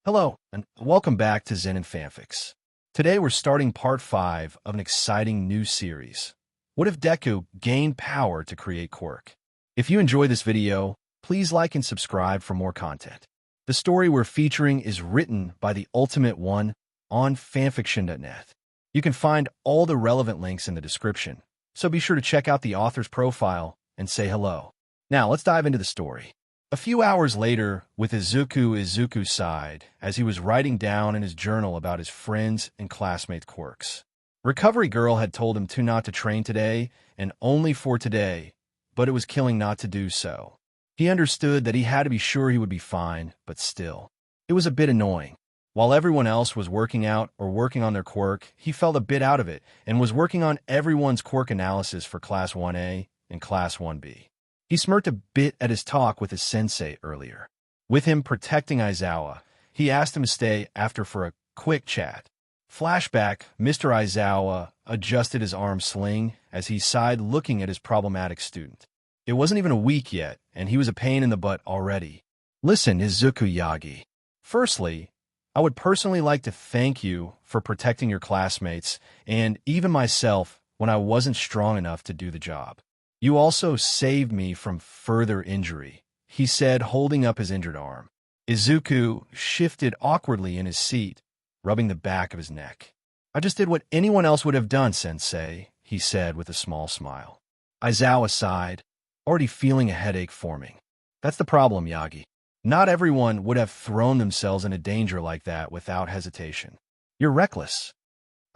Hello, and welcome back to Zenin Fanfics. Today we're starting part 5 of an exciting new series. What if Deku gained power to create Quirk? If you enjoy this video, please like and subscribe for more content. The story we're featuring is written by the Ultimate One on fanfiction.net. You can find all the relevant links in the description, so be sure to check out the author's profile and say hello. Now let's dive into the story. A few hours later, with Izuku's side, as he was writing down in his journal about his friends and classmates' quirks. Recovery Girl had told him not to train today, and only for today, but it was killing not to do so. He understood that he had to be sure he would be fine, but still. It was a bit annoying. While everyone else was working out or working on their quirk, he felt a bit out of it and was working on everyone's quirk analysis for Class 1A and Class 1B. He smirked a bit at his talk with his sensei earlier. With him protecting Aizawa, he asked him to stay after for a quick chat. Flashback, Mr. Aizawa adjusted his arm sling as he sighed looking at his problematic student. It wasn't even a week yet, and he was a pain in the butt already. Listen, Izuku Yagi. Firstly, I would personally like to thank you for protecting your classmates and even myself when I wasn't strong enough to do the job. You also saved me from further injury, he said, holding up his injured arm. Izuku shifted awkwardly in his seat, rubbing the back of his neck. I just did what anyone else would have done, sensei, he said with a small smile. Aizawa sighed, already feeling a headache forming. That's the problem, Yagi. Not everyone would have thrown themselves into danger like that without hesitation. You're reckless.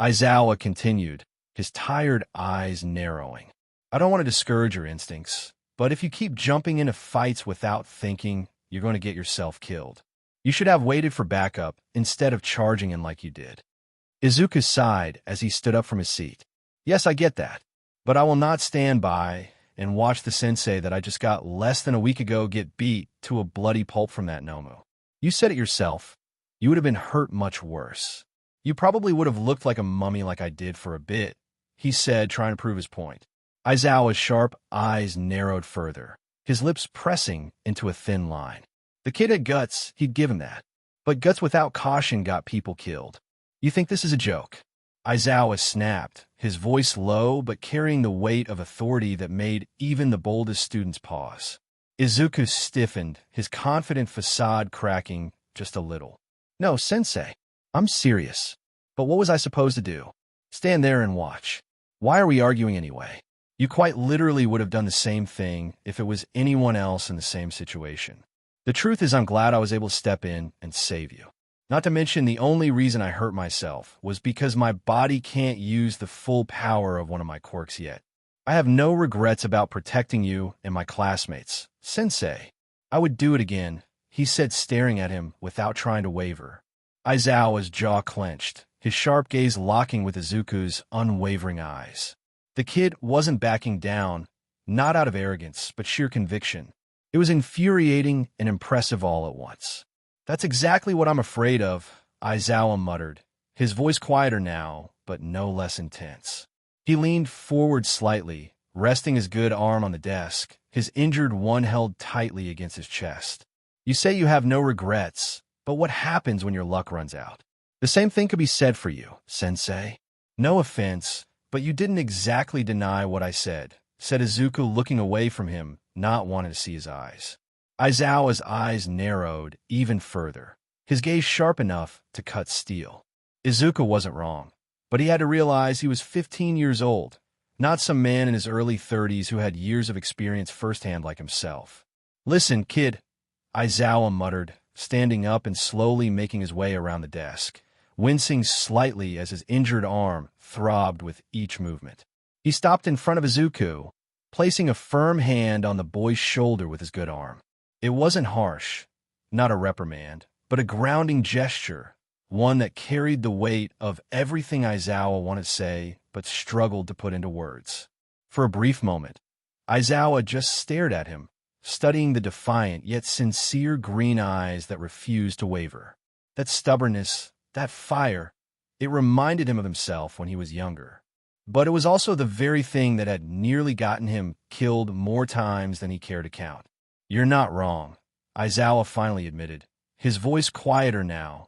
Aizawa continued, his tired eyes narrowing. I don't want to discourage your instincts, but if you keep jumping into fights without thinking, you're going to get yourself killed. You should have waited for backup instead of charging in like you did. Izuku sighed as he stood up from his seat. Yes, I get that, but I will not stand by and watch the sensei that I just got less than a week ago get beat to a bloody pulp from that Momo. You said it yourself. You would have been hurt much worse. You probably would have looked like a mummy like I did for a bit, he said, trying to prove his point. Aizawa's sharp eyes narrowed further, his lips pressing into a thin line. The kid had guts, he'd give him that. But guts without caution got people killed. You think this is a joke? Aizawa snapped, his voice low but carrying the weight of authority that made even the boldest students pause. Izuku stiffened, his confident facade cracking just a little. No, sensei, I'm serious. But what was I supposed to do? Stand there and watch. Why are we arguing anyway? You quite literally would have done the same thing if it was anyone else in the same situation. The truth is I'm glad I was able to step in and save you. Not to mention the only reason I hurt myself was because my body can't use the full power of one of my quirks yet. I have no regrets about protecting you and my classmates. Sensei, I would do it again, he said, staring at him without trying to waver. Aizawa's jaw clenched, his sharp gaze locking with Izuku's unwavering eyes. The kid wasn't backing down, not out of arrogance, but sheer conviction. It was infuriating and impressive all at once. That's exactly what I'm afraid of, Aizawa muttered, his voice quieter now, but no less intense. He leaned forward slightly, resting his good arm on the desk, his injured one held tightly against his chest. You say you have no regrets, but what happens when your luck runs out? The same thing could be said for you, sensei. No offense, but you didn't exactly deny what I said Izuku, looking away from him, not wanting to see his eyes. Aizawa's eyes narrowed even further, his gaze sharp enough to cut steel. Izuku wasn't wrong, but he had to realize he was 15 years old, not some man in his early 30s who had years of experience firsthand like himself. Listen, kid, Aizawa muttered, standing up and slowly making his way around the desk, wincing slightly as his injured arm throbbed with each movement. He stopped in front of Izuku, placing a firm hand on the boy's shoulder with his good arm. It wasn't harsh, not a reprimand, but a grounding gesture, one that carried the weight of everything Aizawa wanted to say but struggled to put into words. For a brief moment, Aizawa just stared at him, studying the defiant yet sincere green eyes that refused to waver. That stubbornness, that fire, it reminded him of himself when he was younger. But it was also the very thing that had nearly gotten him killed more times than he cared to count. You're not wrong, Aizawa finally admitted, his voice quieter now,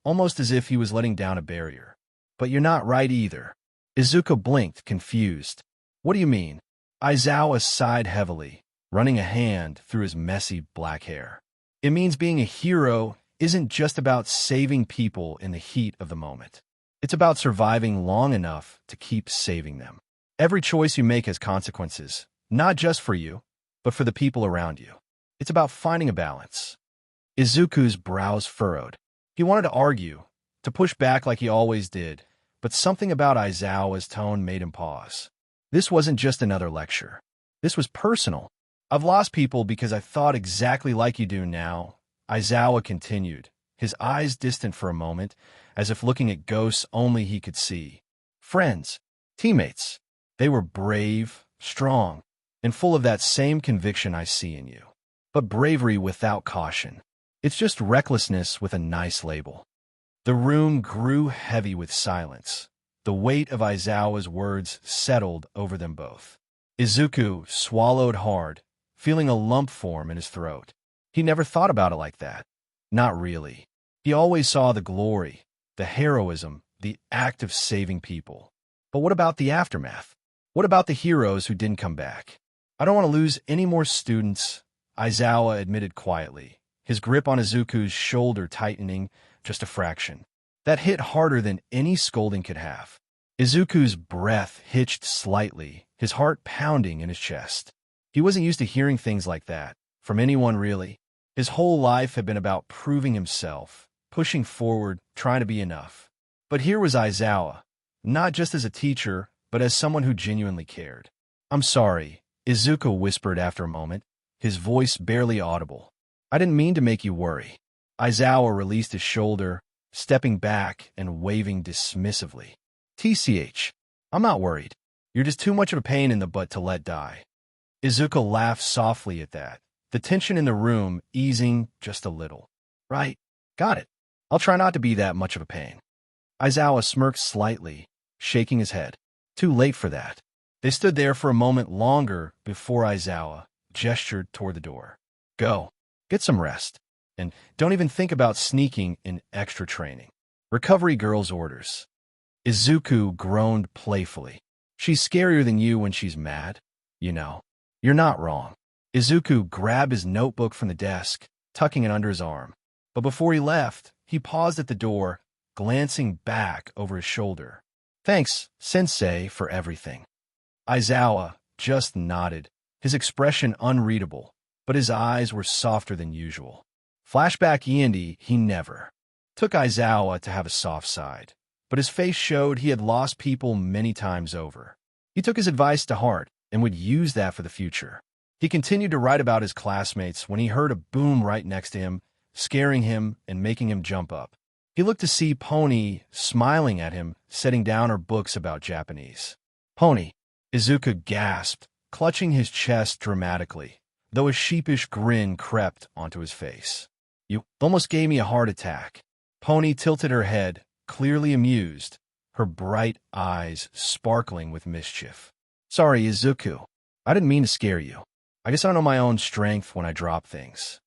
almost as if he was letting down a barrier. But you're not right either. Izuku blinked, confused. What do you mean? Aizawa sighed heavily, running a hand through his messy black hair. It means being a hero isn't just about saving people in the heat of the moment. It's about surviving long enough to keep saving them. Every choice you make has consequences, not just for you, but for the people around you. It's about finding a balance. Izuku's brows furrowed. He wanted to argue, to push back like he always did, but something about Aizawa's tone made him pause. This wasn't just another lecture. This was personal. I've lost people because I thought exactly like you do now, Aizawa continued, his eyes distant for a moment, as if looking at ghosts only he could see. Friends, teammates. They were brave, strong, and full of that same conviction I see in you. But bravery without caution. It's just recklessness with a nice label. The room grew heavy with silence. The weight of Aizawa's words settled over them both. Izuku swallowed hard, feeling a lump form in his throat. He never thought about it like that. Not really. He always saw the glory, the heroism, the act of saving people. But what about the aftermath? What about the heroes who didn't come back? I don't want to lose any more students, Aizawa admitted quietly, his grip on Izuku's shoulder tightening just a fraction. That hit harder than any scolding could have. Izuku's breath hitched slightly, his heart pounding in his chest. He wasn't used to hearing things like that, from anyone really. His whole life had been about proving himself, pushing forward, trying to be enough. But here was Aizawa, not just as a teacher, but as someone who genuinely cared. I'm sorry, Izuku whispered after a moment, his voice barely audible. I didn't mean to make you worry. Aizawa released his shoulder, stepping back and waving dismissively. TCH, I'm not worried. You're just too much of a pain in the butt to let die. Izuku laughed softly at that, the tension in the room easing just a little. Right, got it. I'll try not to be that much of a pain. Aizawa smirked slightly, shaking his head. Too late for that. They stood there for a moment longer before Aizawa gestured toward the door. Go. Get some rest. And don't even think about sneaking in extra training. Recovery girl's orders. Izuku groaned playfully. She's scarier than you when she's mad. You know. You're not wrong. Izuku grabbed his notebook from the desk, tucking it under his arm. But before he left, he paused at the door, glancing back over his shoulder. Thanks, Sensei, for everything. Aizawa just nodded, his expression unreadable, but his eyes were softer than usual. Flashback Yandy, he never. Took Aizawa to have a soft side, but his face showed he had lost people many times over. He took his advice to heart and would use that for the future. He continued to write about his classmates when he heard a boom right next to him, scaring him and making him jump up. He looked to see Pony smiling at him, setting down her books about Japanese. Pony, Izuku gasped, clutching his chest dramatically, though a sheepish grin crept onto his face. You almost gave me a heart attack. Pony tilted her head, clearly amused, her bright eyes sparkling with mischief. Sorry, Izuku. I didn't mean to scare you. I guess I know my own strength when I drop things.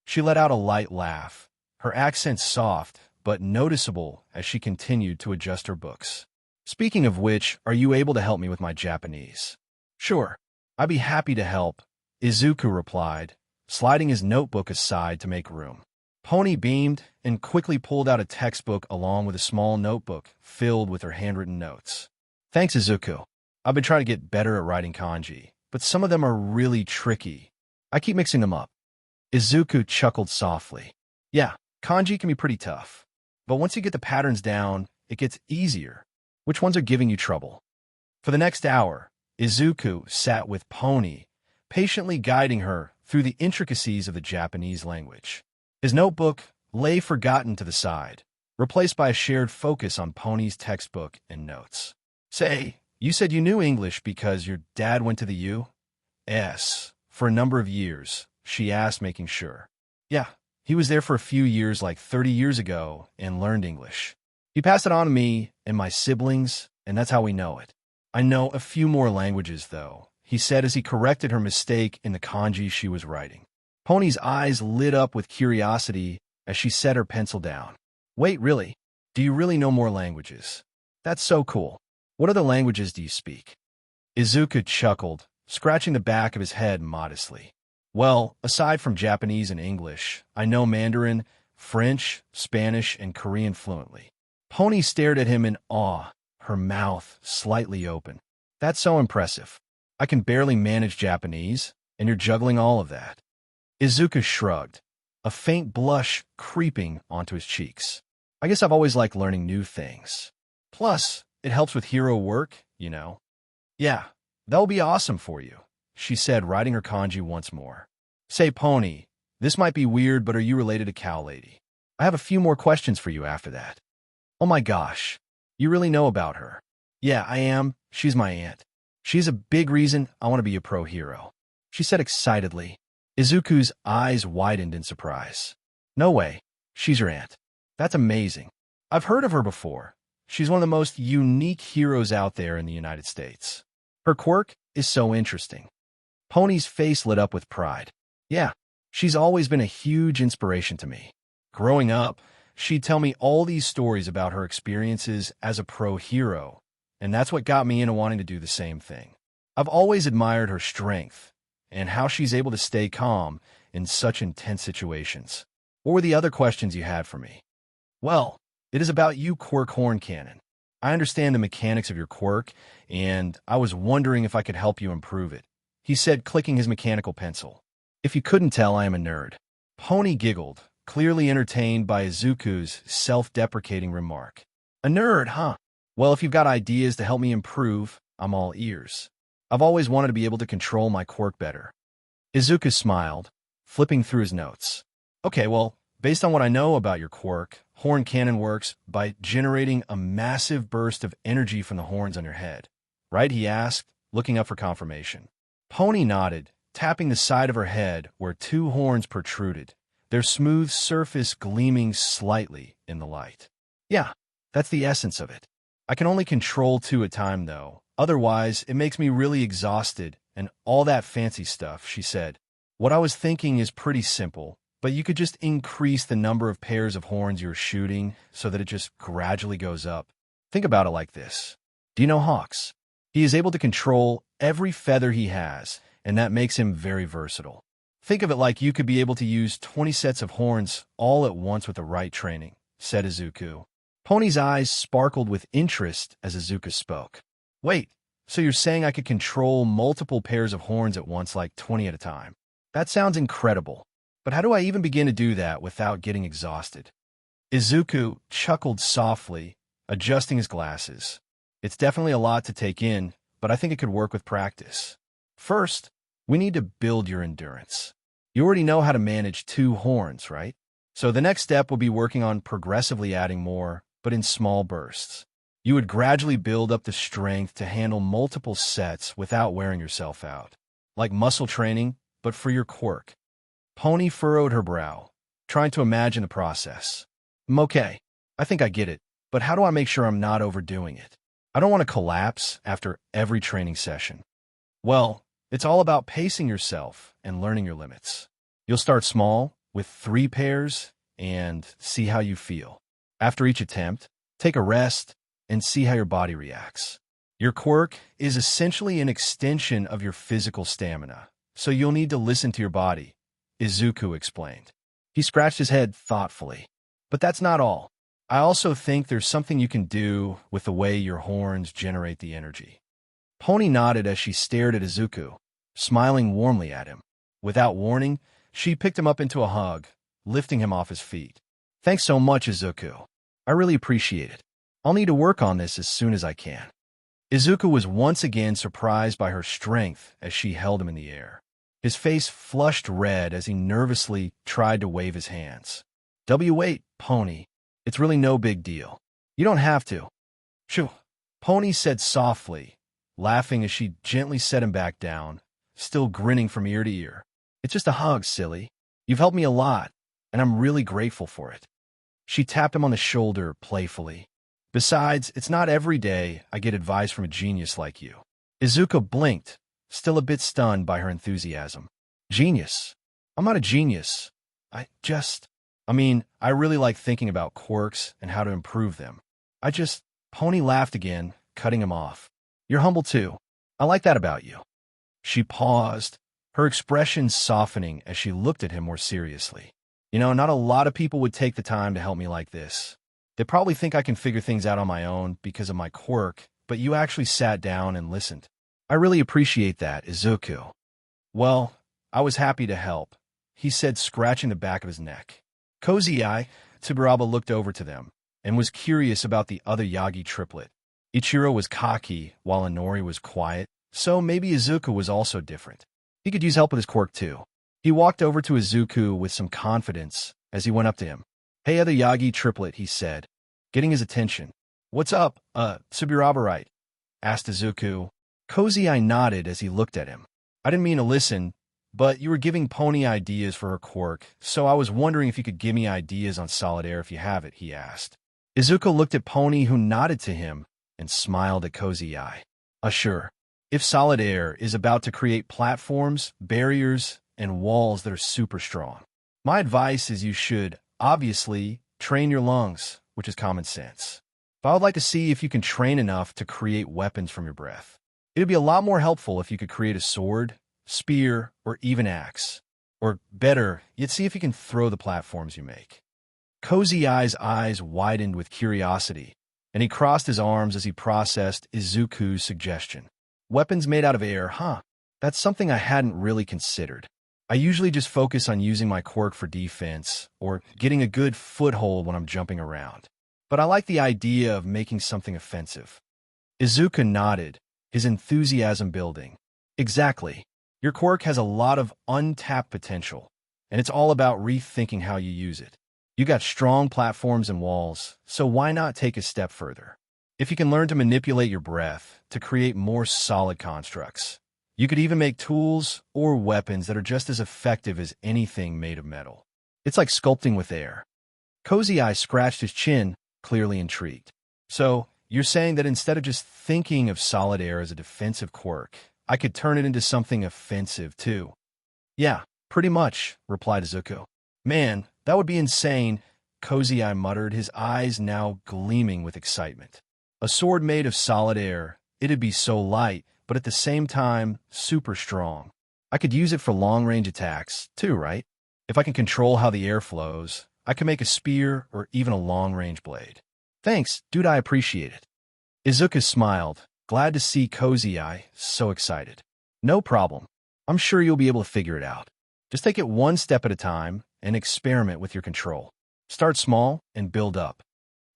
She let out a light laugh, her accent soft but noticeable as she continued to adjust her books. Speaking of which, are you able to help me with my Japanese? Sure. I'd be happy to help, Izuku replied, sliding his notebook aside to make room. Pony beamed and quickly pulled out a textbook along with a small notebook filled with her handwritten notes. Thanks, Izuku. I've been trying to get better at writing kanji, but some of them are really tricky. I keep mixing them up. Izuku chuckled softly. Yeah, kanji can be pretty tough. But once you get the patterns down, it gets easier. Which ones are giving you trouble? For the next hour, Izuku sat with Pony, patiently guiding her through the intricacies of the Japanese language. His notebook lay forgotten to the side, replaced by a shared focus on Pony's textbook and notes. Say, you said you knew English because your dad went to the U.S. for a number of years, she asked, making sure. Yeah, he was there for a few years like 30 years ago and learned English. He passed it on to me and my siblings, and that's how we know it. I know a few more languages, though, he said as he corrected her mistake in the kanji she was writing. Pony's eyes lit up with curiosity as she set her pencil down. Wait, really? Do you really know more languages? That's so cool. What other languages do you speak? Izuku chuckled, scratching the back of his head modestly. Well, aside from Japanese and English, I know Mandarin, French, Spanish, and Korean fluently. Pony stared at him in awe, her mouth slightly open. That's so impressive. I can barely manage Japanese, and you're juggling all of that. Izuku shrugged, a faint blush creeping onto his cheeks. I guess I've always liked learning new things. Plus, it helps with hero work, you know. Yeah, that'll be awesome for you, she said, writing her kanji once more. Say, Pony, this might be weird, but are you related to Cow Lady? I have a few more questions for you after that. Oh my gosh, you really know about her. Yeah, I am. She's my aunt. She's a big reason I want to be a pro hero, she said excitedly. Izuku's eyes widened in surprise. No way. She's your aunt. That's amazing. I've heard of her before. She's one of the most unique heroes out there in the United States. Her quirk is so interesting. Pony's face lit up with pride. Yeah, she's always been a huge inspiration to me. Growing up, she'd tell me all these stories about her experiences as a pro hero, and that's what got me into wanting to do the same thing. I've always admired her strength and how she's able to stay calm in such intense situations. What were the other questions you had for me? Well, it is about you, Quirk Horn Cannon. I understand the mechanics of your quirk, and I was wondering if I could help you improve it, he said, clicking his mechanical pencil. If you couldn't tell, I am a nerd. Pony giggled, clearly entertained by Izuku's self-deprecating remark. A nerd, huh? Well, if you've got ideas to help me improve, I'm all ears. I've always wanted to be able to control my quirk better. Izuku smiled, flipping through his notes. Okay, well, based on what I know about your quirk, Horn Cannon works by generating a massive burst of energy from the horns on your head. Right? He asked, looking up for confirmation. Pony nodded, tapping the side of her head where two horns protruded, their smooth surface gleaming slightly in the light. Yeah, that's the essence of it. I can only control two at a time, though. Otherwise, it makes me really exhausted and all that fancy stuff, she said. What I was thinking is pretty simple, but you could just increase the number of pairs of horns you're shooting so that it just gradually goes up. Think about it like this. Do you know Hawks? He is able to control every feather he has, and that makes him very versatile. Think of it like you could be able to use 20 sets of horns all at once with the right training, said Izuku. Pony's eyes sparkled with interest as Izuku spoke. Wait, so you're saying I could control multiple pairs of horns at once, like 20 at a time? That sounds incredible. But how do I even begin to do that without getting exhausted? Izuku chuckled softly, adjusting his glasses. It's definitely a lot to take in, but I think it could work with practice. First, we need to build your endurance. You already know how to manage two horns, right? So the next step will be working on progressively adding more, but in small bursts. You would gradually build up the strength to handle multiple sets without wearing yourself out. Like muscle training, but for your quirk. Pony furrowed her brow, trying to imagine the process. Okay, I think I get it, but how do I make sure I'm not overdoing it? I don't want to collapse after every training session. Well, it's all about pacing yourself and learning your limits. You'll start small, with 3 pairs, and see how you feel. After each attempt, take a rest and see how your body reacts. Your quirk is essentially an extension of your physical stamina, so you'll need to listen to your body, Izuku explained. He scratched his head thoughtfully. But that's not all. I also think there's something you can do with the way your horns generate the energy. Pony nodded as she stared at Izuku, smiling warmly at him. Without warning, she picked him up into a hug, lifting him off his feet. Thanks so much, Izuku. I really appreciate it. I'll need to work on this as soon as I can. Izuku was once again surprised by her strength as she held him in the air. His face flushed red as he nervously tried to wave his hands. Wait, Pony. It's really no big deal. You don't have to. Shoo, Pony said softly, laughing as she gently set him back down, still grinning from ear to ear. It's just a hug, silly. You've helped me a lot, and I'm really grateful for it. She tapped him on the shoulder playfully. Besides, it's not every day I get advice from a genius like you. Izuku blinked, still a bit stunned by her enthusiasm. Genius? I'm not a genius. I mean, I really like thinking about quirks and how to improve them. Pony laughed again, cutting him off. You're humble too. I like that about you. She paused, her expression softening as she looked at him more seriously. Not a lot of people would take the time to help me like this. They probably think I can figure things out on my own because of my quirk, but you actually sat down and listened. I really appreciate that, Izuku. Well, I was happy to help, he said, scratching the back of his neck. Cozy Eye, Tsuburaba looked over to them and was curious about the other Yagi triplet. Ichiro was cocky, while Inori was quiet, so maybe Izuku was also different. He could use help with his quirk too. He walked over to Izuku with some confidence as he went up to him. Hey, other Yagi triplet, he said, getting his attention. What's up, Tsuburaba, right? Asked Izuku. Cozy Eye nodded as he looked at him. I didn't mean to listen, but you were giving Pony ideas for her quirk, so I was wondering if you could give me ideas on solid air if you have it, he asked. Izuku looked at Pony, who nodded to him, and smiled at Cozy Eye. Sure. If solid air is about to create platforms, barriers, and walls that are super strong, my advice is you should, obviously, train your lungs, which is common sense. But I would like to see if you can train enough to create weapons from your breath. It would be a lot more helpful if you could create a sword, spear, or even axe. Or better, you'd see if you can throw the platforms you make. Cozy Eye's eyes widened with curiosity, and he crossed his arms as he processed Izuku's suggestion. Weapons made out of air, huh? That's something I hadn't really considered. I usually just focus on using my quirk for defense, or getting a good foothold when I'm jumping around. But I like the idea of making something offensive. Izuku nodded, his enthusiasm building. Exactly. Your quirk has a lot of untapped potential, and it's all about rethinking how you use it. You got strong platforms and walls, so why not take a step further? If you can learn to manipulate your breath to create more solid constructs, you could even make tools or weapons that are just as effective as anything made of metal. It's like sculpting with air. Cozy Eye scratched his chin, clearly intrigued. So, you're saying that instead of just thinking of solid air as a defensive quirk, I could turn it into something offensive too? Yeah, pretty much, replied Izuku. Man, that would be insane, Cozy Eye muttered, his eyes now gleaming with excitement. A sword made of solid air, it'd be so light, but at the same time, super strong. I could use it for long-range attacks, too, right? If I can control how the air flows, I can make a spear or even a long-range blade. Thanks, dude, I appreciate it. Izuku smiled, glad to see Cozy Eye so excited. No problem. I'm sure you'll be able to figure it out. Just take it one step at a time and experiment with your control. Start small and build up.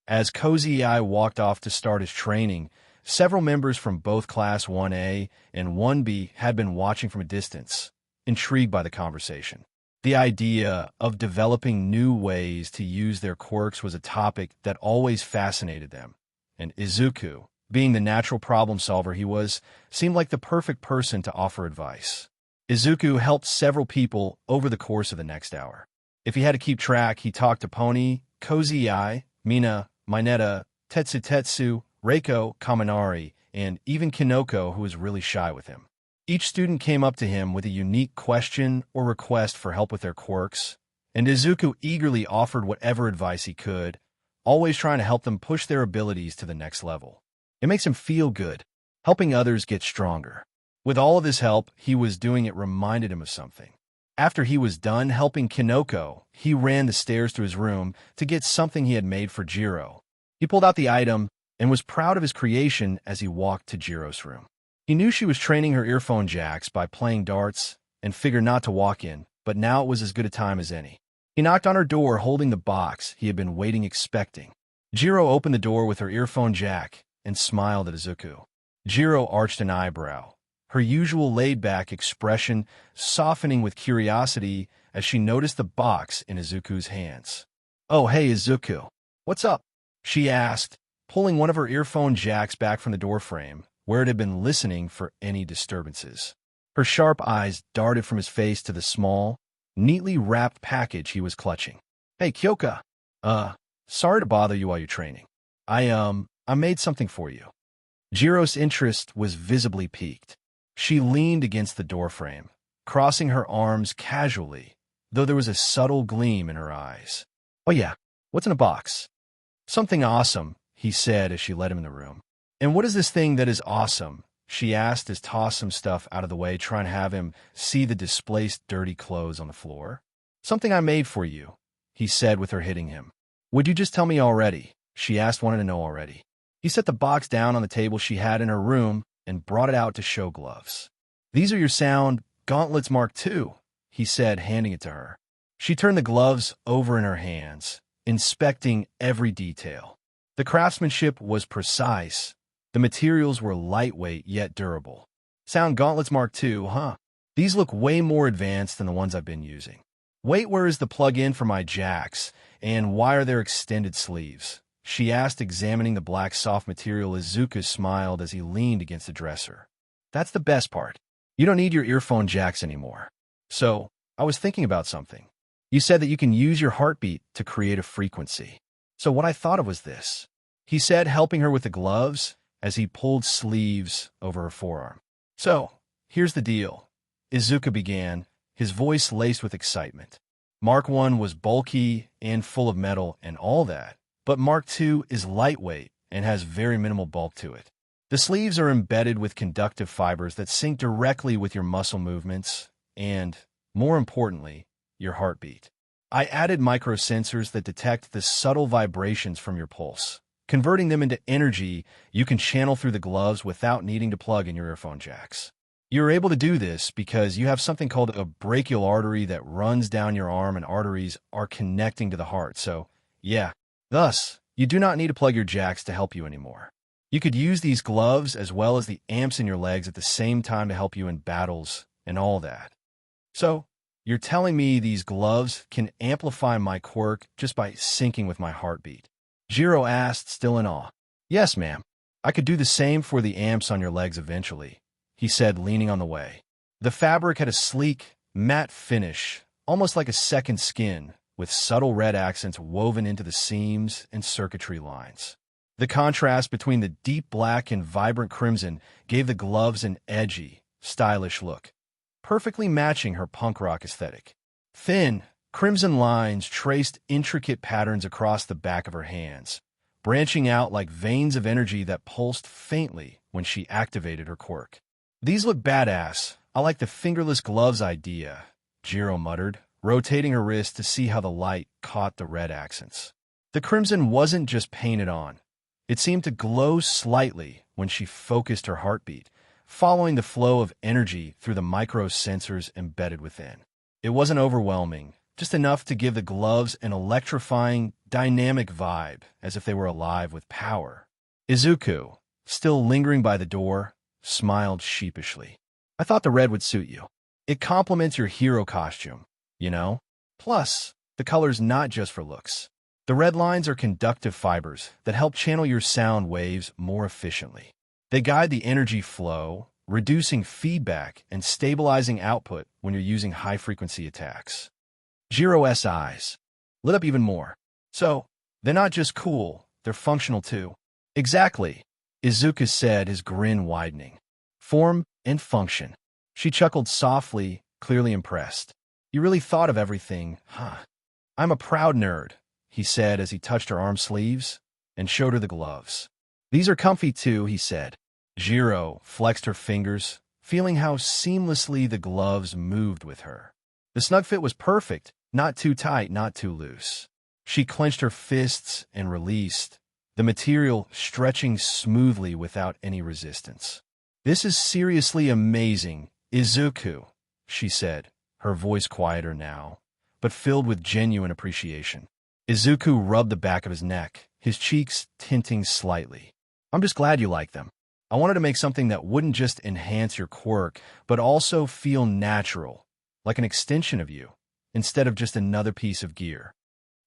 As Cozy Eye walked off to start his training, several members from both Class 1A and 1B had been watching from a distance, intrigued by the conversation. The idea of developing new ways to use their quirks was a topic that always fascinated them, and Izuku, being the natural problem solver he was, seemed like the perfect person to offer advice. Izuku helped several people over the course of the next hour. If he had to keep track, he talked to Pony, Cozy Eye, Mina, Mineta, Tetsu, Reiko, Kaminari, and even Kinoko, who was really shy with him. Each student came up to him with a unique question or request for help with their quirks, and Izuku eagerly offered whatever advice he could, always trying to help them push their abilities to the next level. It makes him feel good, helping others get stronger. With all of his help, he was doing it reminded him of something. After he was done helping Kinoko, he ran the stairs to his room to get something he had made for Jiro. He pulled out the item and was proud of his creation as he walked to Jiro's room. He knew she was training her earphone jacks by playing darts and figured not to walk in, but now it was as good a time as any. He knocked on her door holding the box he had been waiting expecting. Jiro opened the door with her earphone jack and smiled at Izuku. Jiro arched an eyebrow, her usual laid-back expression softening with curiosity as she noticed the box in Izuku's hands. "Oh, hey, Izuku. What's up?" she asked, pulling one of her earphone jacks back from the doorframe, where it had been listening for any disturbances. Her sharp eyes darted from his face to the small, neatly wrapped package he was clutching. "Hey, Kyoka. Sorry to bother you while you're training. I made something for you." Jiro's interest was visibly piqued. She leaned against the doorframe, crossing her arms casually, though there was a subtle gleam in her eyes. Oh yeah, what's in a box? Something awesome, he said as she led him in the room. And what is this thing that is awesome? She asked as tossed some stuff out of the way, trying to have him see the displaced dirty clothes on the floor. Something I made for you, he said with her hitting him. Would you just tell me already? She asked, wanting to know already. He set the box down on the table she had in her room and brought it out to show gloves. These are your sound gauntlets Mark II, he said, handing it to her. She turned the gloves over in her hands, inspecting every detail. The craftsmanship was precise. The materials were lightweight yet durable. Sound gauntlets Mark II, huh? These look way more advanced than the ones I've been using. Wait, where is the plug-in for my jacks, and why are there extended sleeves? She asked, examining the black soft material. Izuku smiled as he leaned against the dresser. That's the best part. You don't need your earphone jacks anymore. So, I was thinking about something. You said that you can use your heartbeat to create a frequency. So what I thought of was this, he said, helping her with the gloves as he pulled sleeves over her forearm. So, here's the deal, Izuku began, his voice laced with excitement. Mark I was bulky and full of metal and all that, but Mark II is lightweight and has very minimal bulk to it. The sleeves are embedded with conductive fibers that sync directly with your muscle movements and, more importantly, your heartbeat. I added microsensors that detect the subtle vibrations from your pulse, converting them into energy you can channel through the gloves without needing to plug in your earphone jacks. You're able to do this because you have something called a brachial artery that runs down your arm, and arteries are connecting to the heart. So, yeah, thus, you do not need to plug your jacks to help you anymore. You could use these gloves as well as the amps in your legs at the same time to help you in battles and all that. So, you're telling me these gloves can amplify my quirk just by syncing with my heartbeat? Jiro asked, still in awe. Yes, ma'am. I could do the same for the amps on your legs eventually, he said, leaning on the way. The fabric had a sleek, matte finish, almost like a second skin, with subtle red accents woven into the seams and circuitry lines. The contrast between the deep black and vibrant crimson gave the gloves an edgy, stylish look, perfectly matching her punk rock aesthetic. Thin, crimson lines traced intricate patterns across the back of her hands, branching out like veins of energy that pulsed faintly when she activated her quirk. These look badass. I like the fingerless gloves idea, Jiro muttered, rotating her wrist to see how the light caught the red accents. The crimson wasn't just painted on. It seemed to glow slightly when she focused her heartbeat, following the flow of energy through the micro-sensors embedded within. It wasn't overwhelming, just enough to give the gloves an electrifying, dynamic vibe, as if they were alive with power. Izuku, still lingering by the door, smiled sheepishly. I thought the red would suit you. It complements your hero costume, you know? Plus, the color's not just for looks. The red lines are conductive fibers that help channel your sound waves more efficiently. They guide the energy flow, reducing feedback and stabilizing output when you're using high-frequency attacks. Jiro's eyes lit up even more. So, they're not just cool, they're functional too. Exactly, Izuku said, his grin widening. Form and function. She chuckled softly, clearly impressed. You really thought of everything, huh? I'm a proud nerd, he said as he touched her arm sleeves and showed her the gloves. These are comfy too, he said. Jiro flexed her fingers, feeling how seamlessly the gloves moved with her. The snug fit was perfect, not too tight, not too loose. She clenched her fists and released, the material stretching smoothly without any resistance. This is seriously amazing, Izuku, she said, her voice quieter now, but filled with genuine appreciation. Izuku rubbed the back of his neck, his cheeks tinting slightly. I'm just glad you like them. I wanted to make something that wouldn't just enhance your quirk, but also feel natural, like an extension of you, instead of just another piece of gear.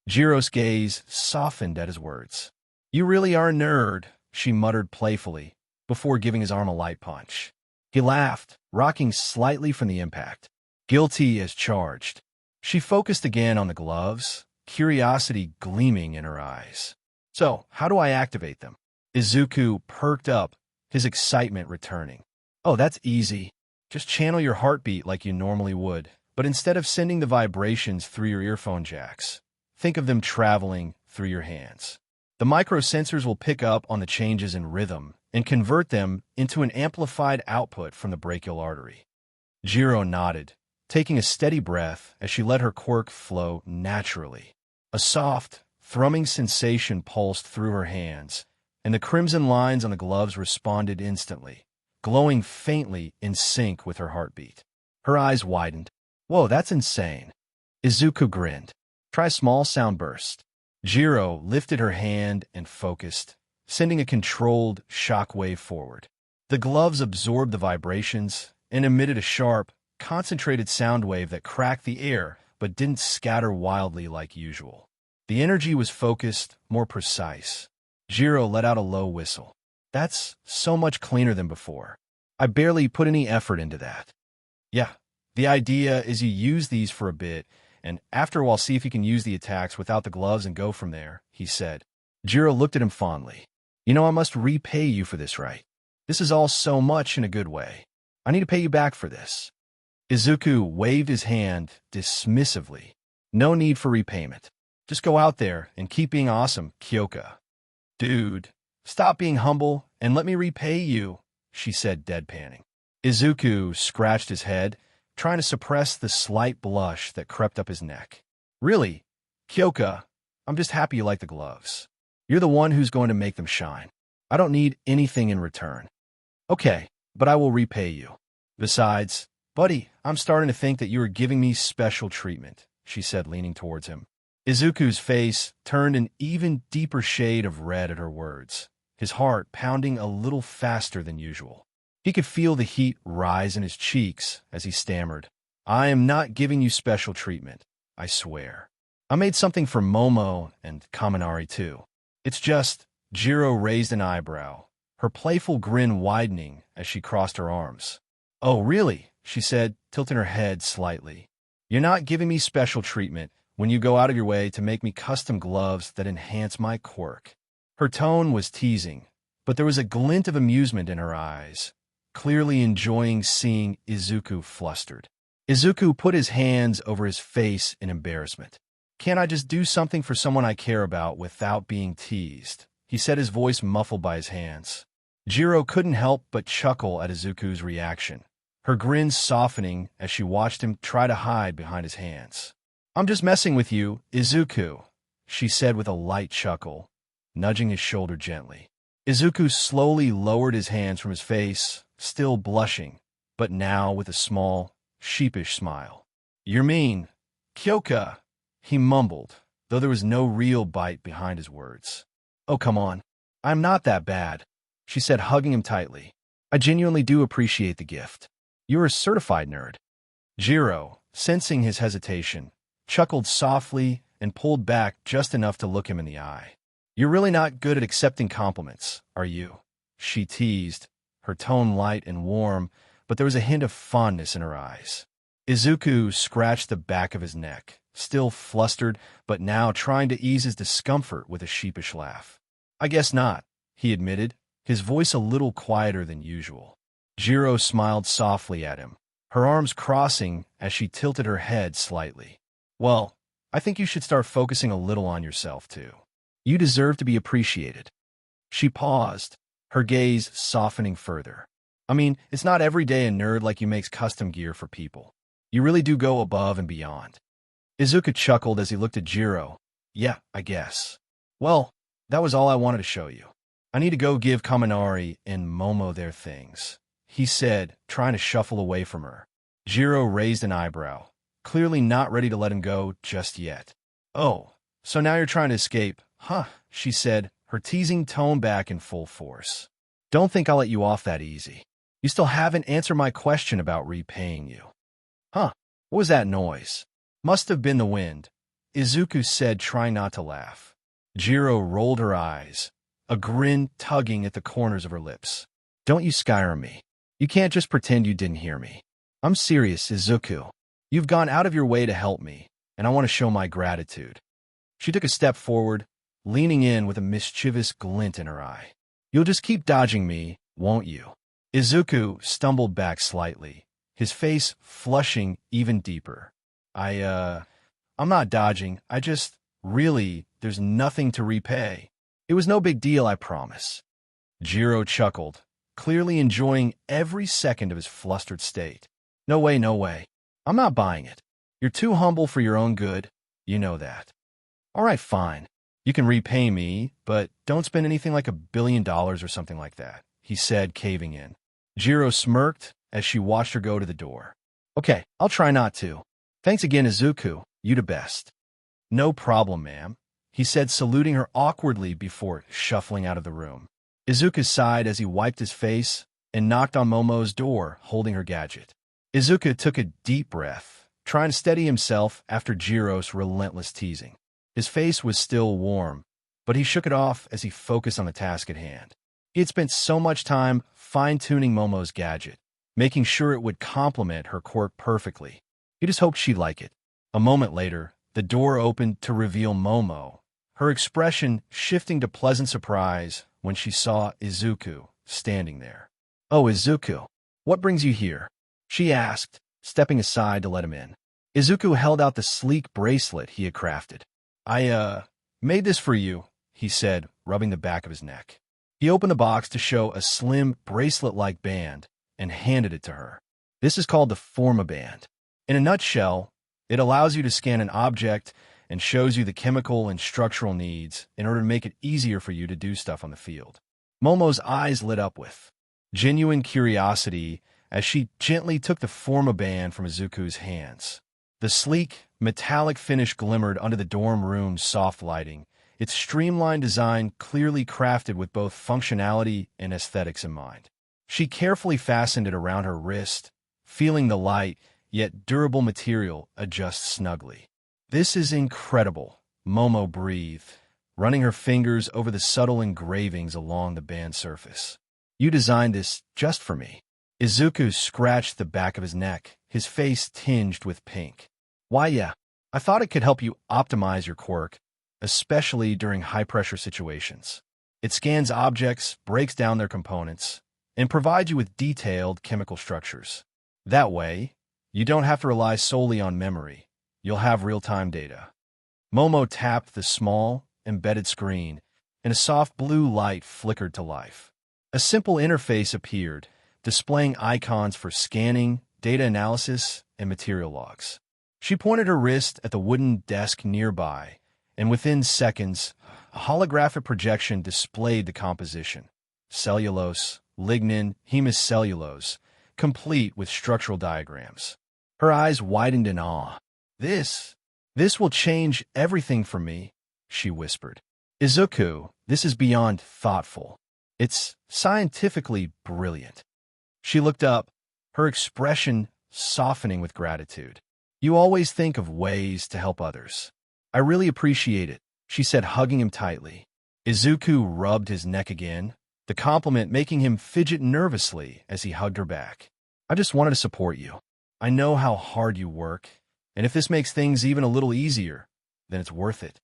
Jiro's gaze softened at his words. You really are a nerd, she muttered playfully, before giving his arm a light punch. He laughed, rocking slightly from the impact. Guilty as charged. She focused again on the gloves, curiosity gleaming in her eyes. So, how do I activate them? Izuku perked up, his excitement returning. Oh, that's easy. Just channel your heartbeat like you normally would, but instead of sending the vibrations through your earphone jacks, think of them traveling through your hands. The microsensors will pick up on the changes in rhythm and convert them into an amplified output from the brachial artery. Jiro nodded, taking a steady breath as she let her quirk flow naturally. A soft, thrumming sensation pulsed through her hands, and the crimson lines on the gloves responded instantly, glowing faintly in sync with her heartbeat. Her eyes widened. Whoa, that's insane. Izuku grinned. Try a small sound burst. Jiro lifted her hand and focused, sending a controlled shock wave forward. The gloves absorbed the vibrations and emitted a sharp, concentrated sound wave that cracked the air but didn't scatter wildly like usual. The energy was focused, more precise. Jiro let out a low whistle. That's so much cleaner than before. I barely put any effort into that. Yeah, the idea is you use these for a bit, and after a while see if you can use the attacks without the gloves and go from there, he said. Jiro looked at him fondly. You know, I must repay you for this, right? This is all so much in a good way. I need to pay you back for this. Izuku waved his hand dismissively. No need for repayment. Just go out there and keep being awesome, Kyoka. Dude, stop being humble and let me repay you, she said, deadpanning. Izuku scratched his head, trying to suppress the slight blush that crept up his neck. Really, Kyoka, I'm just happy you like the gloves. You're the one who's going to make them shine. I don't need anything in return. Okay, but I will repay you. Besides, buddy, I'm starting to think that you are giving me special treatment, she said, leaning towards him. Izuku's face turned an even deeper shade of red at her words, his heart pounding a little faster than usual. He could feel the heat rise in his cheeks as he stammered. I am not giving you special treatment, I swear. I made something for Momo and Kaminari too. It's just, Jiro raised an eyebrow, her playful grin widening as she crossed her arms. Oh, really? She said, tilting her head slightly. You're not giving me special treatment when you go out of your way to make me custom gloves that enhance my quirk. Her tone was teasing, but there was a glint of amusement in her eyes, clearly enjoying seeing Izuku flustered. Izuku put his hands over his face in embarrassment. Can't I just do something for someone I care about without being teased? He said, his voice muffled by his hands. Jiro couldn't help but chuckle at Izuku's reaction, her grin softening as she watched him try to hide behind his hands. I'm just messing with you, Izuku, she said with a light chuckle, nudging his shoulder gently. Izuku slowly lowered his hands from his face, still blushing, but now with a small, sheepish smile. You're mean, Kyoka, he mumbled, though there was no real bite behind his words. Oh, come on. I'm not that bad, she said, hugging him tightly. I genuinely do appreciate the gift. You're a certified nerd. Jiro, sensing his hesitation, chuckled softly and pulled back just enough to look him in the eye. You're really not good at accepting compliments, are you? She teased, her tone light and warm, but there was a hint of fondness in her eyes. Izuku scratched the back of his neck, still flustered, but now trying to ease his discomfort with a sheepish laugh. I guess not, he admitted, his voice a little quieter than usual. Jiro smiled softly at him, her arms crossing as she tilted her head slightly. Well, I think you should start focusing a little on yourself, too. You deserve to be appreciated. She paused, her gaze softening further. I mean, it's not every day a nerd like you makes custom gear for people. You really do go above and beyond. Izuku chuckled as he looked at Jiro. Yeah, I guess. Well, that was all I wanted to show you. I need to go give Kaminari and Momo their things, he said, trying to shuffle away from her. Jiro raised an eyebrow, clearly not ready to let him go just yet. Oh, so now you're trying to escape, huh? She said, her teasing tone back in full force. Don't think I'll let you off that easy. You still haven't answered my question about repaying you. Huh? What was that noise? Must have been the wind, Izuku said, trying not to laugh. Jiro rolled her eyes, a grin tugging at the corners of her lips. Don't you Skyrim me. You can't just pretend you didn't hear me. I'm serious, Izuku. You've gone out of your way to help me, and I want to show my gratitude. She took a step forward, leaning in with a mischievous glint in her eye. You'll just keep dodging me, won't you? Izuku stumbled back slightly, his face flushing even deeper. I'm not dodging. I just Really, there's nothing to repay. It was no big deal, I promise. Jiro chuckled, clearly enjoying every second of his flustered state. No way, no way. I'm not buying it. You're too humble for your own good. You know that. All right, fine. You can repay me, but don't spend anything like $1 billion or something like that, he said, caving in. Jiro smirked as she watched her go to the door. Okay, I'll try not to. Thanks again, Izuku. You the best. No problem, ma'am, he said, saluting her awkwardly before shuffling out of the room. Izuku sighed as he wiped his face and knocked on Momo's door, holding her gadget. Izuku took a deep breath, trying to steady himself after Jiro's relentless teasing. His face was still warm, but he shook it off as he focused on the task at hand. He had spent so much time fine-tuning Momo's gadget, making sure it would complement her quirk perfectly. He just hoped she'd like it. A moment later, the door opened to reveal Momo, her expression shifting to pleasant surprise when she saw Izuku standing there. "Oh, Izuku, what brings you here?" she asked, stepping aside to let him in. Izuku held out the sleek bracelet he had crafted. I made this for you," he said, rubbing the back of his neck. He opened the box to show a slim bracelet-like band and handed it to her. "This is called the Forma Band. In a nutshell, it allows you to scan an object and shows you the chemical and structural needs in order to make it easier for you to do stuff on the field." Momo's eyes lit up with genuine curiosity as she gently took the Forma Band from Izuku's hands. The sleek, metallic finish glimmered under the dorm room's soft lighting, its streamlined design clearly crafted with both functionality and aesthetics in mind. She carefully fastened it around her wrist, feeling the light, yet durable material adjust snugly. "This is incredible," Momo breathed, running her fingers over the subtle engravings along the band surface. "You designed this just for me." Izuku scratched the back of his neck, his face tinged with pink. "Why, yeah, I thought it could help you optimize your quirk, especially during high-pressure situations. It scans objects, breaks down their components, and provides you with detailed chemical structures. That way, you don't have to rely solely on memory. You'll have real-time data." Momo tapped the small, embedded screen, and a soft blue light flickered to life. A simple interface appeared, displaying icons for scanning, data analysis, and material logs. She pointed her wrist at the wooden desk nearby, and within seconds, a holographic projection displayed the composition: cellulose, lignin, hemicellulose, complete with structural diagrams. Her eyes widened in awe. This will change everything for me," she whispered. "Izuku, this is beyond thoughtful. It's scientifically brilliant." She looked up, her expression softening with gratitude. "You always think of ways to help others. I really appreciate it," she said, hugging him tightly. Izuku rubbed his neck again, the compliment making him fidget nervously as he hugged her back. "I just wanted to support you. I know how hard you work, and if this makes things even a little easier, then it's worth it."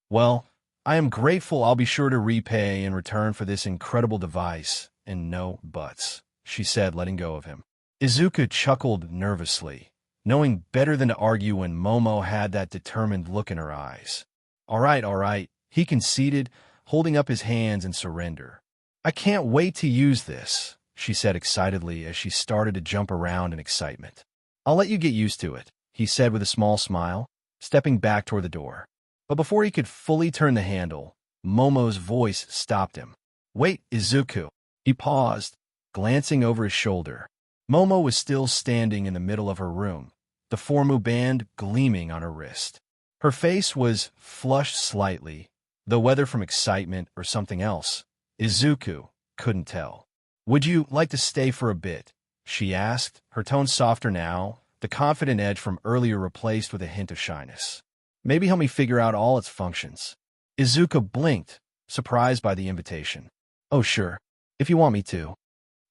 "Well, I am grateful. I'll be sure to repay in return for this incredible device, and no buts," she said, letting go of him. Izuku chuckled nervously, knowing better than to argue when Momo had that determined look in her eyes. All right, he conceded, holding up his hands in surrender. "I can't wait to use this," she said excitedly as she started to jump around in excitement. "I'll let you get used to it," he said with a small smile, stepping back toward the door. But before he could fully turn the handle, Momo's voice stopped him. "Wait, Izuku." He paused, glancing over his shoulder. Momo was still standing in the middle of her room, the Formu band gleaming on her wrist. Her face was flushed slightly, though whether from excitement or something else, Izuku couldn't tell. "Would you like to stay for a bit?" she asked, her tone softer now, the confident edge from earlier replaced with a hint of shyness. "Maybe help me figure out all its functions." Izuku blinked, surprised by the invitation. "Oh, sure, if you want me to."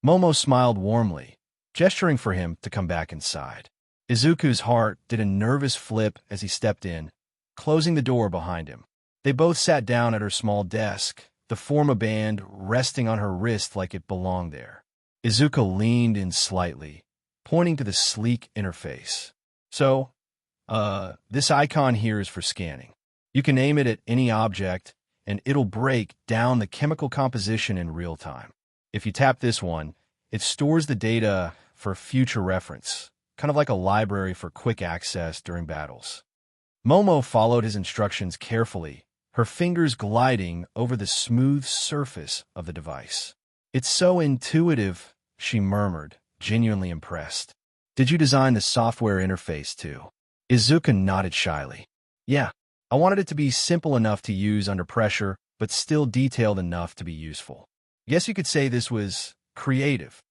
Momo smiled warmly, gesturing for him to come back inside. Izuku's heart did a nervous flip as he stepped in, closing the door behind him. They both sat down at her small desk, the Forma band resting on her wrist like it belonged there. Izuku leaned in slightly, pointing to the sleek interface. "So, this icon here is for scanning. You can aim it at any object, and it'll break down the chemical composition in real time. If you tap this one, it stores the data for future reference, kind of like a library for quick access during battles. Momo followed his instructions carefully, her fingers gliding over the smooth surface of the device. "It's so intuitive," she murmured, genuinely impressed. "Did you design the software interface too?" Izuku nodded shyly. "Yeah, I wanted it to be simple enough to use under pressure, but still detailed enough to be useful. Guess you could say this was creative."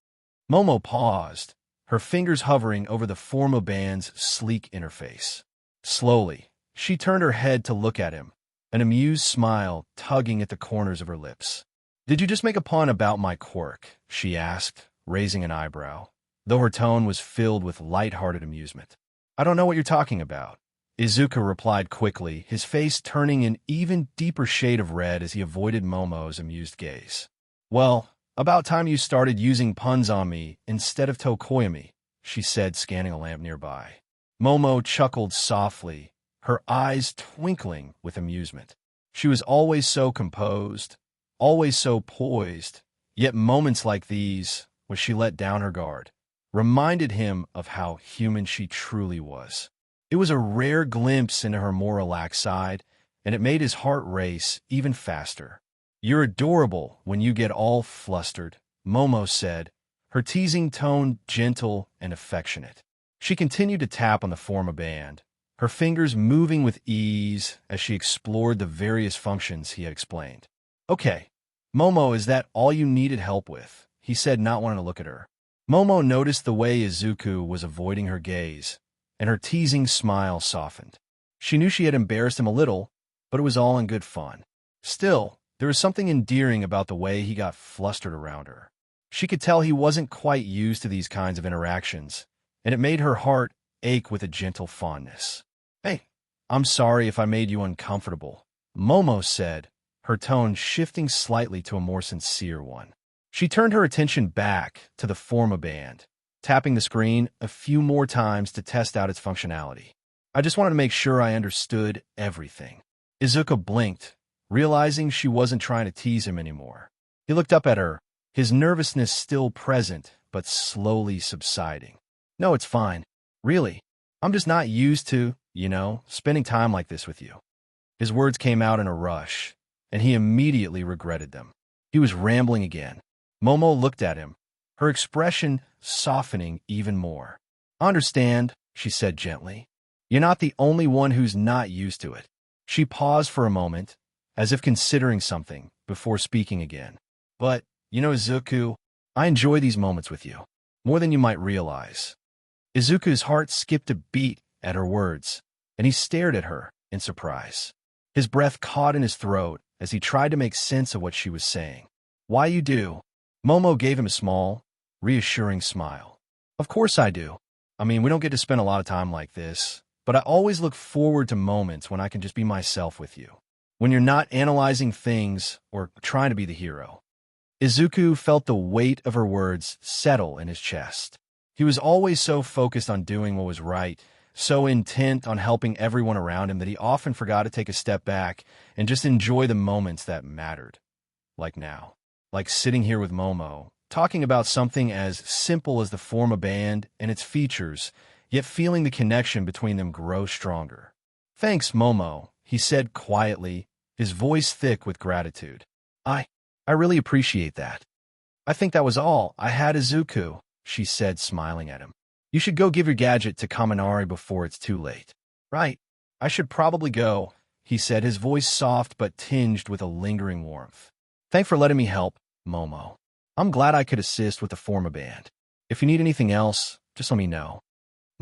Momo paused, her fingers hovering over the formoband's sleek interface. Slowly, she turned her head to look at him, an amused smile tugging at the corners of her lips. "Did you just make a pun about my quirk?" she asked, raising an eyebrow, though her tone was filled with light-hearted amusement. "I don't know what you're talking about," Izuku replied quickly, his face turning an even deeper shade of red as he avoided Momo's amused gaze. "Well, about time you started using puns on me instead of Tokoyami," she said, scanning a lamp nearby. Momo chuckled softly, her eyes twinkling with amusement. She was always so composed, always so poised, yet moments like these, when she let down her guard, reminded him of how human she truly was. It was a rare glimpse into her more relaxed side, and it made his heart race even faster. "You're adorable when you get all flustered," Momo said, her teasing tone gentle and affectionate. She continued to tap on the formoband, her fingers moving with ease as she explored the various functions he had explained. "Okay, Momo, is that all you needed help with?" he said, not wanting to look at her. Momo noticed the way Izuku was avoiding her gaze, and her teasing smile softened. She knew she had embarrassed him a little, but it was all in good fun. Still, there was something endearing about the way he got flustered around her. She could tell he wasn't quite used to these kinds of interactions, and it made her heart ache with a gentle fondness. "Hey, I'm sorry if I made you uncomfortable," Momo said, her tone shifting slightly to a more sincere one. She turned her attention back to the formoband, tapping the screen a few more times to test out its functionality. "I just wanted to make sure I understood everything." Izuku blinked, realizing she wasn't trying to tease him anymore. He looked up at her, his nervousness still present but slowly subsiding. "No, it's fine. Really. I'm just not used to, spending time like this with you." His words came out in a rush, and he immediately regretted them. He was rambling again. Momo looked at him, her expression softening even more. "I understand," she said gently. "You're not the only one who's not used to it." She paused for a moment, as if considering something, before speaking again. "But, Izuku, I enjoy these moments with you, more than you might realize." Izuku's heart skipped a beat at her words, and he stared at her in surprise. His breath caught in his throat as he tried to make sense of what she was saying. "Why you do?" Momo gave him a small, reassuring smile. "Of course I do. I mean, we don't get to spend a lot of time like this, but I always look forward to moments when I can just be myself with you. When you're not analyzing things or trying to be the hero." Izuku felt the weight of her words settle in his chest. He was always so focused on doing what was right, so intent on helping everyone around him that he often forgot to take a step back and just enjoy the moments that mattered. Like now. Like sitting here with Momo, talking about something as simple as the formoband and its features, yet feeling the connection between them grow stronger. "Thanks, Momo," he said quietly, his voice thick with gratitude. I really appreciate that." "I think that was all I had, Izuku," she said, smiling at him. "You should go give your gadget to Kaminari before it's too late." "Right. I should probably go," he said, his voice soft but tinged with a lingering warmth. "Thanks for letting me help, Momo. I'm glad I could assist with the formoband. If you need anything else, just let me know."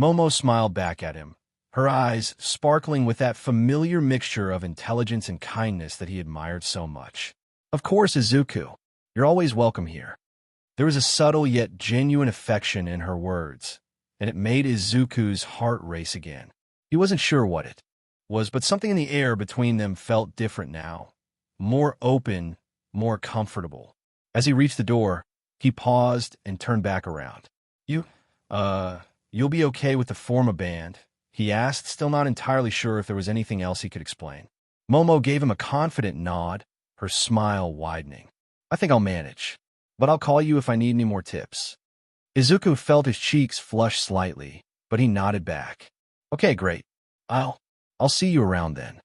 Momo smiled back at him, her eyes sparkling with that familiar mixture of intelligence and kindness that he admired so much. "Of course, Izuku. You're always welcome here." There was a subtle yet genuine affection in her words, and it made Izuku's heart race again. He wasn't sure what it was, but something in the air between them felt different now. More open, more comfortable. As he reached the door, he paused and turned back around. You'll be okay with the formoband?" he asked, still not entirely sure if there was anything else he could explain. Momo gave him a confident nod, her smile widening. I think I'll manage, but I'll call you if I need any more tips. Izuku felt his cheeks flush slightly, but he nodded back. Okay, great. I'll see you around then.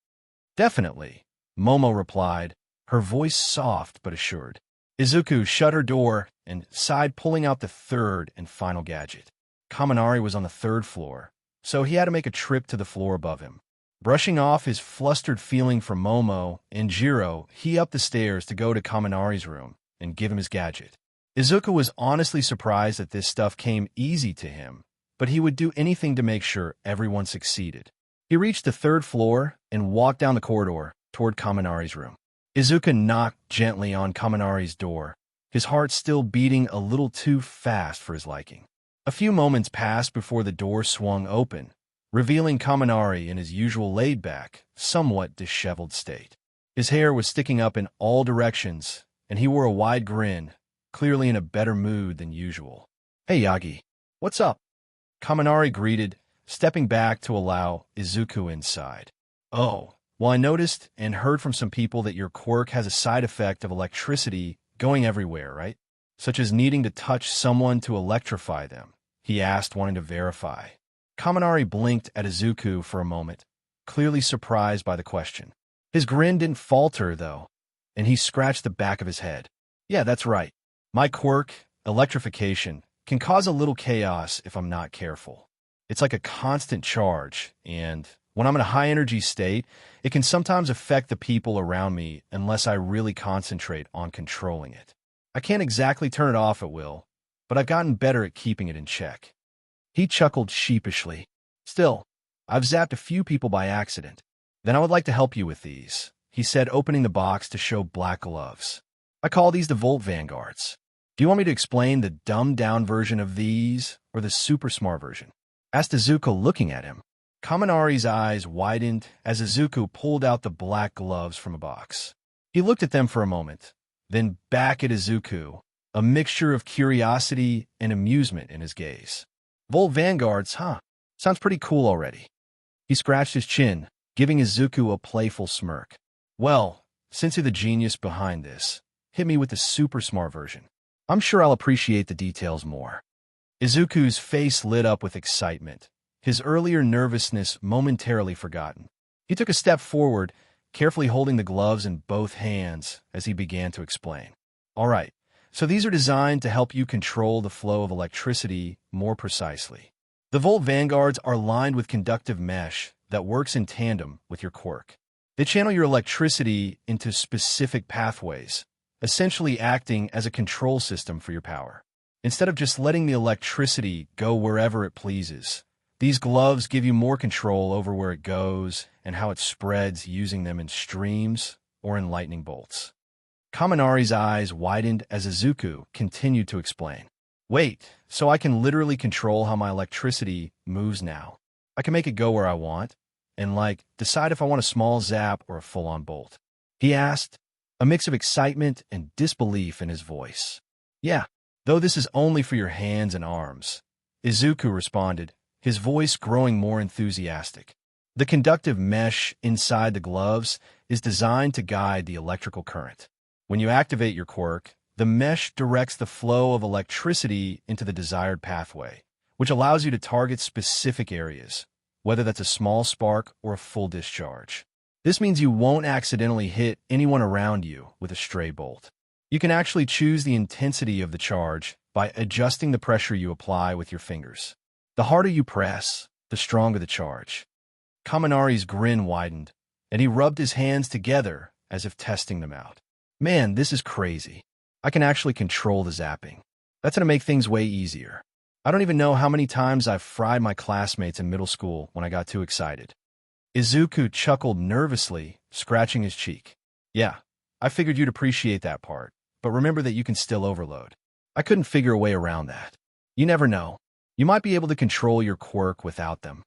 Definitely, Momo replied, her voice soft but assured. Izuku shut her door and sighed, pulling out the third and final gadget. Kaminari was on the third floor, so he had to make a trip to the floor above him. Brushing off his flustered feeling from Momo and Jiro, he upped the stairs to go to Kaminari's room and give him his gadget. Izuku was honestly surprised that this stuff came easy to him, but he would do anything to make sure everyone succeeded. He reached the third floor and walked down the corridor toward Kaminari's room. Izuku knocked gently on Kaminari's door, his heart still beating a little too fast for his liking. A few moments passed before the door swung open, revealing Kaminari in his usual laid-back, somewhat disheveled state. His hair was sticking up in all directions, and he wore a wide grin, clearly in a better mood than usual. Hey, Yagi. What's up? Kaminari greeted, stepping back to allow Izuku inside. Oh, well, I noticed and heard from some people that your quirk has a side effect of electricity going everywhere, right? Such as needing to touch someone to electrify them, he asked, wanting to verify. Kaminari blinked at Izuku for a moment, clearly surprised by the question. His grin didn't falter, though, and he scratched the back of his head. Yeah, that's right. My quirk, electrification, can cause a little chaos if I'm not careful. It's like a constant charge, and when I'm in a high-energy state, it can sometimes affect the people around me unless I really concentrate on controlling it. I can't exactly turn it off at will, but I've gotten better at keeping it in check. He chuckled sheepishly. Still, I've zapped a few people by accident. Then I would like to help you with these, he said, opening the box to show black gloves. I call these the Volt Vanguards. Do you want me to explain the dumbed-down version of these, or the super smart version? Asked Izuku, looking at him. Kaminari's eyes widened as Izuku pulled out the black gloves from a box. He looked at them for a moment, then back at Izuku, a mixture of curiosity and amusement in his gaze. Volt Vanguards, huh? Sounds pretty cool already. He scratched his chin, giving Izuku a playful smirk. Well, since you're the genius behind this, hit me with the super smart version. I'm sure I'll appreciate the details more. Izuku's face lit up with excitement, his earlier nervousness momentarily forgotten. He took a step forward, carefully holding the gloves in both hands as he began to explain. All right, so these are designed to help you control the flow of electricity more precisely. The Volt Vanguards are lined with conductive mesh that works in tandem with your quirk. They channel your electricity into specific pathways, essentially acting as a control system for your power. Instead of just letting the electricity go wherever it pleases, these gloves give you more control over where it goes and how it spreads, using them in streams or in lightning bolts. Kaminari's eyes widened as Izuku continued to explain. Wait, so I can literally control how my electricity moves now. I can make it go where I want, and decide if I want a small zap or a full-on bolt. He asked, a mix of excitement and disbelief in his voice. Yeah, though this is only for your hands and arms, Izuku responded, his voice growing more enthusiastic. The conductive mesh inside the gloves is designed to guide the electrical current. When you activate your quirk, the mesh directs the flow of electricity into the desired pathway, which allows you to target specific areas, whether that's a small spark or a full discharge. This means you won't accidentally hit anyone around you with a stray bolt. You can actually choose the intensity of the charge by adjusting the pressure you apply with your fingers. The harder you press, the stronger the charge. Kaminari's grin widened, and he rubbed his hands together as if testing them out. Man, this is crazy. I can actually control the zapping. That's going to make things way easier. I don't even know how many times I've fried my classmates in middle school when I got too excited. Izuku chuckled nervously, scratching his cheek. Yeah, I figured you'd appreciate that part, but remember that you can still overload. I couldn't figure a way around that. You never know. You might be able to control your quirk without them.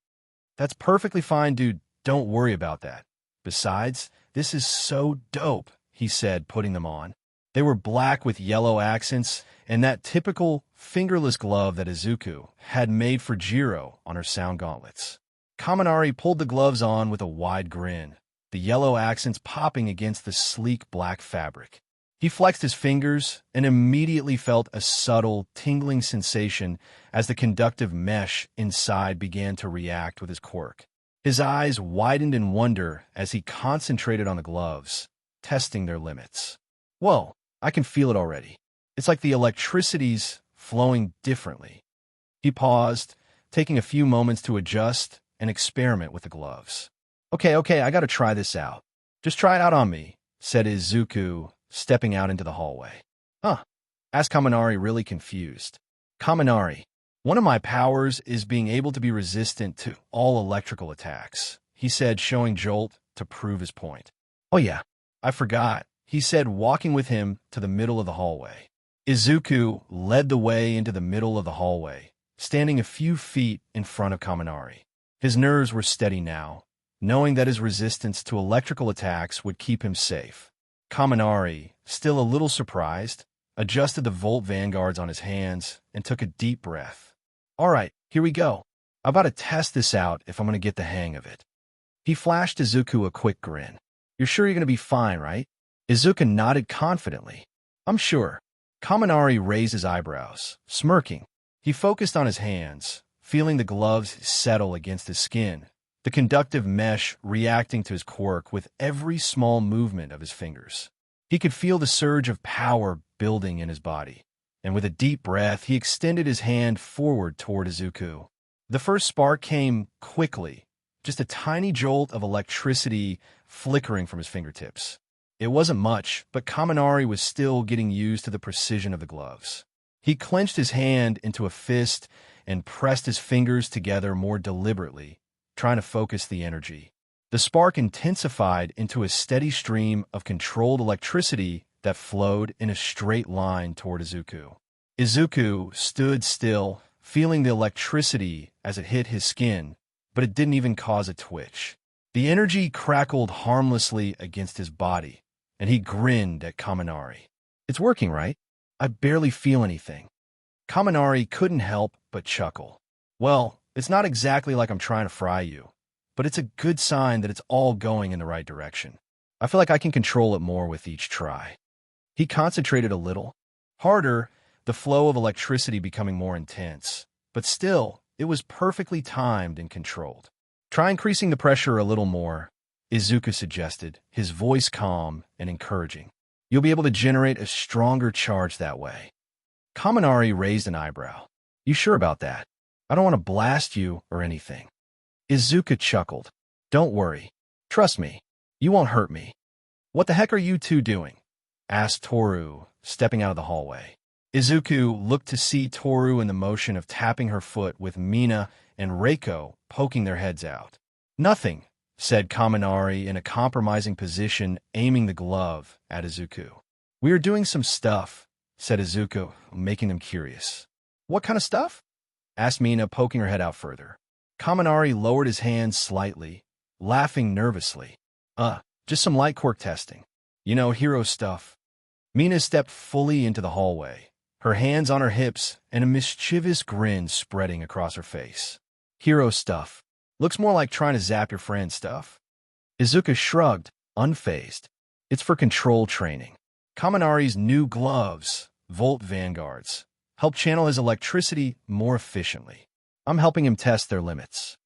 That's perfectly fine, dude. Don't worry about that. Besides, this is so dope, he said, putting them on. They were black with yellow accents and that typical fingerless glove that Izuku had made for Jiro on her sound gauntlets. Kaminari pulled the gloves on with a wide grin, the yellow accents popping against the sleek black fabric. He flexed his fingers and immediately felt a subtle, tingling sensation as the conductive mesh inside began to react with his quirk. His eyes widened in wonder as he concentrated on the gloves, testing their limits. Whoa, I can feel it already. It's like the electricity's flowing differently. He paused, taking a few moments to adjust and experiment with the gloves. Okay, I gotta try this out. Just try it out on me, said Izuku, stepping out into the hallway. Huh? Asked Kaminari, really confused. Kaminari, one of my powers is being able to be resistant to all electrical attacks, he said, showing Jolt to prove his point. Oh yeah, I forgot, he said, walking with him to the middle of the hallway. Izuku led the way into the middle of the hallway, standing a few feet in front of Kaminari. His nerves were steady now, knowing that his resistance to electrical attacks would keep him safe. Kaminari, still a little surprised, adjusted the Volt Vanguards on his hands and took a deep breath. All right, here we go. I'm about to test this out if I'm going to get the hang of it. He flashed Izuku a quick grin. You're sure you're going to be fine, right? Izuku nodded confidently. I'm sure. Kaminari raised his eyebrows, smirking. He focused on his hands, feeling the gloves settle against his skin, the conductive mesh reacting to his quirk with every small movement of his fingers. He could feel the surge of power building in his body, and with a deep breath, he extended his hand forward toward Izuku. The first spark came quickly, just a tiny jolt of electricity flickering from his fingertips. It wasn't much, but Kaminari was still getting used to the precision of the gloves. He clenched his hand into a fist and pressed his fingers together more deliberately, trying to focus the energy. The spark intensified into a steady stream of controlled electricity that flowed in a straight line toward Izuku. Izuku stood still, feeling the electricity as it hit his skin, but it didn't even cause a twitch. The energy crackled harmlessly against his body, and he grinned at Kaminari. It's working, right? I barely feel anything. Kaminari couldn't help but chuckle. Well, it's not exactly like I'm trying to fry you, but it's a good sign that it's all going in the right direction. I feel like I can control it more with each try. He concentrated a little. Harder, the flow of electricity becoming more intense, but still, it was perfectly timed and controlled. Try increasing the pressure a little more, Izuku suggested, his voice calm and encouraging. You'll be able to generate a stronger charge that way. Kaminari raised an eyebrow. You sure about that? I don't want to blast you or anything. Izuku chuckled. Don't worry. Trust me. You won't hurt me. What the heck are you two doing? Asked Toru, stepping out of the hallway. Izuku looked to see Toru in the motion of tapping her foot with Mina and Reiko poking their heads out. Nothing, said Kaminari in a compromising position, aiming the glove at Izuku. We are doing some stuff, said Izuku, making them curious. What kind of stuff? Asked Mina, poking her head out further. Kaminari lowered his hands slightly, laughing nervously. Just some light quirk testing. You know, hero stuff. Mina stepped fully into the hallway, her hands on her hips and a mischievous grin spreading across her face. Hero stuff. Looks more like trying to zap your friend stuff. Izuku shrugged, unfazed. It's for control training. Kaminari's new gloves, Volt Vanguards, help channel his electricity more efficiently. I'm helping him test their limits.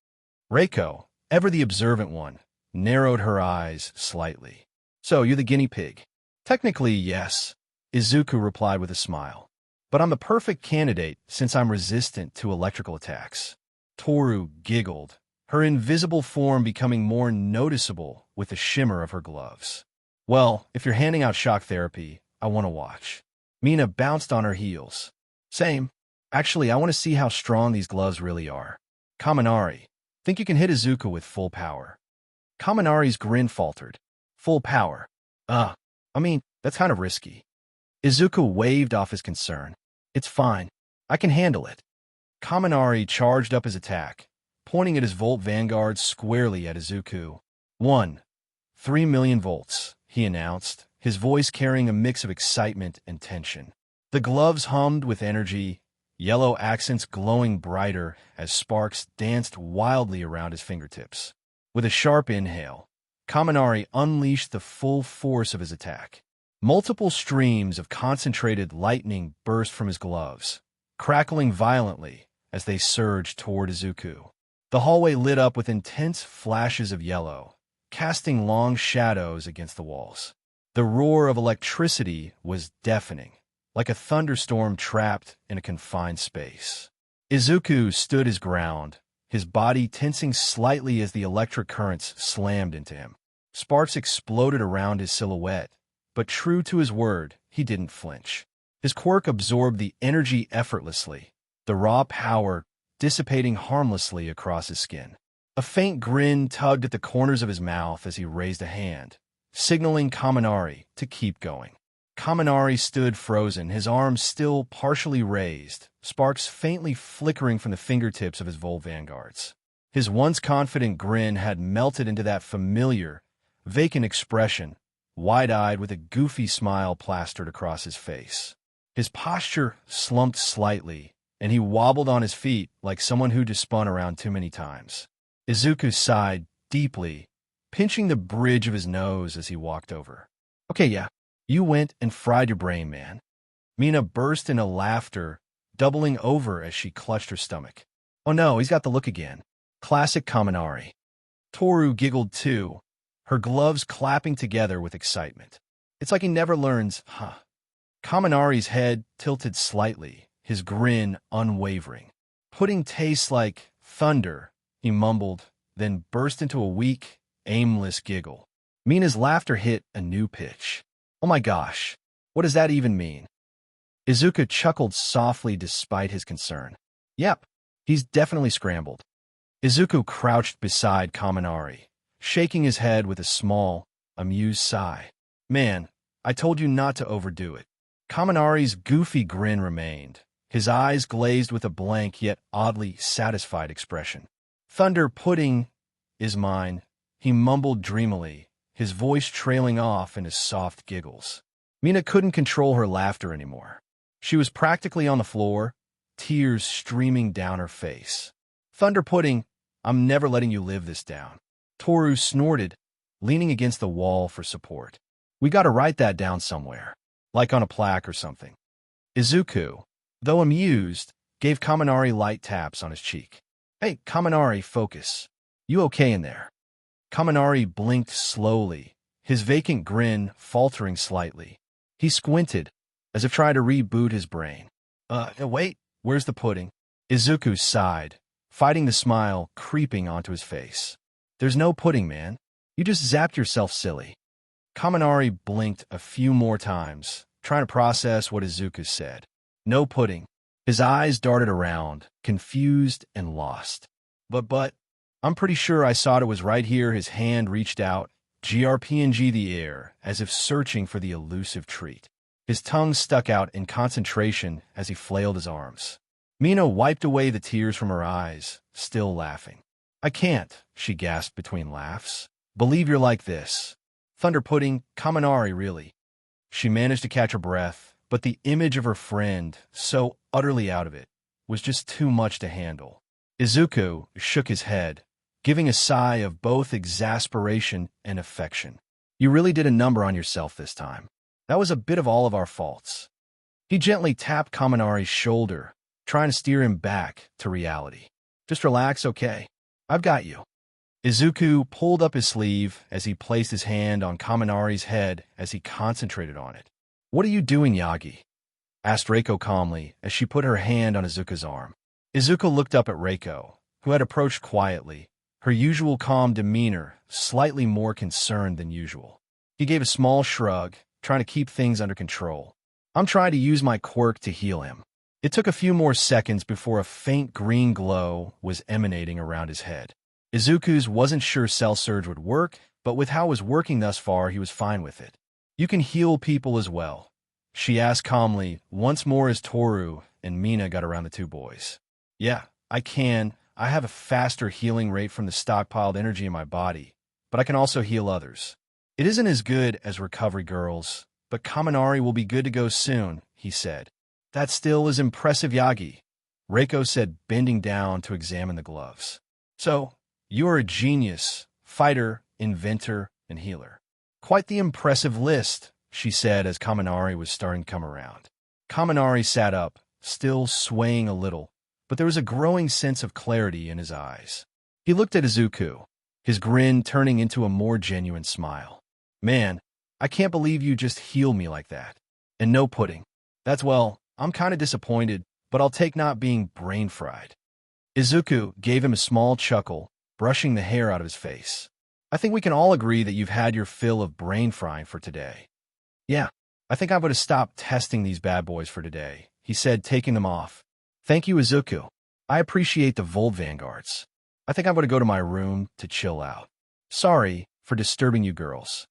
Reiko, ever the observant one, narrowed her eyes slightly. So, you're the guinea pig? Technically, yes, Izuku replied with a smile. But I'm the perfect candidate since I'm resistant to electrical attacks. Toru giggled, her invisible form becoming more noticeable with the shimmer of her gloves. Well, if you're handing out shock therapy, I want to watch. Mina bounced on her heels. Same. Actually, I want to see how strong these gloves really are. Kaminari, think you can hit Izuku with full power? Kaminari's grin faltered. Full power. That's kind of risky. Izuku waved off his concern. It's fine. I can handle it. Kaminari charged up his attack, pointing at his Volt Vanguard squarely at Izuku. 3 million volts, he announced, his voice carrying a mix of excitement and tension. The gloves hummed with energy, yellow accents glowing brighter as sparks danced wildly around his fingertips. With a sharp inhale, Kaminari unleashed the full force of his attack. Multiple streams of concentrated lightning burst from his gloves, crackling violently as they surged toward Izuku. The hallway lit up with intense flashes of yellow, casting long shadows against the walls. The roar of electricity was deafening, like a thunderstorm trapped in a confined space. Izuku stood his ground, his body tensing slightly as the electric currents slammed into him. Sparks exploded around his silhouette, but true to his word, he didn't flinch. His quirk absorbed the energy effortlessly, the raw power dissipating harmlessly across his skin. A faint grin tugged at the corners of his mouth as he raised a hand, signaling Kaminari to keep going. Kaminari stood frozen, his arms still partially raised, sparks faintly flickering from the fingertips of his Vol vanguards. His once confident grin had melted into that familiar, vacant expression, wide-eyed with a goofy smile plastered across his face. His posture slumped slightly, and he wobbled on his feet like someone who just spun around too many times. Izuku sighed deeply, pinching the bridge of his nose as he walked over. Okay, yeah, you went and fried your brain, man. Mina burst into laughter, doubling over as she clutched her stomach. Oh no, he's got the look again. Classic Kaminari. Toru giggled too, her gloves clapping together with excitement. It's like he never learns, huh? Kaminari's head tilted slightly, his grin unwavering. Pudding tastes like thunder, he mumbled, then burst into a weak, aimless giggle. Mina's laughter hit a new pitch. Oh my gosh, what does that even mean? Izuku chuckled softly despite his concern. Yep, he's definitely scrambled. Izuku crouched beside Kaminari, shaking his head with a small, amused sigh. Man, I told you not to overdo it. Kaminari's goofy grin remained, his eyes glazed with a blank yet oddly satisfied expression. Thunder pudding is mine, he mumbled dreamily, his voice trailing off in his soft giggles. Mina couldn't control her laughter anymore. She was practically on the floor, tears streaming down her face. Thunder pudding, I'm never letting you live this down. Toru snorted, leaning against the wall for support. We gotta write that down somewhere, like on a plaque or something. Izuku, though amused, gave Kaminari light taps on his cheek. Hey, Kaminari, focus. You okay in there? Kaminari blinked slowly, his vacant grin faltering slightly. He squinted, as if trying to reboot his brain. Wait, where's the pudding? Izuku sighed, fighting the smile creeping onto his face. There's no pudding, man. You just zapped yourself silly. Kaminari blinked a few more times, trying to process what Izuku said. No pudding. His eyes darted around, confused and lost. But, I'm pretty sure I saw it was right here. His hand reached out, GRPNG the air, as if searching for the elusive treat. His tongue stuck out in concentration as he flailed his arms. Mina wiped away the tears from her eyes, still laughing. I can't, she gasped between laughs. Believe you're like this. Thunder pudding, Kaminari, really. She managed to catch her breath, but the image of her friend, so utterly out of it, was just too much to handle. Izuku shook his head, giving a sigh of both exasperation and affection. You really did a number on yourself this time. That was a bit of all of our faults. He gently tapped Kaminari's shoulder, trying to steer him back to reality. Just relax, okay? I've got you. Izuku pulled up his sleeve as he placed his hand on Kaminari's head as he concentrated on it. What are you doing, Yagi? Asked Reiko calmly as she put her hand on Izuku's arm. Izuku looked up at Reiko, who had approached quietly, her usual calm demeanor slightly more concerned than usual. He gave a small shrug, trying to keep things under control. I'm trying to use my quirk to heal him. It took a few more seconds before a faint green glow was emanating around his head. Izuku's wasn't sure Cell Surge would work, but with how it was working thus far, he was fine with it. You can heal people as well, she asked calmly, once more as Toru and Mina got around the two boys. Yeah, I can. I have a faster healing rate from the stockpiled energy in my body, but I can also heal others. It isn't as good as Recovery Girls, but Kaminari will be good to go soon, he said. That still is impressive, Yagi, Reiko said, bending down to examine the gloves. So, you are a genius, fighter, inventor, and healer. Quite the impressive list, she said as Kaminari was starting to come around. Kaminari sat up, still swaying a little, but there was a growing sense of clarity in his eyes. He looked at Izuku, his grin turning into a more genuine smile. Man, I can't believe you just healed me like that. And no pudding. I'm kind of disappointed, but I'll take not being brain-fried. Izuku gave him a small chuckle, brushing the hair out of his face. I think we can all agree that you've had your fill of brain frying for today. Yeah, I think I'm going to stop testing these bad boys for today, he said, taking them off. Thank you, Izuku. I appreciate the Volt Vanguards. I think I'm going to go to my room to chill out. Sorry for disturbing you girls.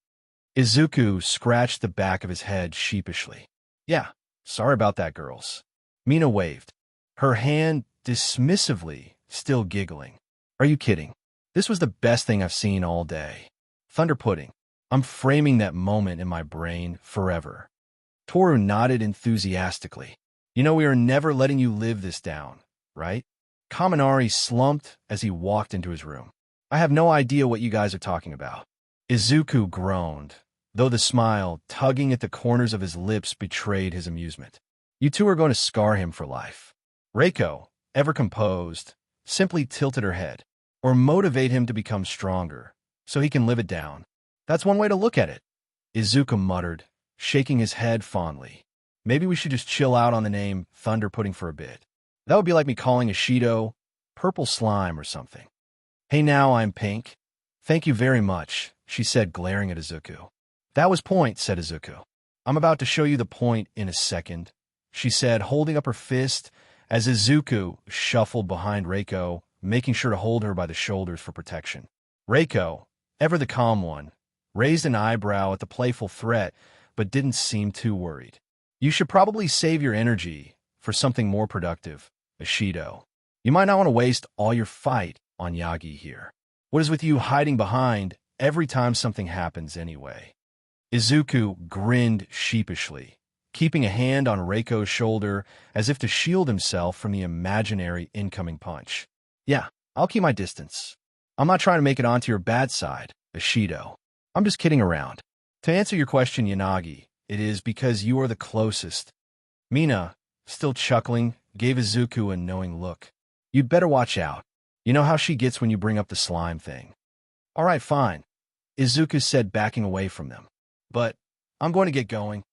Izuku scratched the back of his head sheepishly. Yeah, sorry about that, girls. Mina waved, her hand dismissively, still giggling. Are you kidding? This was the best thing I've seen all day. Thunder pudding. I'm framing that moment in my brain forever. Toru nodded enthusiastically. You know we are never letting you live this down, right? Kaminari slumped as he walked into his room. I have no idea what you guys are talking about. Izuku groaned, though the smile tugging at the corners of his lips betrayed his amusement. You two are going to scar him for life. Reiko, ever composed, simply tilted her head, or motivate him to become stronger, so he can live it down. That's one way to look at it. Izuku muttered, shaking his head fondly. Maybe we should just chill out on the name Thunder Pudding for a bit. That would be like me calling Ishido Purple Slime or something. Hey now, I'm Pink. Thank you very much, she said, glaring at Izuku. That was point, said Izuku. I'm about to show you the point in a second, she said, holding up her fist as Izuku shuffled behind Reiko, making sure to hold her by the shoulders for protection. Reiko, ever the calm one, raised an eyebrow at the playful threat, but didn't seem too worried. You should probably save your energy for something more productive, Ishido. You might not want to waste all your fight on Yagi here. What is with you hiding behind every time something happens anyway? Izuku grinned sheepishly, keeping a hand on Reiko's shoulder as if to shield himself from the imaginary incoming punch. Yeah, I'll keep my distance. I'm not trying to make it onto your bad side, Ishido. I'm just kidding around. To answer your question, Yanagi, it is because you are the closest. Mina, still chuckling, gave Izuku a knowing look. You'd better watch out. You know how she gets when you bring up the slime thing. All right, fine, Izuku said, backing away from them. But I'm going to get going.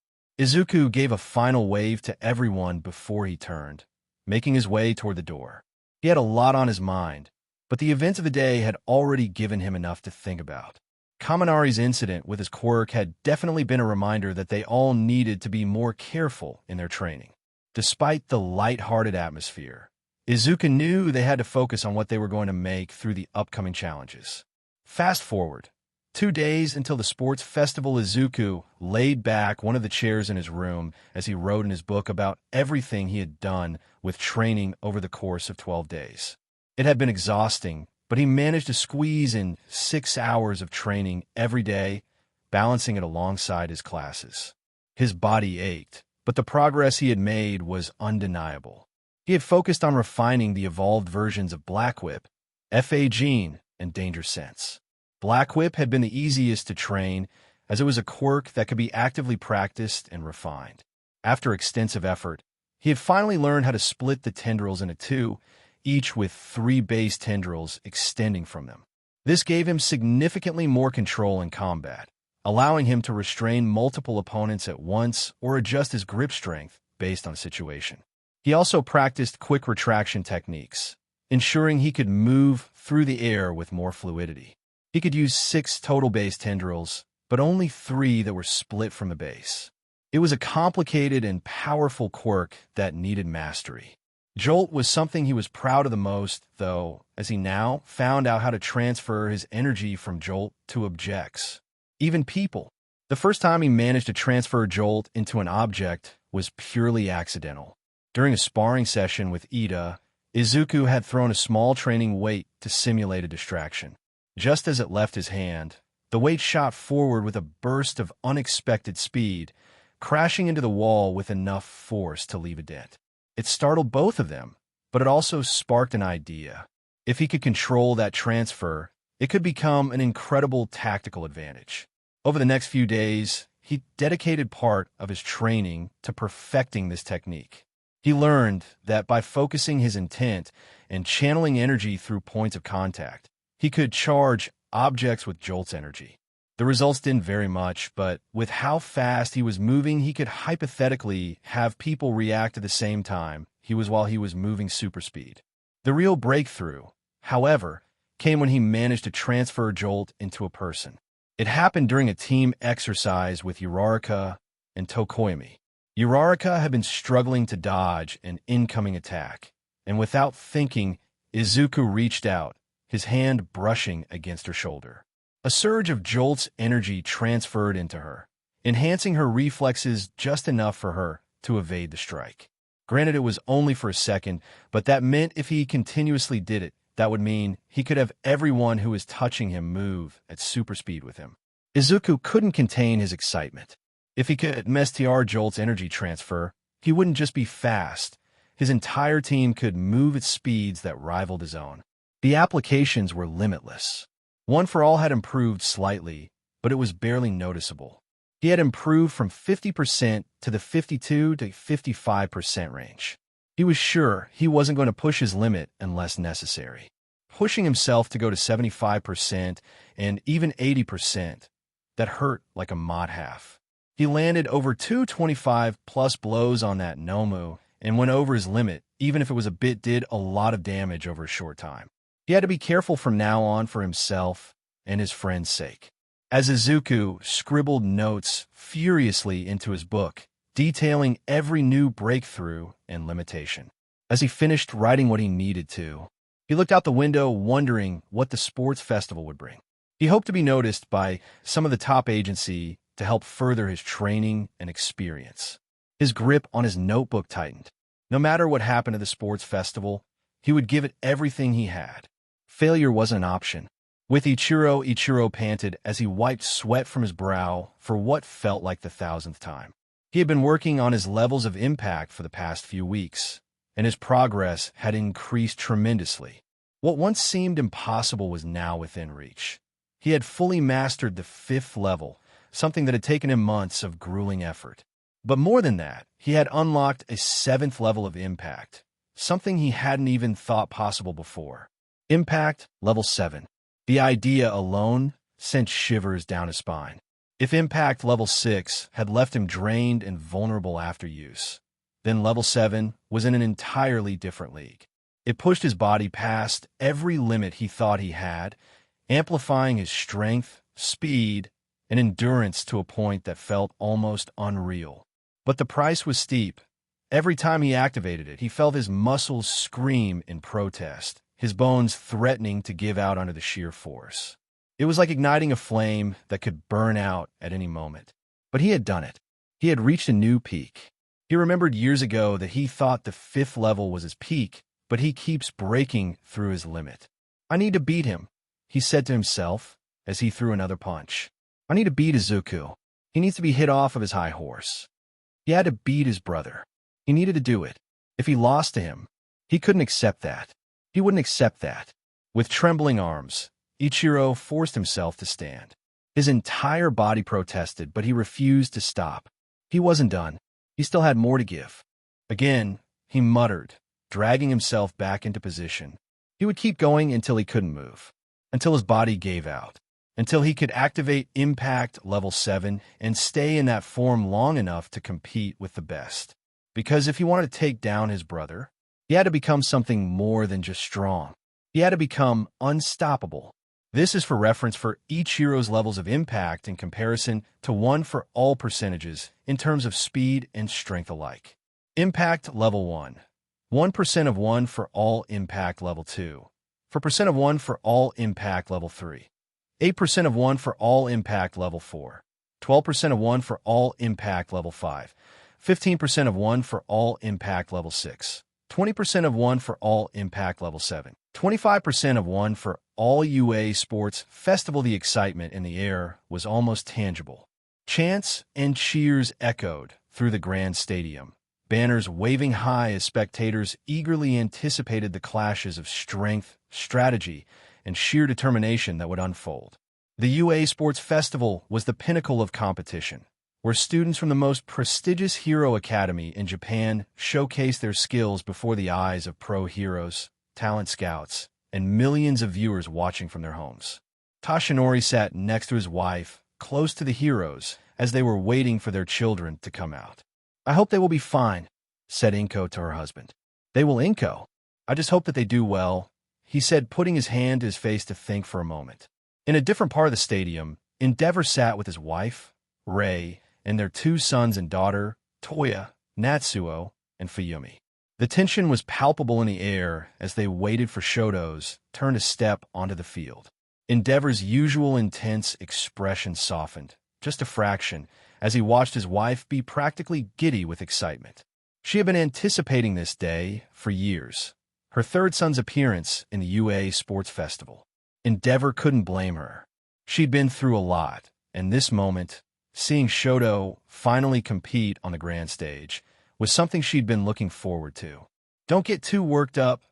Izuku gave a final wave to everyone before he turned, making his way toward the door. He had a lot on his mind, but the events of the day had already given him enough to think about. Kaminari's incident with his quirk had definitely been a reminder that they all needed to be more careful in their training. Despite the light-hearted atmosphere, Izuku knew they had to focus on what they were going to make through the upcoming challenges. Fast forward 2 days until the sports festival. Izuku laid back one of the chairs in his room as he wrote in his book about everything he had done with training over the course of 12 days. It had been exhausting, but he managed to squeeze in 6 hours of training every day, balancing it alongside his classes. His body ached, but the progress he had made was undeniable. He had focused on refining the evolved versions of Black Whip, F.A. Gene, and Danger Sense. Black Whip had been the easiest to train, as it was a quirk that could be actively practiced and refined. After extensive effort, he had finally learned how to split the tendrils into 2, each with 3 base tendrils extending from them. This gave him significantly more control in combat, allowing him to restrain multiple opponents at once or adjust his grip strength based on the situation. He also practiced quick retraction techniques, ensuring he could move through the air with more fluidity. He could use 6 total base tendrils, but only 3 that were split from the base. It was a complicated and powerful quirk that needed mastery. Jolt was something he was proud of the most, though, as he now found out how to transfer his energy from Jolt to objects, even people. The first time he managed to transfer Jolt into an object was purely accidental. During a sparring session with Ida, Izuku had thrown a small training weight to simulate a distraction. Just as it left his hand, the weight shot forward with a burst of unexpected speed, crashing into the wall with enough force to leave a dent. It startled both of them, but it also sparked an idea. If he could control that transfer, it could become an incredible tactical advantage. Over the next few days, he dedicated part of his training to perfecting this technique. He learned that by focusing his intent and channeling energy through points of contact, he could charge objects with Jolt's energy. The results didn't vary much, but with how fast he was moving, he could hypothetically have people react at the same time while he was moving super speed. The real breakthrough, however, came when he managed to transfer Jolt into a person. It happened during a team exercise with Uraraka and Tokoyami. Uraraka had been struggling to dodge an incoming attack, and without thinking, Izuku reached out, his hand brushing against her shoulder. A surge of Jolt's energy transferred into her, enhancing her reflexes just enough for her to evade the strike. Granted, it was only for a second, but that meant if he continuously did it, that would mean he could have everyone who was touching him move at super speed with him. Izuku couldn't contain his excitement. If he could master Jolt's energy transfer, he wouldn't just be fast. His entire team could move at speeds that rivaled his own. The applications were limitless. One for All had improved slightly, but it was barely noticeable. He had improved from 50% to the 52 to 55% range. He was sure he wasn't going to push his limit unless necessary. Pushing himself to go to 75% and even 80%, that hurt like a mod half. He landed over 225 plus blows on that Momo and went over his limit, even if it was a bit, did a lot of damage over a short time. He had to be careful from now on for himself and his friend's sake. As Izuku scribbled notes furiously into his book, detailing every new breakthrough and limitation. As he finished writing what he needed to, he looked out the window wondering what the sports festival would bring. He hoped to be noticed by some of the top agency to help further his training and experience. His grip on his notebook tightened. No matter what happened at the sports festival, he would give it everything he had. Failure wasn't an option. With Ichiro panted as he wiped sweat from his brow for what felt like the 1,000th time. He had been working on his levels of impact for the past few weeks, and his progress had increased tremendously. What once seemed impossible was now within reach. He had fully mastered the 5th level, something that had taken him months of grueling effort. But more than that, he had unlocked a 7th level of impact, something he hadn't even thought possible before. Impact level 7. The idea alone sent shivers down his spine. If impact level 6 had left him drained and vulnerable after use, then level 7 was in an entirely different league. It pushed his body past every limit he thought he had, amplifying his strength, speed, and endurance to a point that felt almost unreal. But the price was steep. Every time he activated it, he felt his muscles scream in protest, his bones threatening to give out under the sheer force. It was like igniting a flame that could burn out at any moment. But he had done it. He had reached a new peak. He remembered years ago that he thought the 5th level was his peak, but he keeps breaking through his limit. I need to beat him, he said to himself as he threw another punch. I need to beat Izuku. He needs to be hit off of his high horse. He had to beat his brother. He needed to do it. If he lost to him, he couldn't accept that. He wouldn't accept that. With trembling arms, Ichiro forced himself to stand. His entire body protested, but he refused to stop. He wasn't done. He still had more to give. Again, he muttered, dragging himself back into position. He would keep going until he couldn't move, until his body gave out, until he could activate Impact Level 7 and stay in that form long enough to compete with the best. Because if he wanted to take down his brother, he had to become something more than just strong. He had to become unstoppable. This is for reference for each hero's levels of impact in comparison to one for all percentages in terms of speed and strength alike. Impact Level 1. 1% of 1 for all Impact Level 2. 4% of 1 for all Impact Level 3. 8% of 1 for all Impact Level 4. 12% of 1 for all Impact Level 5. 15% of 1 for all Impact Level 6. 20% of 1 for all Impact Level 7. 25% of 1 for all UA Sports Festival. The excitement in the air was almost tangible. Chants and cheers echoed through the grand stadium, banners waving high as spectators eagerly anticipated the clashes of strength, strategy, and sheer determination that would unfold. The UA Sports Festival was the pinnacle of competition, where students from the most prestigious hero academy in Japan showcased their skills before the eyes of pro heroes, talent scouts, and millions of viewers watching from their homes. Toshinori sat next to his wife, close to the heroes, as they were waiting for their children to come out. "I hope they will be fine," said Inko to her husband. "They will, Inko. I just hope that they do well," he said, putting his hand to his face to think for a moment. In a different part of the stadium, Endeavor sat with his wife, Rei, and their 2 sons and daughter, Toya, Natsuo, and Fuyumi. The tension was palpable in the air as they waited for Shoto's turn to step onto the field. Endeavor's usual intense expression softened, just a fraction, as he watched his wife be practically giddy with excitement. She had been anticipating this day for years, her 3rd son's appearance in the UA Sports Festival. Endeavor couldn't blame her. She'd been through a lot, and this moment, seeing Shoto finally compete on the grand stage, was something she'd been looking forward to. "Don't get too worked up,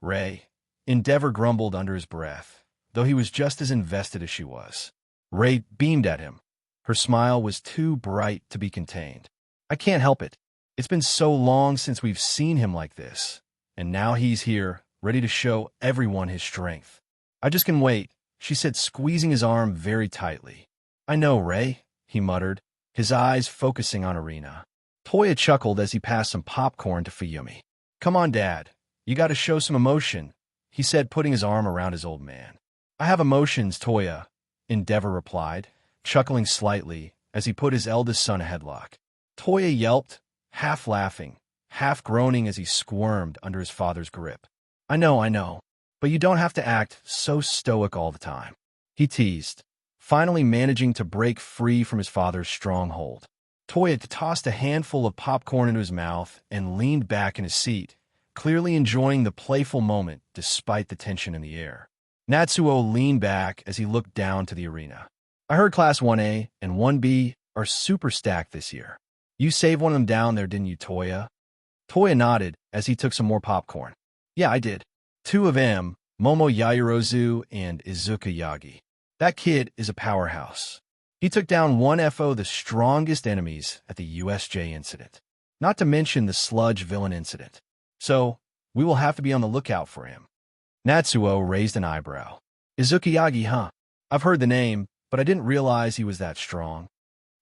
Rei," Endeavor grumbled under his breath, though he was just as invested as she was. Rei beamed at him. Her smile was too bright to be contained. "I can't help it. It's been so long since we've seen him like this, and now he's here, ready to show everyone his strength. I just can wait," she said, squeezing his arm very tightly. "I know, Rei," he muttered, his eyes focusing on Arena. Toya chuckled as he passed some popcorn to Fuyumi. "Come on, Dad. You got to show some emotion," he said, putting his arm around his old man. "I have emotions, Toya," Endeavor replied, chuckling slightly as he put his eldest son a headlock. Toya yelped, half laughing, half groaning as he squirmed under his father's grip. I know, but you don't have to act so stoic all the time," he teased, finally managing to break free from his father's stronghold. Toya tossed a handful of popcorn into his mouth and leaned back in his seat, clearly enjoying the playful moment despite the tension in the air. Natsuo leaned back as he looked down to the arena. "I heard Class 1A and 1B are super stacked this year. You saved one of them down there, didn't you, Toya?" Toya nodded as he took some more popcorn. "Yeah, I did. 2 of them, Momo Yaoyorozu and Izuku Yagi. That kid is a powerhouse. He took down 1FO the strongest enemies at the USJ incident, not to mention the sludge villain incident. So, we will have to be on the lookout for him." Natsuo raised an eyebrow. "Izuku Yagi, huh? I've heard the name, but I didn't realize he was that strong."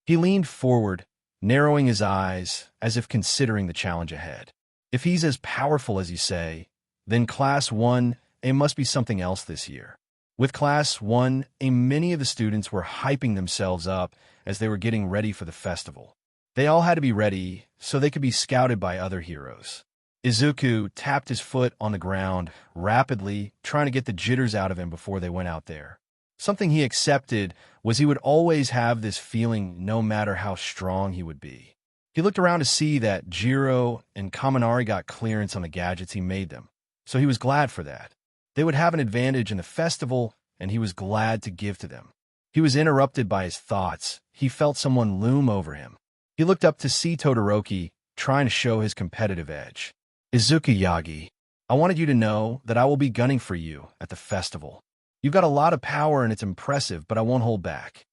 He leaned forward, narrowing his eyes as if considering the challenge ahead. "If he's as powerful as you say, then Class 1A must be something else this year." With Class 1A, many of the students were hyping themselves up as they were getting ready for the festival. They all had to be ready so they could be scouted by other heroes. Izuku tapped his foot on the ground rapidly, trying to get the jitters out of him before they went out there. Something he accepted was he would always have this feeling no matter how strong he would be. He looked around to see that Jiro and Kaminari got clearance on the gadgets he made them, so he was glad for that. They would have an advantage in the festival, and he was glad to give to them. He was interrupted by his thoughts. He felt someone loom over him. He looked up to see Todoroki, trying to show his competitive edge. "Izuku Yagi, I wanted you to know that I will be gunning for you at the festival. You've got a lot of power and it's impressive, but I won't hold back."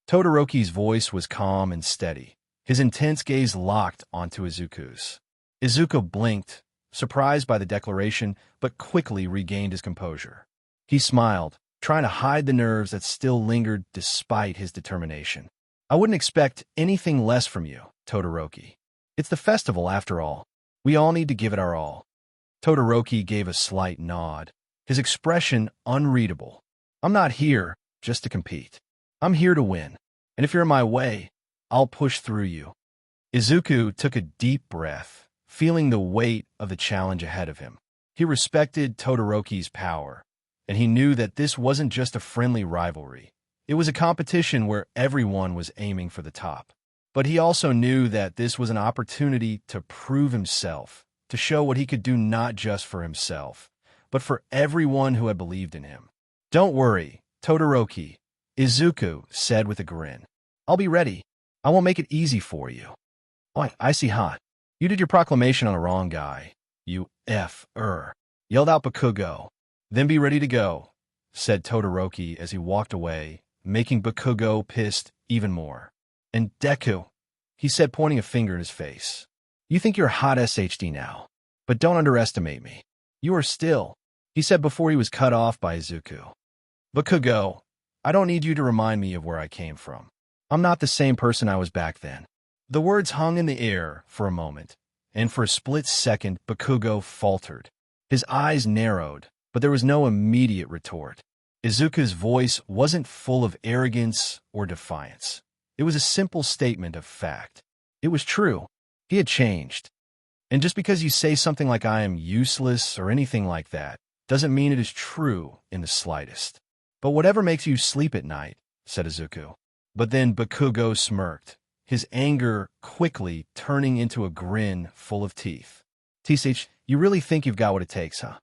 Todoroki's voice was calm and steady, his intense gaze locked onto Izuku's. Izuku blinked, surprised by the declaration, but quickly regained his composure. He smiled, trying to hide the nerves that still lingered despite his determination. "I wouldn't expect anything less from you, Todoroki. It's the festival, after all. We all need to give it our all." Todoroki gave a slight nod, his expression unreadable. "I'm not here just to compete. I'm here to win, and if you're in my way, I'll push through you." Izuku took a deep breath, feeling the weight of the challenge ahead of him. He respected Todoroki's power, and he knew that this wasn't just a friendly rivalry. It was a competition where everyone was aiming for the top. But he also knew that this was an opportunity to prove himself, to show what he could do not just for himself, but for everyone who had believed in him. "Don't worry, Todoroki," Izuku said with a grin. "I'll be ready. I won't make it easy for you." "Oh, I see, huh? You did your proclamation on the wrong guy. You yelled out Bakugo. "Then be ready to go," said Todoroki as he walked away, making Bakugo pissed even more. And Deku, he said, pointing a finger in his face. You think you're hot SHD now, but don't underestimate me. You are still, he said before he was cut off by Izuku. Bakugo, I don't need you to remind me of where I came from. I'm not the same person I was back then. The words hung in the air for a moment, and for a split second Bakugo faltered. His eyes narrowed, but there was no immediate retort. Izuku's voice wasn't full of arrogance or defiance. It was a simple statement of fact. It was true. He had changed. And just because you say something like I am useless or anything like that, doesn't mean it is true in the slightest. But whatever makes you sleep at night, said Izuku. But then Bakugo smirked, his anger quickly turning into a grin full of teeth. TCH, you really think you've got what it takes, huh?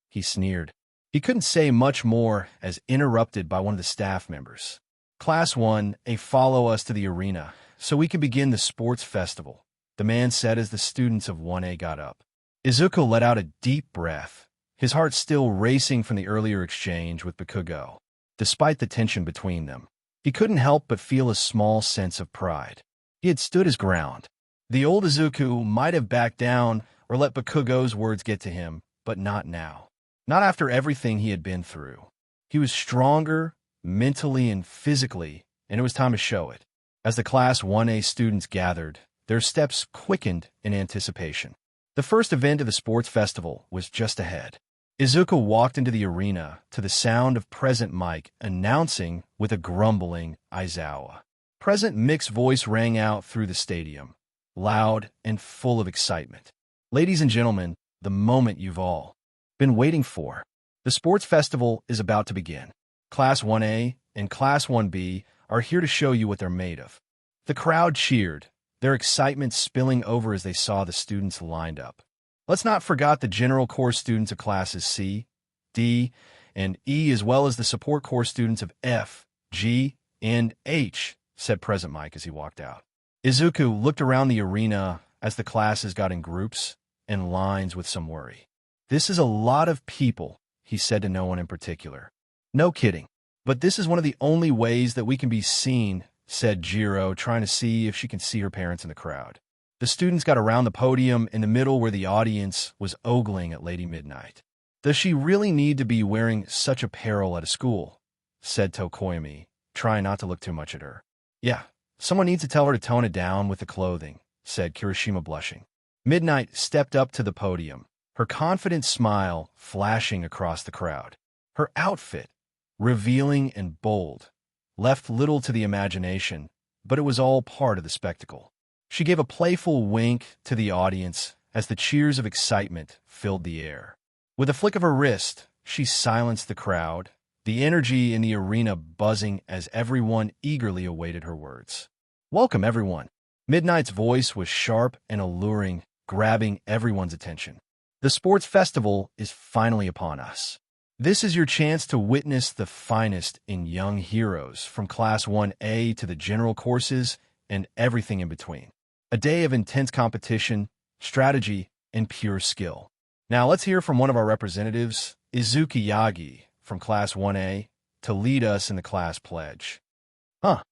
He sneered. He couldn't say much more as interrupted by one of the staff members. Class 1A, follow us to the arena so we can begin the sports festival, the man said as the students of 1A got up. Izuku let out a deep breath, his heart still racing from the earlier exchange with Bakugo. Despite the tension between them, he couldn't help but feel a small sense of pride. He had stood his ground. The old Izuku might have backed down or let Bakugo's words get to him, but not now. Not after everything he had been through. He was stronger, mentally and physically, and it was time to show it. As the Class 1A students gathered, their steps quickened in anticipation. The first event of the sports festival was just ahead. Izuku walked into the arena to the sound of Present Mike announcing with a grumbling Aizawa. Present Mick's voice rang out through the stadium, loud and full of excitement. Ladies and gentlemen, the moment you've all been waiting for. The sports festival is about to begin. Class 1A and Class 1B are here to show you what they're made of. The crowd cheered, their excitement spilling over as they saw the students lined up. Let's not forget the general course students of classes C, D, and E, as well as the support course students of F, G, and H, said Present Mike as he walked out. Izuku looked around the arena as the classes got in groups and lines with some worry. This is a lot of people, he said to no one in particular. No kidding. But this is one of the only ways that we can be seen, said Jiro, trying to see if she can see her parents in the crowd. The students got around the podium in the middle where the audience was ogling at Lady Midnight. Does she really need to be wearing such apparel at a school? Said Tokoyami, trying not to look too much at her. Yeah, someone needs to tell her to tone it down with the clothing, said Kirishima, blushing. Midnight stepped up to the podium, her confident smile flashing across the crowd. Her outfit, revealing and bold, left little to the imagination, but it was all part of the spectacle. She gave a playful wink to the audience as the cheers of excitement filled the air. With a flick of her wrist, she silenced the crowd, the energy in the arena buzzing as everyone eagerly awaited her words. Welcome, everyone. Midnight's voice was sharp and alluring, grabbing everyone's attention. The sports festival is finally upon us. This is your chance to witness the finest in young heroes from Class 1A to the general courses and everything in between. A day of intense competition, strategy, and pure skill. Now let's hear from one of our representatives, Izuku Yagi from Class 1A, to lead us in the class pledge. Huh?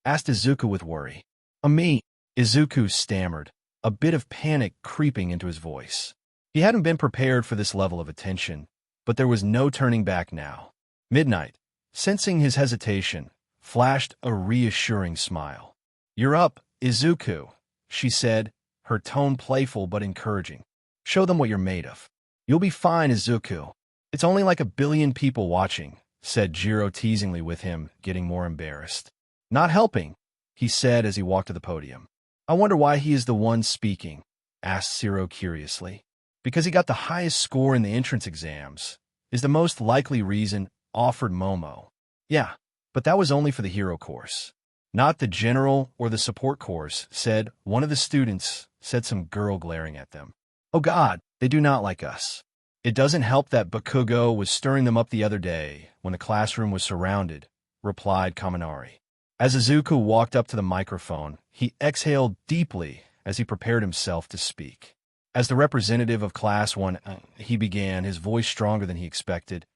Asked Izuku with worry. Me. Izuku stammered, a bit of panic creeping into his voice. He hadn't been prepared for this level of attention, but there was no turning back now. Midnight, sensing his hesitation, flashed a reassuring smile. You're up, Izuku, she said, her tone playful but encouraging. Show them what you're made of. You'll be fine, Izuku. It's only like 1 billion people watching, said Jiro teasingly with him, getting more embarrassed. Not helping, he said as he walked to the podium. I wonder why he is the one speaking, asked Zero curiously. Because he got the highest score in the entrance exams, is the most likely reason, offered Momo. Yeah, but that was only for the hero course. Not the general or the support course, said one of the students, said some girl glaring at them. Oh God, they do not like us. It doesn't help that Bakugo was stirring them up the other day when the classroom was surrounded, replied Kaminari. As Izuku walked up to the microphone, he exhaled deeply as he prepared himself to speak. As the representative of Class 1, he began, his voice stronger than he expected.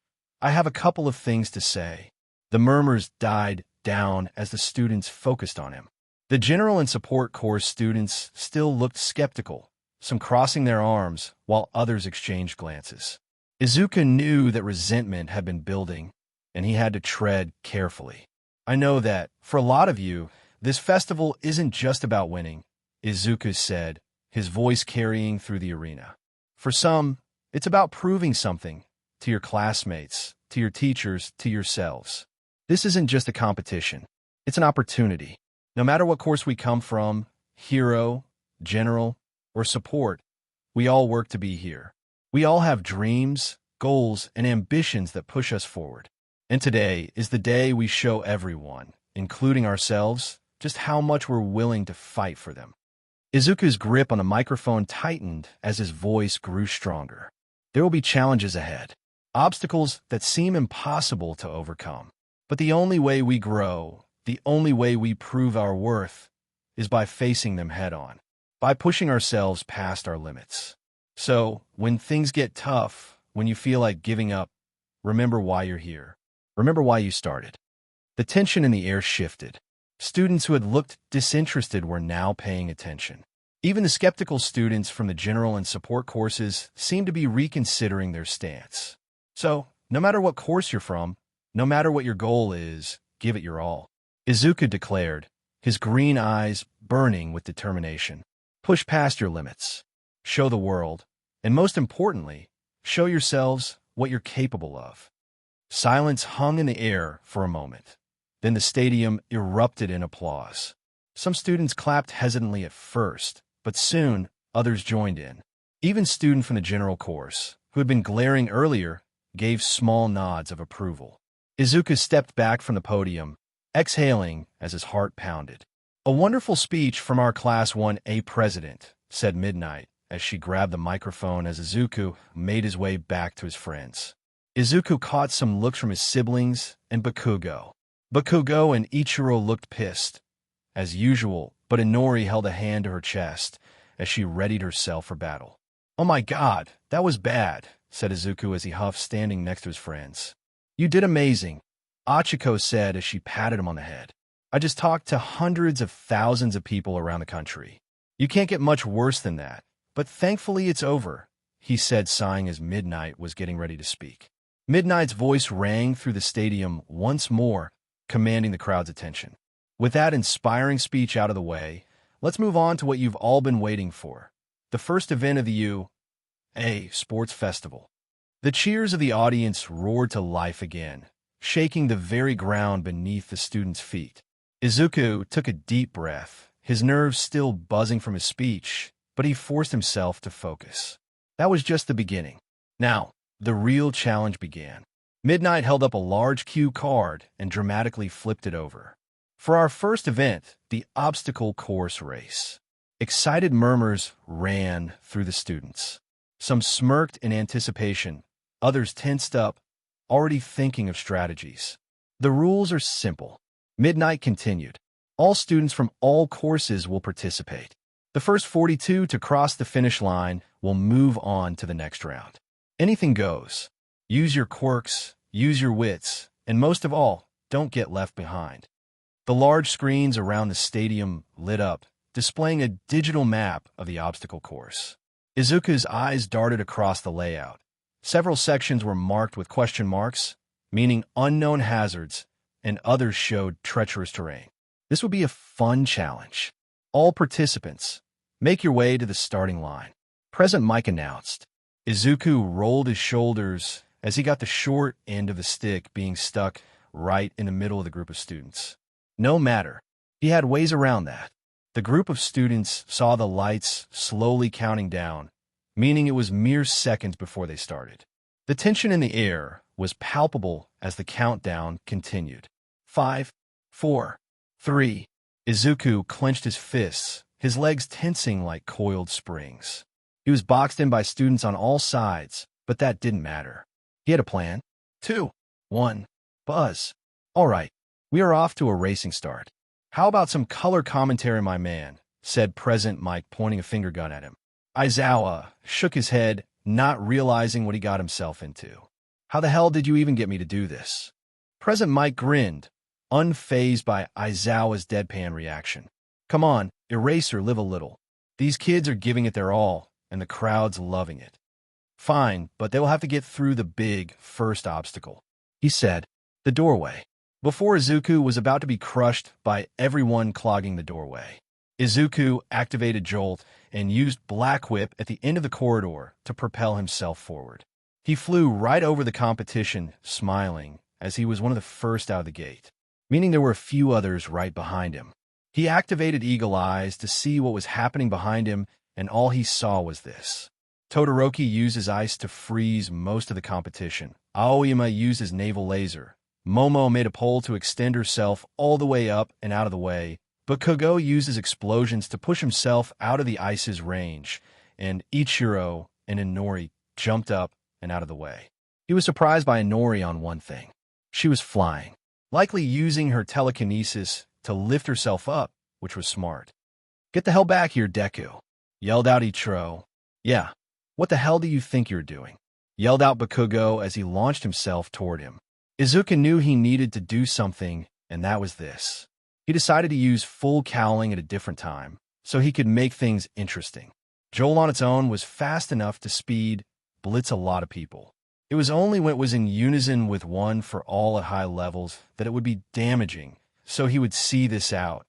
I have a couple of things to say. The murmurs died down as the students focused on him. The general and support course students still looked skeptical, some crossing their arms while others exchanged glances. Izuku knew that resentment had been building, and he had to tread carefully. I know that, for a lot of you, this festival isn't just about winning, Izuku said, his voice carrying through the arena. For some, it's about proving something to your classmates, to your teachers, to yourselves. This isn't just a competition. It's an opportunity. No matter what course we come from, hero, general, or support, we all work to be here. We all have dreams, goals, and ambitions that push us forward. And today is the day we show everyone, including ourselves, just how much we're willing to fight for them. Izuku's grip on the microphone tightened as his voice grew stronger. There will be challenges ahead, obstacles that seem impossible to overcome. But the only way we grow, the only way we prove our worth, is by facing them head-on, by pushing ourselves past our limits. So, when things get tough, when you feel like giving up, remember why you're here. Remember why you started. The tension in the air shifted. Students who had looked disinterested were now paying attention. Even the skeptical students from the general and support courses seemed to be reconsidering their stance. So, no matter what course you're from, no matter what your goal is, give it your all. Izuku declared, his green eyes burning with determination. Push past your limits. Show the world, and most importantly, show yourselves what you're capable of. Silence hung in the air for a moment. Then the stadium erupted in applause. Some students clapped hesitantly at first, but soon others joined in. Even students from the general course, who had been glaring earlier, gave small nods of approval. Izuku stepped back from the podium, exhaling as his heart pounded. "A wonderful speech from our Class 1A president," said Midnight, as she grabbed the microphone as Izuku made his way back to his friends. Izuku caught some looks from his siblings and Bakugo. Bakugo and Ichiro looked pissed, as usual, but Inori held a hand to her chest as she readied herself for battle. "Oh my god, that was bad," said Izuku as he huffed standing next to his friends. "You did amazing," Achiko said as she patted him on the head. "I just talked to hundreds of thousands of people around the country. You can't get much worse than that, but thankfully it's over," he said, sighing as Midnight was getting ready to speak. Midnight's voice rang through the stadium once more, commanding the crowd's attention. With that inspiring speech out of the way, let's move on to what you've all been waiting for, the first event of the UA Sports Festival. The cheers of the audience roared to life again, shaking the very ground beneath the students' feet. Izuku took a deep breath, his nerves still buzzing from his speech, but he forced himself to focus. That was just the beginning. Now, the real challenge began. Midnight held up a large cue card and dramatically flipped it over. For our first event, the obstacle course race. Excited murmurs ran through the students. Some smirked in anticipation, others tensed up, already thinking of strategies. The rules are simple. Midnight continued. All students from all courses will participate. The first 42 to cross the finish line will move on to the next round. Anything goes. Use your quirks, use your wits, and most of all, don't get left behind. The large screens around the stadium lit up, displaying a digital map of the obstacle course. Izuku's eyes darted across the layout. Several sections were marked with question marks, meaning unknown hazards, and others showed treacherous terrain. This would be a fun challenge. All participants, make your way to the starting line. President Mike announced. Izuku rolled his shoulders as he got the short end of the stick being stuck right in the middle of the group of students. No matter. He had ways around that. The group of students saw the lights slowly counting down, meaning it was mere seconds before they started. The tension in the air was palpable as the countdown continued. 5, 4, 3. Izuku clenched his fists, his legs tensing like coiled springs. He was boxed in by students on all sides, but that didn't matter. He had a plan. 2, 1, buzz. All right, we are off to a racing start. How about some color commentary, my man? Said President Mike, pointing a finger gun at him. Aizawa shook his head, not realizing what he got himself into. How the hell did you even get me to do this? President Mike grinned, unfazed by Aizawa's deadpan reaction. Come on, Eraser, live a little. These kids are giving it their all, and the crowd's loving it. Fine, but they will have to get through the big first obstacle, he said. The doorway. Before Izuku was about to be crushed by everyone clogging the doorway. Izuku activated Jolt and used Black Whip at the end of the corridor to propel himself forward. He flew right over the competition, smiling, as he was one of the first out of the gate, meaning there were a few others right behind him. He activated Eagle Eyes to see what was happening behind him, and all he saw was this. Todoroki uses ice to freeze most of the competition. Aoyama used his naval laser. Momo made a pole to extend herself all the way up and out of the way, but Kogo uses explosions to push himself out of the ice's range, and Ichiro and Inori jumped up and out of the way. He was surprised by Inori on one thing. She was flying, likely using her telekinesis to lift herself up, which was smart. Get the hell back here, Deku, yelled out Ichiro. Yeah, what the hell do you think you're doing? Yelled out Bakugo as he launched himself toward him. Izuku knew he needed to do something, and that was this. He decided to use full cowling at a different time, so he could make things interesting. Joel on its own was fast enough to blitz a lot of people. It was only when it was in unison with one for all at high levels that it would be damaging, so he would see this out.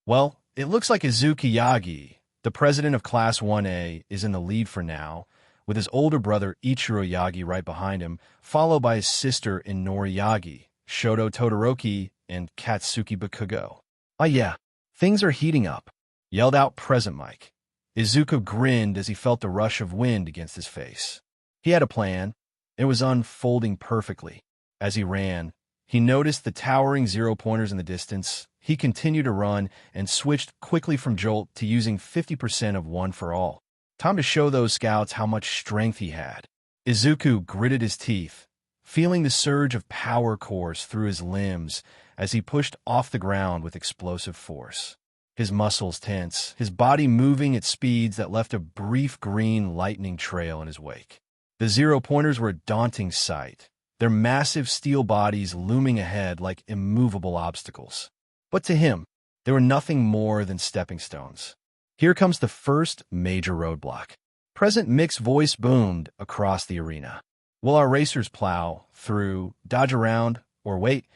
Well, it looks like Izuku Yagi, the president of Class 1A, is in the lead for now, with his older brother Ichiro Yagi right behind him, followed by his sister Inori Yagi, Shoto Todoroki, and Katsuki Bakugo. Ah yeah, things are heating up, yelled out Present Mike. Izuku grinned as he felt the rush of wind against his face. He had a plan. It was unfolding perfectly. As he ran, he noticed the towering zero-pointers in the distance. He continued to run and switched quickly from Jolt to using 50% of One for All. Time to show those scouts how much strength he had. Izuku gritted his teeth, feeling the surge of power course through his limbs as he pushed off the ground with explosive force. His muscles tense, his body moving at speeds that left a brief green lightning trail in his wake. The zero-pointers were a daunting sight, their massive steel bodies looming ahead like immovable obstacles. But to him, they were nothing more than stepping stones. Here comes the first major roadblock. Present Mick's voice boomed across the arena. Will our racers plow through, dodge around, or wait?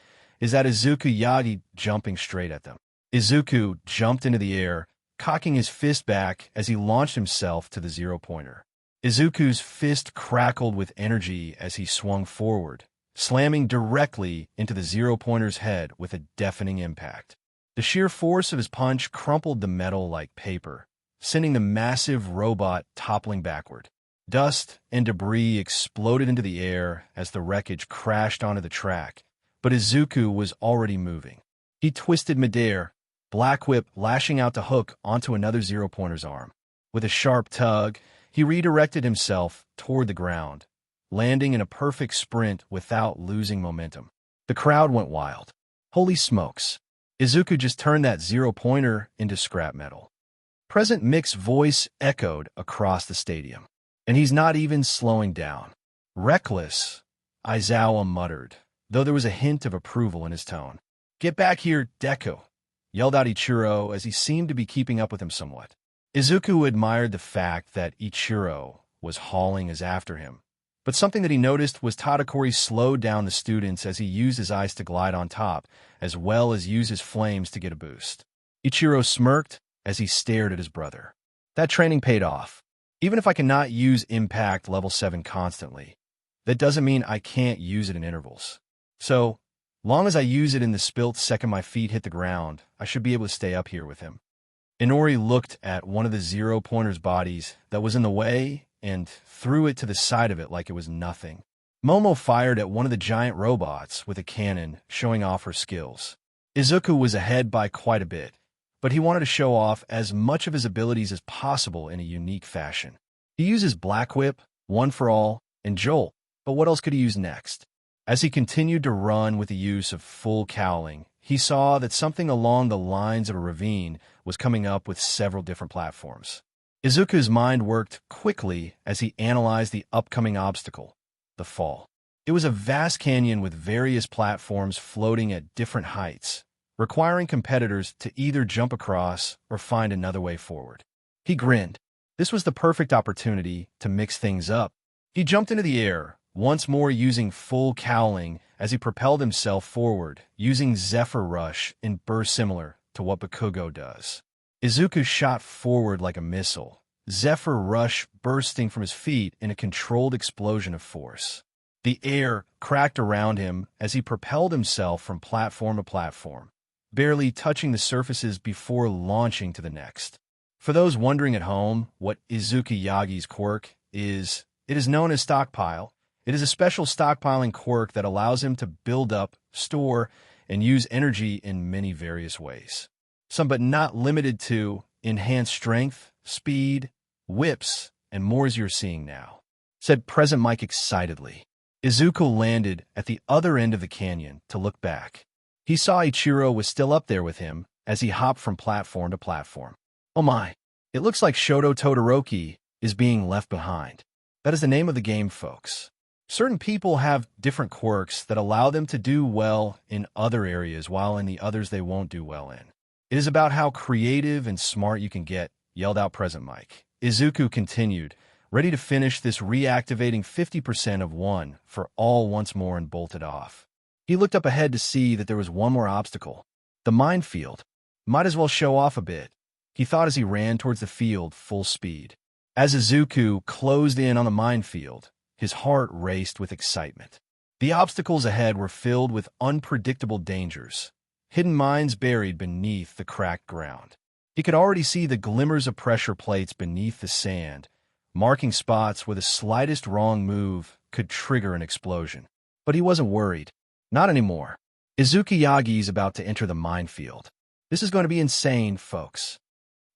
Is that Izuku Yagi jumping straight at them? Izuku jumped into the air, cocking his fist back as he launched himself to the zero-pointer. Izuku's fist crackled with energy as he swung forward, slamming directly into the zero-pointer's head with a deafening impact. The sheer force of his punch crumpled the metal like paper, sending the massive robot toppling backward. Dust and debris exploded into the air as the wreckage crashed onto the track, but Izuku was already moving. He twisted midair, Black Whip lashing out to hook onto another zero-pointer's arm. With a sharp tug, he redirected himself toward the ground, landing in a perfect sprint without losing momentum. The crowd went wild. Holy smokes. Izuku just turned that zero-pointer into scrap metal. Present Mick's voice echoed across the stadium. And he's not even slowing down. Reckless, Aizawa muttered, though there was a hint of approval in his tone. Get back here, Deku, yelled out Ichiro as he seemed to be keeping up with him somewhat. Izuku admired the fact that Ichiro was hauling his after him, but something that he noticed was Tadakori slowed down the students as he used his eyes to glide on top, as well as use his flames to get a boost. Ichiro smirked as he stared at his brother. That training paid off. Even if I cannot use Impact Level 7 constantly, that doesn't mean I can't use it in intervals. So, long as I use it in the spilt second my feet hit the ground, I should be able to stay up here with him. Inori looked at one of the zero-pointer's bodies that was in the way and threw it to the side of it like it was nothing. Momo fired at one of the giant robots with a cannon, showing off her skills. Izuku was ahead by quite a bit, but he wanted to show off as much of his abilities as possible in a unique fashion. He uses Black Whip, One for All, and Jolt, but what else could he use next? As he continued to run with the use of full cowling, he saw that something along the lines of a ravine was coming up with several different platforms. Izuku's mind worked quickly as he analyzed the upcoming obstacle, the fall. It was a vast canyon with various platforms floating at different heights, requiring competitors to either jump across or find another way forward. He grinned. This was the perfect opportunity to mix things up. He jumped into the air, once more using full cowling as he propelled himself forward, using Zephyr Rush in bursts similar to what Bakugo does. Izuku shot forward like a missile, Zephyr Rush bursting from his feet in a controlled explosion of force. The air cracked around him as he propelled himself from platform to platform, barely touching the surfaces before launching to the next. For those wondering at home what Izuku Yagi's quirk is, it is known as Stockpile. It is a special stockpiling quirk that allows him to build up, store, and use energy in many various ways. Some but not limited to enhanced strength, speed, whips, and more as you're seeing now, said Present Mike excitedly. Izuku landed at the other end of the canyon to look back. He saw Ichiro was still up there with him as he hopped from platform to platform. Oh my, it looks like Shoto Todoroki is being left behind. That is the name of the game, folks. Certain people have different quirks that allow them to do well in other areas while in the others they won't do well in. It is about how creative and smart you can get, yelled out Present Mike. Izuku continued, ready to finish this reactivating 50% of one for all once more and bolted off. He looked up ahead to see that there was one more obstacle. The minefield. Might as well show off a bit, he thought as he ran towards the field full speed. As Izuku closed in on the minefield, his heart raced with excitement. The obstacles ahead were filled with unpredictable dangers, hidden mines buried beneath the cracked ground. He could already see the glimmers of pressure plates beneath the sand, marking spots where the slightest wrong move could trigger an explosion. But he wasn't worried. Not anymore. Izuku Yagi's about to enter the minefield. This is going to be insane, folks.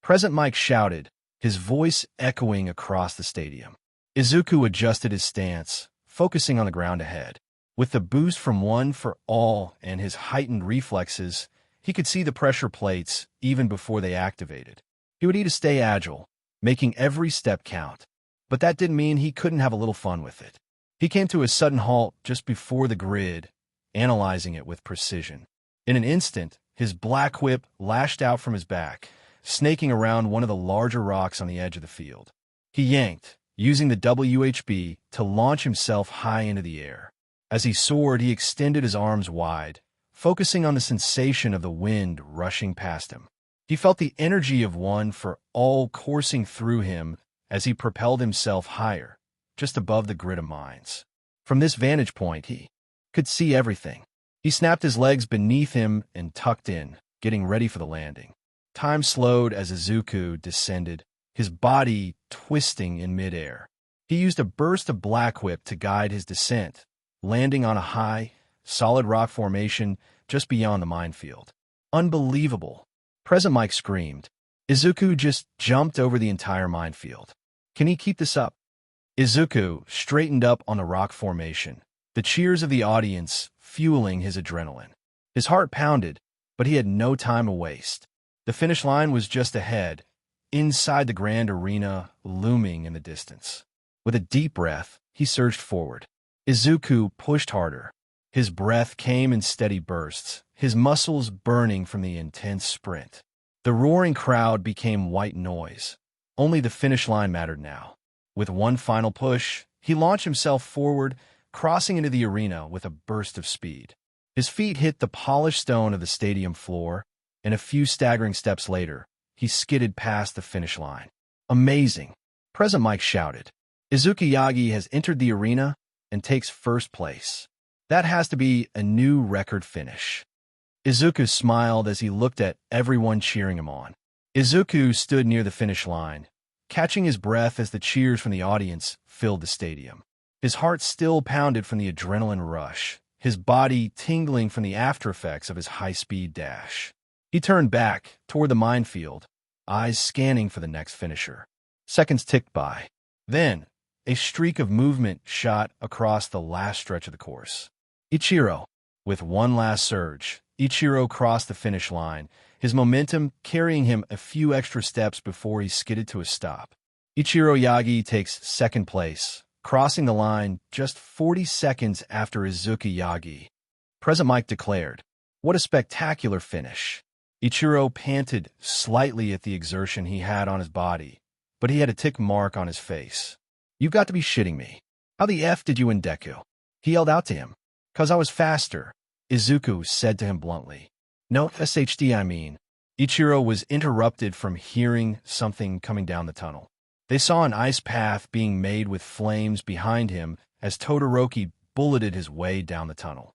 Present Mike shouted, his voice echoing across the stadium. Izuku adjusted his stance, focusing on the ground ahead. With the boost from One for All and his heightened reflexes, he could see the pressure plates even before they activated. He would need to stay agile, making every step count. But that didn't mean he couldn't have a little fun with it. He came to a sudden halt just before the grid, analyzing it with precision. In an instant, his black whip lashed out from his back, snaking around one of the larger rocks on the edge of the field. He yanked, using the WHB to launch himself high into the air. As he soared, he extended his arms wide, focusing on the sensation of the wind rushing past him. He felt the energy of One for All coursing through him as he propelled himself higher, just above the grid of mines. From this vantage point, he could see everything. He snapped his legs beneath him and tucked in, getting ready for the landing. Time slowed as Izuku descended, his body twisting in midair. He used a burst of Black Whip to guide his descent, landing on a high, solid rock formation just beyond the minefield. Unbelievable. Present Mike screamed. Izuku just jumped over the entire minefield. Can he keep this up? Izuku straightened up on the rock formation, the cheers of the audience fueling his adrenaline. His heart pounded, but he had no time to waste. The finish line was just ahead, inside the grand arena looming in the distance. With a deep breath, he surged forward. Izuku pushed harder. His breath came in steady bursts, his muscles burning from the intense sprint. The roaring crowd became white noise. Only the finish line mattered now. With one final push, he launched himself forward, crossing into the arena with a burst of speed. His feet hit the polished stone of the stadium floor, and a few staggering steps later, he skidded past the finish line. Amazing! Present Mike shouted. Izuku Yagi has entered the arena and takes first place. That has to be a new record finish. Izuku smiled as he looked at everyone cheering him on. Izuku stood near the finish line, catching his breath as the cheers from the audience filled the stadium. His heart still pounded from the adrenaline rush, his body tingling from the after effects of his high-speed dash. He turned back toward the minefield, eyes scanning for the next finisher. Seconds ticked by. Then, a streak of movement shot across the last stretch of the course. Ichiro. With one last surge, Ichiro crossed the finish line, his momentum carrying him a few extra steps before he skidded to a stop. Ichiro Yagi takes second place, crossing the line just 40 seconds after Izuku Yagi. Present Mike declared, "What a spectacular finish." Ichiro panted slightly at the exertion he had on his body, but he had a tick mark on his face. "You've got to be shitting me. How the F did you win Deku?" He yelled out to him. "'Cause I was faster," Izuku said to him bluntly. "No, SHD, I mean." Ichiro was interrupted from hearing something coming down the tunnel. They saw an ice path being made with flames behind him as Todoroki bulleted his way down the tunnel.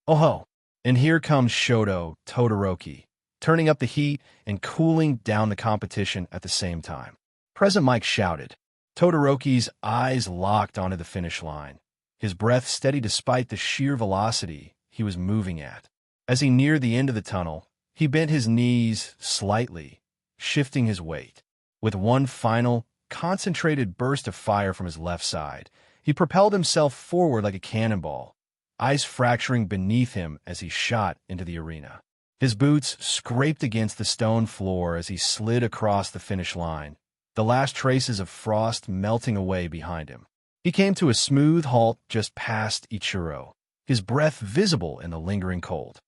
Oh ho! And here comes Shoto Todoroki, turning up the heat and cooling down the competition at the same time. Present Mike shouted. Todoroki's eyes locked onto the finish line, his breath steady despite the sheer velocity he was moving at. As he neared the end of the tunnel, he bent his knees slightly, shifting his weight. With one final, concentrated burst of fire from his left side, he propelled himself forward like a cannonball, ice fracturing beneath him as he shot into the arena. His boots scraped against the stone floor as he slid across the finish line, the last traces of frost melting away behind him. He came to a smooth halt just past Ichiro, his breath visible in the lingering cold.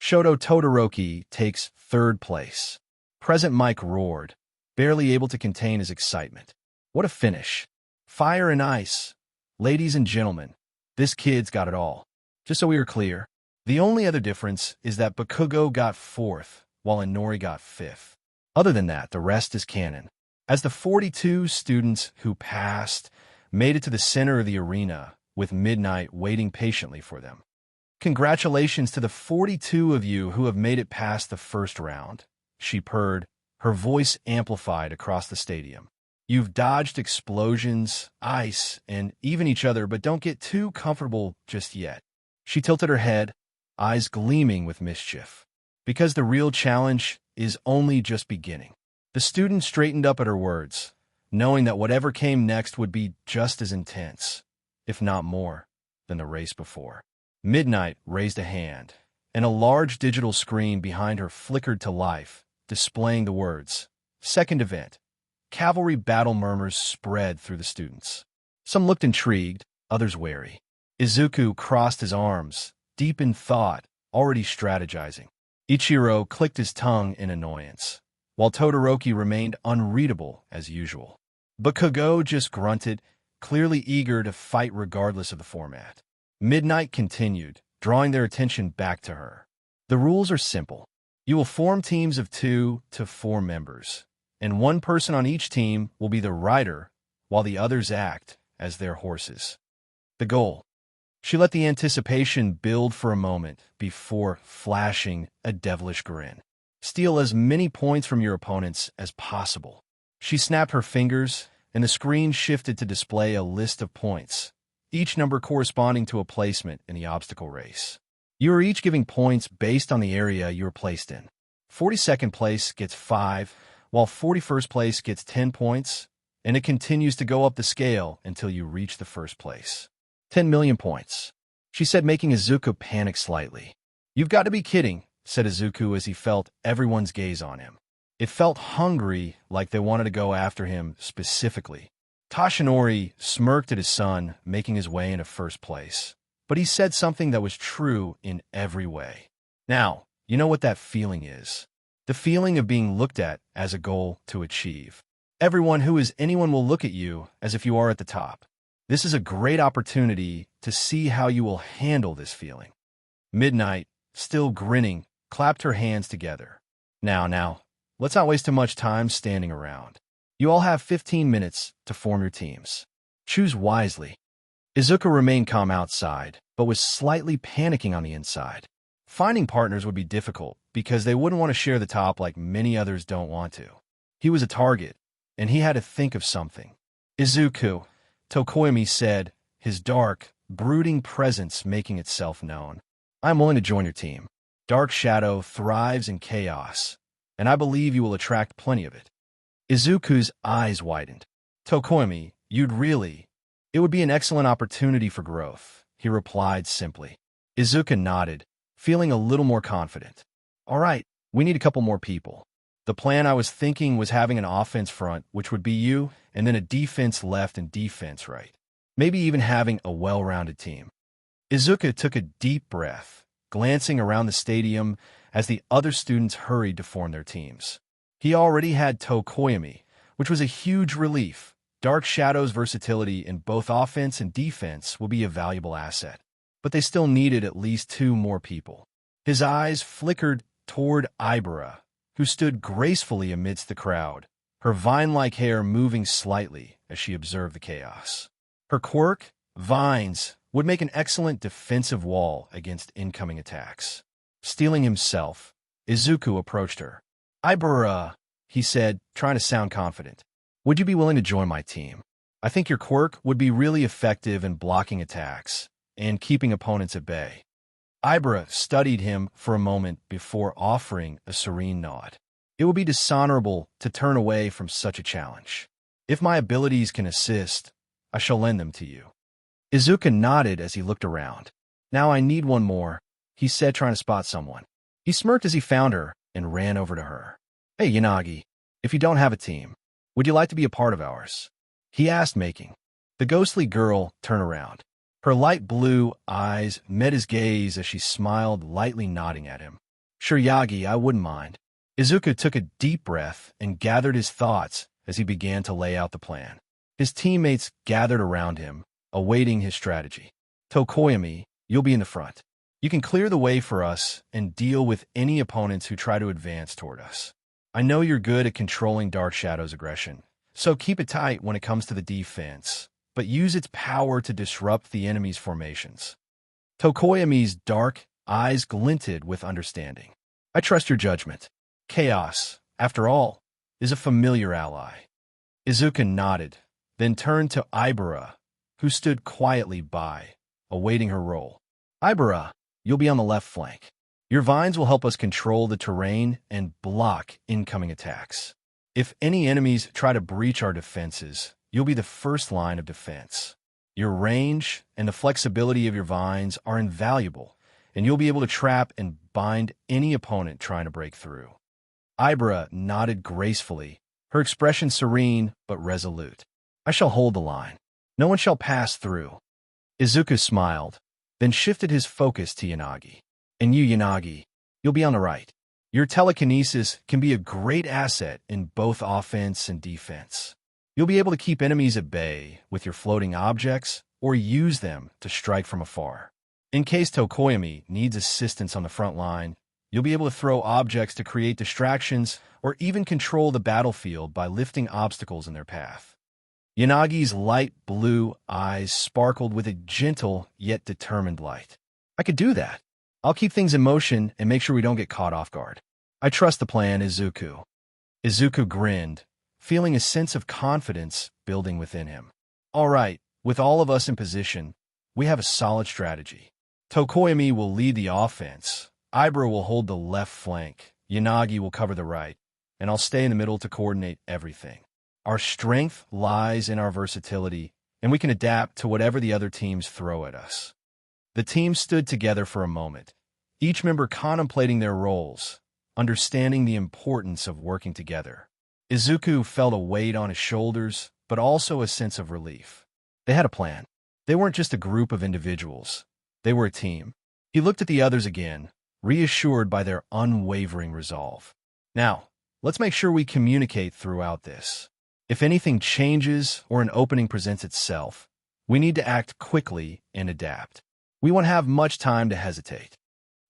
Shoto Todoroki takes third place. Present Mike roared, barely able to contain his excitement. What a finish. Fire and ice. Ladies and gentlemen, this kid's got it all. Just so we are clear, the only other difference is that Bakugo got fourth, while Inori got fifth. Other than that, the rest is canon. As the 42 students who passed made it to the center of the arena, with Midnight waiting patiently for them. Congratulations to the 42 of you who have made it past the first round, she purred, her voice amplified across the stadium. You've dodged explosions, ice, and even each other, but don't get too comfortable just yet. She tilted her head, eyes gleaming with mischief. Because the real challenge is only just beginning. The student straightened up at her words, knowing that whatever came next would be just as intense, if not more, than the race before. Midnight raised a hand, and a large digital screen behind her flickered to life, displaying the words, Second Event. Cavalry battle murmurs spread through the students. Some looked intrigued, others wary. Izuku crossed his arms, deep in thought, already strategizing. Ichiro clicked his tongue in annoyance, while Todoroki remained unreadable as usual. Bakugo just grunted, clearly eager to fight regardless of the format. Midnight continued, drawing their attention back to her. The rules are simple. You will form teams of 2 to 4 members, and one person on each team will be the rider, while the others act as their horses. The goal. She let the anticipation build for a moment before flashing a devilish grin. Steal as many points from your opponents as possible. She snapped her fingers, and the screen shifted to display a list of points, each number corresponding to a placement in the obstacle race. You are each giving points based on the area you are placed in. 42nd place gets 5, while 41st place gets 10 points, and it continues to go up the scale until you reach the first place. 10 million points, she said, making Izuku panic slightly. You've got to be kidding, said Izuku as he felt everyone's gaze on him. It felt hungry, like they wanted to go after him specifically. Toshinori smirked at his son, making his way into first place. But he said something that was true in every way. Now, you know what that feeling is. The feeling of being looked at as a goal to achieve. Everyone who is anyone will look at you as if you are at the top. This is a great opportunity to see how you will handle this feeling. Midnight, still grinning, clapped her hands together. Now, let's not waste too much time standing around. You all have 15 minutes to form your teams. Choose wisely. Izuku remained calm outside, but was slightly panicking on the inside. Finding partners would be difficult because they wouldn't want to share the top like many others don't want to. He was a target, and he had to think of something. Izuku, Tokoyami said, his dark, brooding presence making itself known. I'm willing to join your team. Dark Shadow thrives in chaos, and I believe you will attract plenty of it. Izuku's eyes widened. Tokoyami, you'd really... It would be an excellent opportunity for growth, he replied simply. Izuku nodded, feeling a little more confident. All right, we need a couple more people. The plan I was thinking was having an offense front, which would be you, and then a defense left and defense right. maybe even having a well-rounded team. Izuku took a deep breath, glancing around the stadium as the other students hurried to form their teams. He already had Tokoyami, which was a huge relief. Dark Shadow's versatility in both offense and defense will be a valuable asset, but they still needed at least 2 more people. His eyes flickered toward Ibera, who stood gracefully amidst the crowd, her vine-like hair moving slightly as she observed the chaos. Her quirk, vines, would make an excellent defensive wall against incoming attacks. Steeling himself, Izuku approached her. "Ibera," he said, trying to sound confident. "Would you be willing to join my team? I think your quirk would be really effective in blocking attacks and keeping opponents at bay." Ibera studied him for a moment before offering a serene nod. "It would be dishonorable to turn away from such a challenge. If my abilities can assist, I shall lend them to you." Izuku nodded as he looked around. "Now I need one more," he said, trying to spot someone. He smirked as he found her and ran over to her. "Hey, Yanagi, if you don't have a team, would you like to be a part of ours?" he asked, making. The ghostly girl turned around. Her light blue eyes met his gaze as she smiled, lightly nodding at him. "Sure, Yagi, I wouldn't mind." Izuku took a deep breath and gathered his thoughts as he began to lay out the plan. His teammates gathered around him, awaiting his strategy. "Tokoyami, you'll be in the front. You can clear the way for us and deal with any opponents who try to advance toward us. I know you're good at controlling Dark Shadow's aggression, so keep it tight when it comes to the defense, but use its power to disrupt the enemy's formations." Tokoyami's dark eyes glinted with understanding. "I trust your judgment. Chaos, after all, is a familiar ally." Izuku nodded, then turned to Ibera, who stood quietly by, awaiting her role. "Ibera, you'll be on the left flank. Your vines will help us control the terrain and block incoming attacks. If any enemies try to breach our defenses, you'll be the first line of defense. Your range and the flexibility of your vines are invaluable, and you'll be able to trap and bind any opponent trying to break through." Ibera nodded gracefully, her expression serene but resolute. "I shall hold the line. No one shall pass through." Izuku smiled, then shifted his focus to Yanagi. "And you, Yanagi, you'll be on the right. Your telekinesis can be a great asset in both offense and defense. You'll be able to keep enemies at bay with your floating objects or use them to strike from afar. In case Tokoyami needs assistance on the front line, you'll be able to throw objects to create distractions or even control the battlefield by lifting obstacles in their path." Yanagi's light blue eyes sparkled with a gentle yet determined light. "I could do that. I'll keep things in motion and make sure we don't get caught off guard. I trust the plan, Izuku." Izuku grinned, feeling a sense of confidence building within him. "All right, with all of us in position, we have a solid strategy. Tokoyami will lead the offense, Ibera will hold the left flank, Yanagi will cover the right, and I'll stay in the middle to coordinate everything. Our strength lies in our versatility, and we can adapt to whatever the other teams throw at us." The team stood together for a moment, each member contemplating their roles, understanding the importance of working together. Izuku felt a weight on his shoulders, but also a sense of relief. They had a plan. They weren't just a group of individuals. They were a team. He looked at the others again, reassured by their unwavering resolve. "Now, let's make sure we communicate throughout this. If anything changes or an opening presents itself, we need to act quickly and adapt. We won't have much time to hesitate."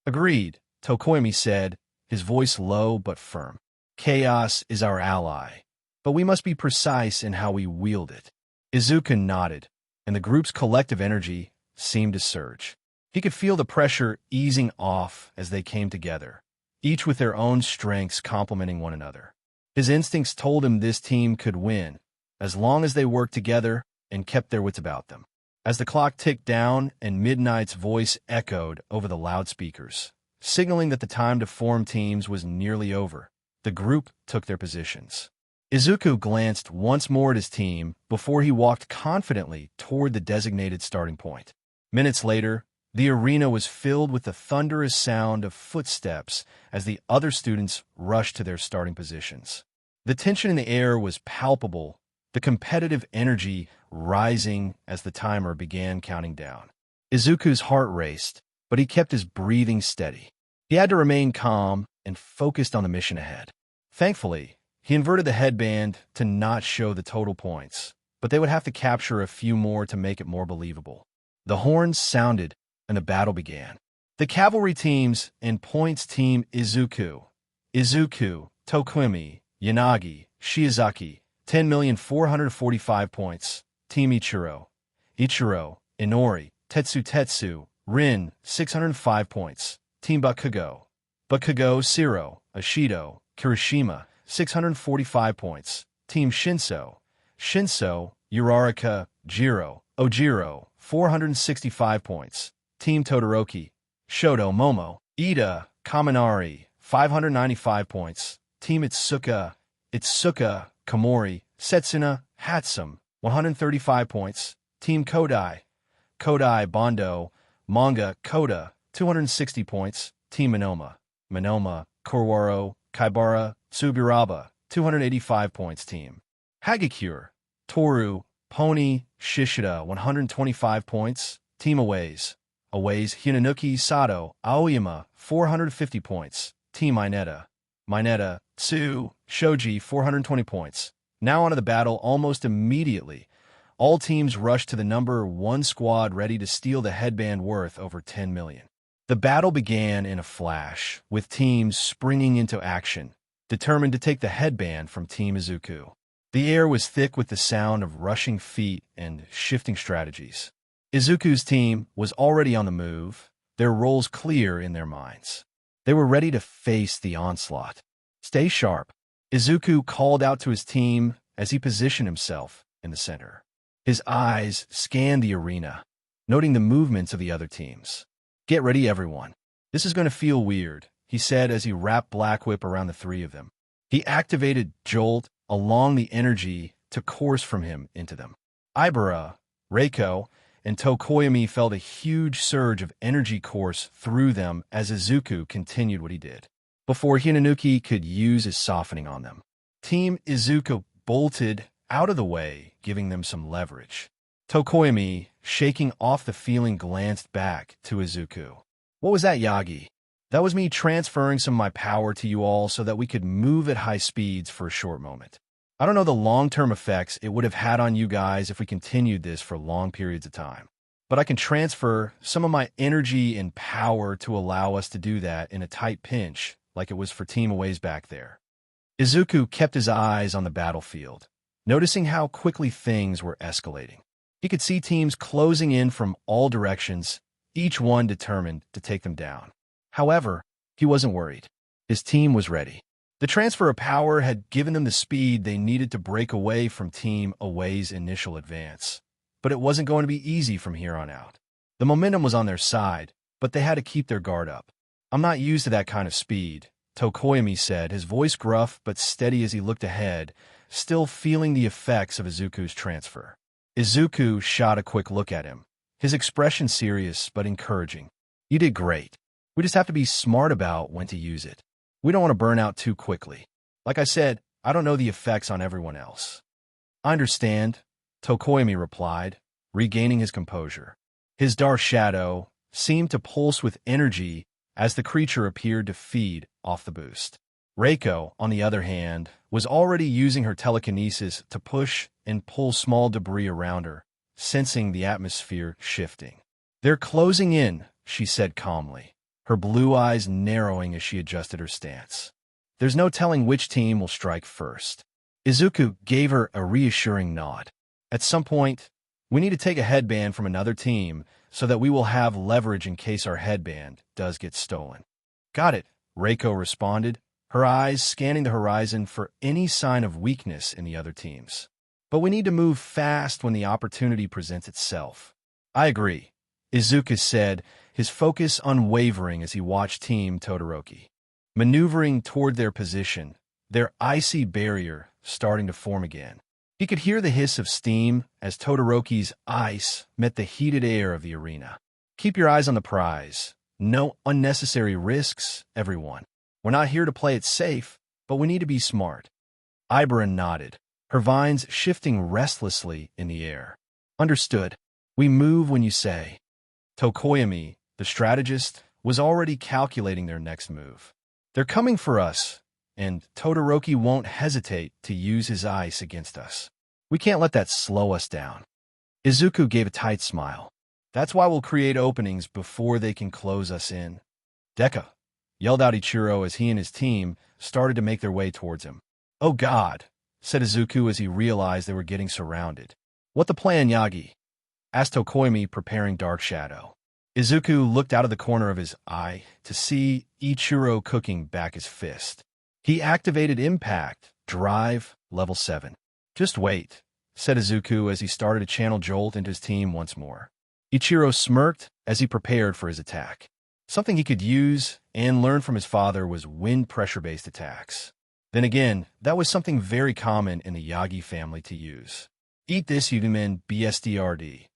"Agreed," Tokoyami said, his voice low but firm. "Chaos is our ally, but we must be precise in how we wield it." Izuku nodded, and the group's collective energy seemed to surge. He could feel the pressure easing off as they came together, each with their own strengths complementing one another. His instincts told him this team could win, as long as they worked together and kept their wits about them. As the clock ticked down and Midnight's voice echoed over the loudspeakers, signaling that the time to form teams was nearly over, the group took their positions. Izuku glanced once more at his team before he walked confidently toward the designated starting point. Minutes later, the arena was filled with the thunderous sound of footsteps as the other students rushed to their starting positions. The tension in the air was palpable, the competitive energy rising as the timer began counting down. Izuku's heart raced, but he kept his breathing steady. He had to remain calm and focused on the mission ahead. Thankfully, he inverted the headband to not show the total points, but they would have to capture a few more to make it more believable. The horns sounded, and the battle began. The cavalry teams and points team Izuku, Tokomi, Yanagi, Shiozaki, 10,445 points. Team Ichiro, Inori, Tetsu, Rin, 605 points. Team Bakugo, Shiro, Ashido, Kirishima, 645 points. Team Shinso, Uraraka, Ojiro, 465 points. Team Todoroki, Shoto, Momo, Ida, Kaminari, 595 points. Team Itsuka, Komori, Setsuna, Hatsum, 135 points. Team Kodai, Bondo, Manga, Koda, 260 points. Team Monoma, Korwaro, Kaibara, Tsuburaba, 285 points. Team Hagakure, Toru, Pony, Shishida, 125 points. Team Aways, Hinanuki, Sato, Aoyama, 450 points. Team Mineta, Tsu, Shoji, 420 points. Now onto the battle. Almost immediately, all teams rushed to the number 1 squad ready to steal the headband worth over 10 million. The battle began in a flash, with teams springing into action, determined to take the headband from Team Izuku. The air was thick with the sound of rushing feet and shifting strategies. Izuku's team was already on the move, their roles clear in their minds. They were ready to face the onslaught. "Stay sharp," Izuku called out to his team as he positioned himself in the center. His eyes scanned the arena, noting the movements of the other teams. "Get ready, everyone. This is going to feel weird," he said as he wrapped Black Whip around the three of them. He activated Jolt along the energy to course from him into them. Ibara, Reiko, and Tokoyami felt a huge surge of energy course through them as Izuku continued what he did, before Hinanuki could use his softening on them. Team Izuku bolted out of the way, giving them some leverage. Tokoyami, shaking off the feeling, glanced back to Izuku. "What was that, Yagi?" "That was me transferring some of my power to you all so that we could move at high speeds for a short moment. I don't know the long-term effects it would have had on you guys if we continued this for long periods of time, but I can transfer some of my energy and power to allow us to do that in a tight pinch, like it was for Team Aways back there." Izuku kept his eyes on the battlefield, noticing how quickly things were escalating. He could see teams closing in from all directions, each one determined to take them down. However, he wasn't worried. His team was ready. The transfer of power had given them the speed they needed to break away from Team Away's initial advance. But it wasn't going to be easy from here on out. The momentum was on their side, but they had to keep their guard up. "I'm not used to that kind of speed," Tokoyami said, his voice gruff but steady as he looked ahead, still feeling the effects of Izuku's transfer. Izuku shot a quick look at him, his expression serious but encouraging. "You did great. We just have to be smart about when to use it. We don't want to burn out too quickly. Like I said, I don't know the effects on everyone else." "I understand," Tokoyami replied, regaining his composure. His dark shadow seemed to pulse with energy as the creature appeared to feed off the boost. Reiko, on the other hand, was already using her telekinesis to push and pull small debris around her, sensing the atmosphere shifting. "They're closing in," she said calmly, her blue eyes narrowing as she adjusted her stance. "There's no telling which team will strike first." Izuku gave her a reassuring nod. "At some point, we need to take a headband from another team so that we will have leverage in case our headband does get stolen." "Got it," Reiko responded, her eyes scanning the horizon for any sign of weakness in the other teams. "But we need to move fast when the opportunity presents itself." "I agree," Izuku said, his focus unwavering as he watched Team Todoroki maneuvering toward their position, their icy barrier starting to form again. He could hear the hiss of steam as Todoroki's ice met the heated air of the arena. "Keep your eyes on the prize. No unnecessary risks, everyone. We're not here to play it safe, but we need to be smart." Ibara nodded, her vines shifting restlessly in the air. Understood. We move when you say. Tokoyami, the strategist, was already calculating their next move. They're coming for us, and Todoroki won't hesitate to use his ice against us. We can't let that slow us down. Izuku gave a tight smile. That's why we'll create openings before they can close us in. Deku, yelled out Ichiro as he and his team started to make their way towards him. Oh God, said Izuku as he realized they were getting surrounded. What the plan, Yagi? Asked Tokoyami, preparing Dark Shadow. Izuku looked out of the corner of his eye to see Ichiro cooking back his fist. He activated Impact, Drive, level 7. Just wait, said Izuku as he started to channel Jolt into his team once more. Ichiro smirked as he prepared for his attack. Something he could use and learn from his father was wind pressure-based attacks. Then again, that was something very common in the Yagi family to use. Eat this, Yudumen BSDRD.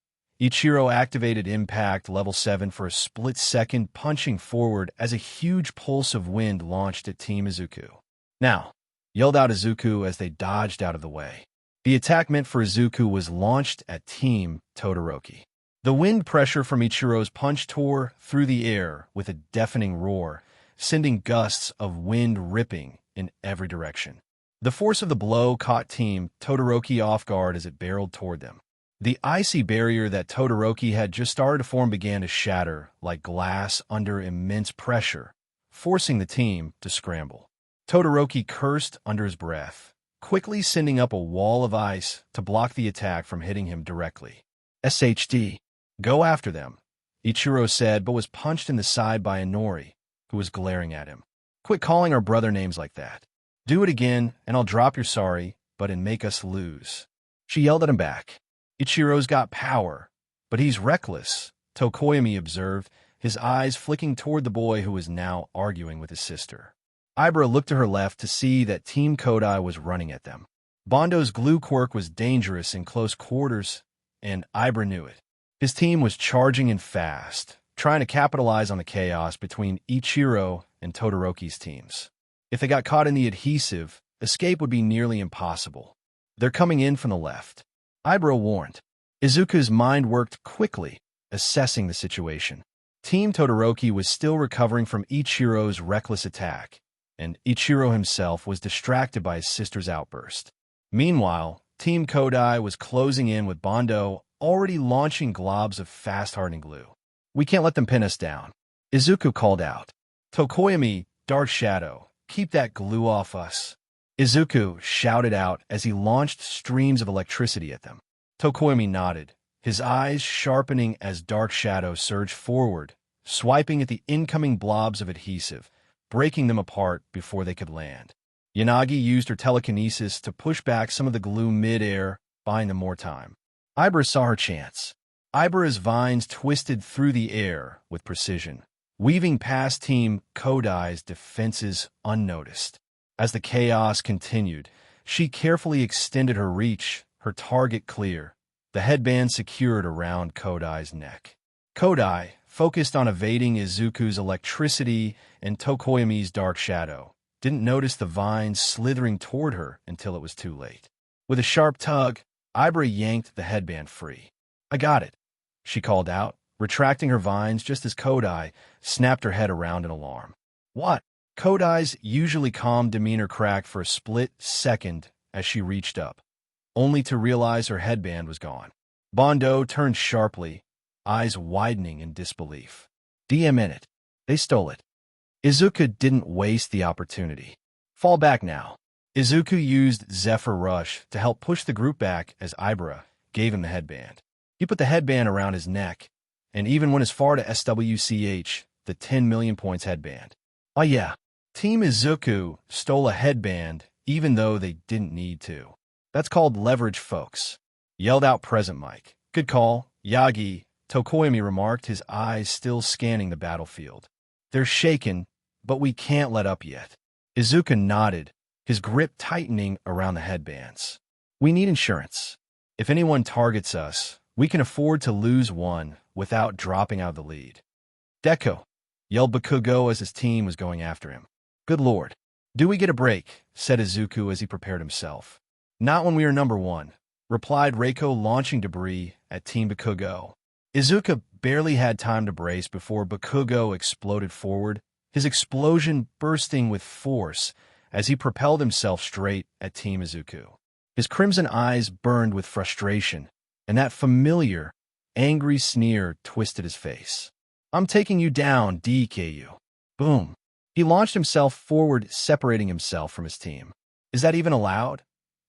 Ichiro activated Impact level 7 for a split second, punching forward as a huge pulse of wind launched at Team Izuku. Now, yelled out Izuku as they dodged out of the way. The attack meant for Izuku was launched at Team Todoroki. The wind pressure from Ichiro's punch tore through the air with a deafening roar, sending gusts of wind ripping in every direction. The force of the blow caught Team Todoroki off guard as it barreled toward them. The icy barrier that Todoroki had just started to form began to shatter like glass under immense pressure, forcing the team to scramble. Todoroki cursed under his breath, quickly sending up a wall of ice to block the attack from hitting him directly. SHD. Go after them, Ichiro said, but was punched in the side by Inori, who was glaring at him. Quit calling our brother names like that. Do it again, and I'll drop your sorry, and make us lose. She yelled at him back. Ichiro's got power, but he's reckless, Tokoyami observed, his eyes flicking toward the boy who was now arguing with his sister. Ibra looked to her left to see that Team Kodai was running at them. Bondo's glue quirk was dangerous in close quarters, and Ibra knew it. His team was charging in fast, trying to capitalize on the chaos between Ichiro and Todoroki's teams. If they got caught in the adhesive, escape would be nearly impossible. They're coming in from the left, Ibra warned. Izuku's mind worked quickly, assessing the situation. Team Todoroki was still recovering from Ichiro's reckless attack, and Ichiro himself was distracted by his sister's outburst. Meanwhile, Team Kodai was closing in with Bondo already launching globs of fast-hardening glue. We can't let them pin us down, Izuku called out. Tokoyami, Dark Shadow, keep that glue off us, Izuku shouted out as he launched streams of electricity at them. Tokoyami nodded, his eyes sharpening as Dark Shadow surged forward, swiping at the incoming blobs of adhesive, breaking them apart before they could land. Yanagi used her telekinesis to push back some of the glue mid-air, buying them more time. Ibra saw her chance. Ibra's vines twisted through the air with precision, weaving past Team Kodai's defenses unnoticed. As the chaos continued, she carefully extended her reach, her target clear, the headband secured around Kodai's neck. Kodai, focused on evading Izuku's electricity and Tokoyami's dark shadow, didn't notice the vines slithering toward her until it was too late. With a sharp tug, Ibra yanked the headband free. I got it, she called out, retracting her vines just as Kodai snapped her head around in alarm. What? Kodai's usually calm demeanor cracked for a split second as she reached up, only to realize her headband was gone. Bondo turned sharply, eyes widening in disbelief. DM in it. They stole it. Izuku didn't waste the opportunity. Fall back now. Izuku used Zephyr Rush to help push the group back as Ibra gave him the headband. He put the headband around his neck, and even went as far to SWCH, the 10 million points headband. Oh yeah, Team Izuku stole a headband even though they didn't need to. That's called leverage, folks, yelled out Present Mike. Good call, Yagi, Tokoyami remarked, his eyes still scanning the battlefield. They're shaken, but we can't let up yet. Izuku nodded, his grip tightening around the headbands. We need insurance. If anyone targets us, we can afford to lose one without dropping out of the lead. Deku, yelled Bakugo as his team was going after him. Good lord. Do we get a break? Said Izuku as he prepared himself. Not when we are number one, replied Reiko, launching debris at Team Bakugo. Izuku barely had time to brace before Bakugo exploded forward, his explosion bursting with force as he propelled himself straight at Team Izuku. His crimson eyes burned with frustration, and that familiar, angry sneer twisted his face. I'm taking you down, DKU. Boom. He launched himself forward, separating himself from his team. Is that even allowed?